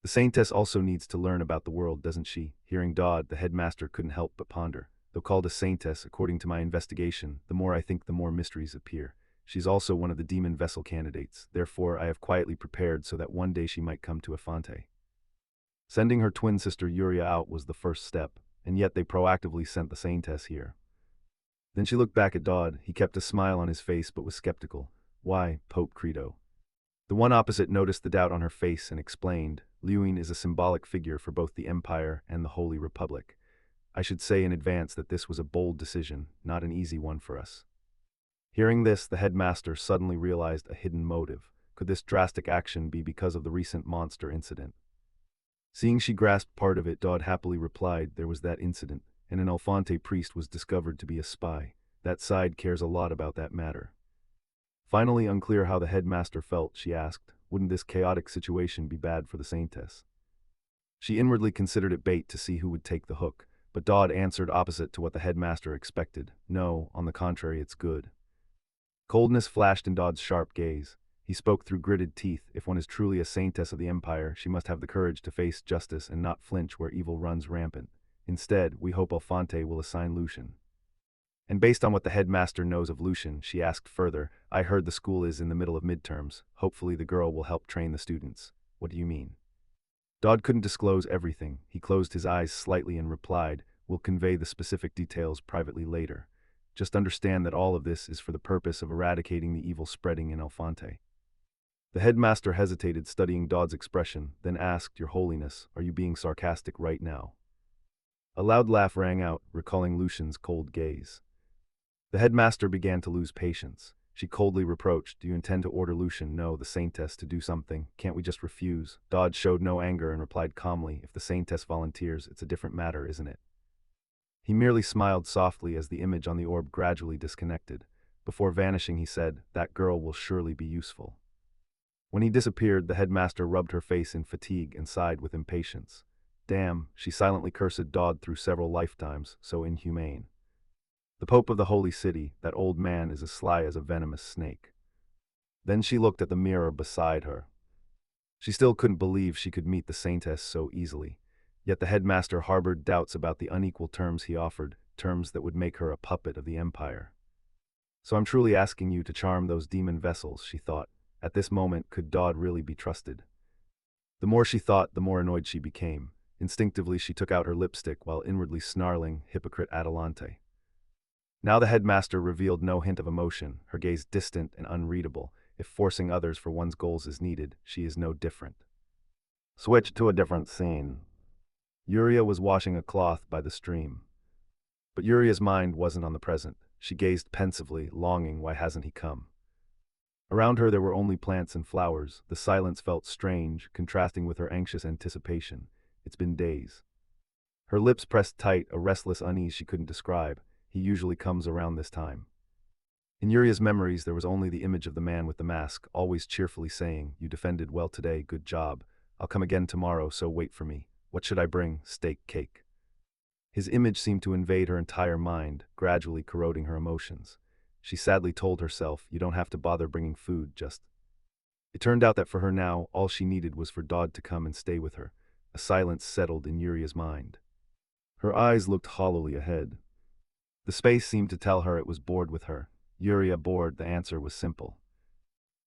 The saintess also needs to learn about the world, doesn't she? Hearing Dodd, the headmaster couldn't help but ponder. Though called a saintess, according to my investigation, the more I think the more mysteries appear. She's also one of the demon vessel candidates, therefore I have quietly prepared so that one day she might come to Efante. Sending her twin sister Yuria out was the first step, and yet they proactively sent the saintess here. Then she looked back at Dodd. He kept a smile on his face but was skeptical. Why, Pope Credo? The one opposite noticed the doubt on her face and explained, Lewin is a symbolic figure for both the Empire and the Holy Republic. I should say in advance that this was a bold decision, not an easy one for us. Hearing this, the headmaster suddenly realized a hidden motive. Could this drastic action be because of the recent monster incident? Seeing she grasped part of it, Dodd happily replied, there was that incident, and an Alfonte priest was discovered to be a spy. That side cares a lot about that matter. Finally unclear how the headmaster felt, she asked, wouldn't this chaotic situation be bad for the saintess? She inwardly considered it bait to see who would take the hook, but Dodd answered opposite to what the headmaster expected. No, on the contrary, it's good. Coldness flashed in Dodd's sharp gaze. He spoke through gritted teeth. If one is truly a saintess of the Empire, she must have the courage to face justice and not flinch where evil runs rampant. Instead, we hope Alfonte will assign Lucian. And based on what the headmaster knows of Lucian, she asked further, I heard the school is in the middle of midterms. Hopefully the girl will help train the students. What do you mean? Dodd couldn't disclose everything. He closed his eyes slightly and replied, we'll convey the specific details privately later. Just understand that all of this is for the purpose of eradicating the evil spreading in Alfonte. The headmaster hesitated, studying Dodd's expression, then asked, Your Holiness, are you being sarcastic right now? A loud laugh rang out, recalling Lucian's cold gaze. The headmaster began to lose patience. She coldly reproached, Do you intend to order Lucian, no, the saintess, to do something? Can't we just refuse? Dodd showed no anger and replied calmly, If the saintess volunteers, it's a different matter, isn't it? He merely smiled softly as the image on the orb gradually disconnected. Before vanishing, he said, That girl will surely be useful. When he disappeared, the headmaster rubbed her face in fatigue and sighed with impatience. Damn, she silently cursed Dodd through several lifetimes, so inhumane. The Pope of the Holy City, that old man, is as sly as a venomous snake. Then she looked at the mirror beside her. She still couldn't believe she could meet the saintess so easily. Yet the headmaster harbored doubts about the unequal terms he offered, terms that would make her a puppet of the Empire. So I'm truly asking you to charm those demon vessels, she thought. At this moment, could Dodd really be trusted? The more she thought, the more annoyed she became. Instinctively, she took out her lipstick while inwardly snarling, Hypocrite Adelante. Now the headmaster revealed no hint of emotion, her gaze distant and unreadable. If forcing others for one's goals is needed, she is no different. Switch to a different scene. Yuria was washing a cloth by the stream. But Yuria's mind wasn't on the present. She gazed pensively, longing, why hasn't he come? Around her there were only plants and flowers. The silence felt strange, contrasting with her anxious anticipation. It's been days. Her lips pressed tight, a restless unease she couldn't describe. He usually comes around this time. In Yuria's memories there was only the image of the man with the mask, always cheerfully saying, You defended well today, good job. I'll come again tomorrow, so wait for me. What should I bring? Steak, cake. His image seemed to invade her entire mind, gradually corroding her emotions. She sadly told herself, You don't have to bother bringing food, just... It turned out that for her now, all she needed was for Dodd to come and stay with her. A silence settled in Yuria's mind. Her eyes looked hollowly ahead. The space seemed to tell her it was bored with her. Yuria bored, the answer was simple.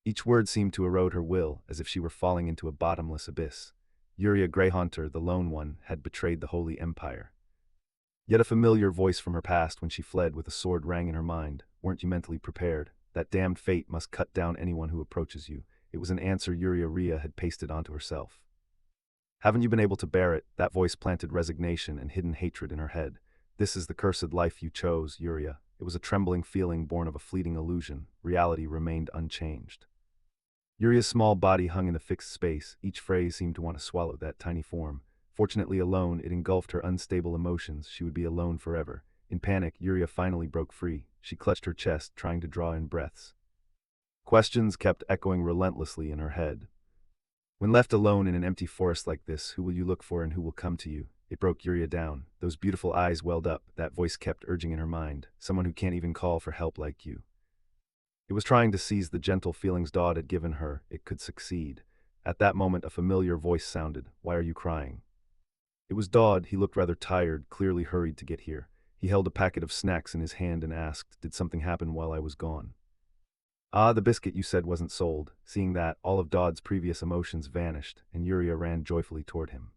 Each word seemed to erode her will, as if she were falling into a bottomless abyss. Yuria Greyhaunter, the lone one, had betrayed the Holy Empire. Yet a familiar voice from her past when she fled with a sword rang in her mind. Weren't you mentally prepared? That damned fate must cut down anyone who approaches you. It was an answer Yuria Rhea had pasted onto herself. Haven't you been able to bear it? That voice planted resignation and hidden hatred in her head. This is the cursed life you chose, Yuria. It was a trembling feeling born of a fleeting illusion. Reality remained unchanged. Yuria's small body hung in a fixed space. Each phrase seemed to want to swallow that tiny form. Fortunately alone, it engulfed her unstable emotions. She would be alone forever. In panic, Yuria finally broke free. She clutched her chest, trying to draw in breaths. Questions kept echoing relentlessly in her head. When left alone in an empty forest like this, who will you look for and who will come to you? It broke Yuria down. Those beautiful eyes welled up. That voice kept urging in her mind. Someone who can't even call for help like you. It was trying to seize the gentle feelings Dodd had given her. It could succeed. At that moment, a familiar voice sounded. Why are you crying? It was Dodd. He looked rather tired, clearly hurried to get here. He held a packet of snacks in his hand and asked, Did something happen while I was gone? Ah, the biscuit you said wasn't sold. Seeing that, all of Dodd's previous emotions vanished, and Yuria ran joyfully toward him.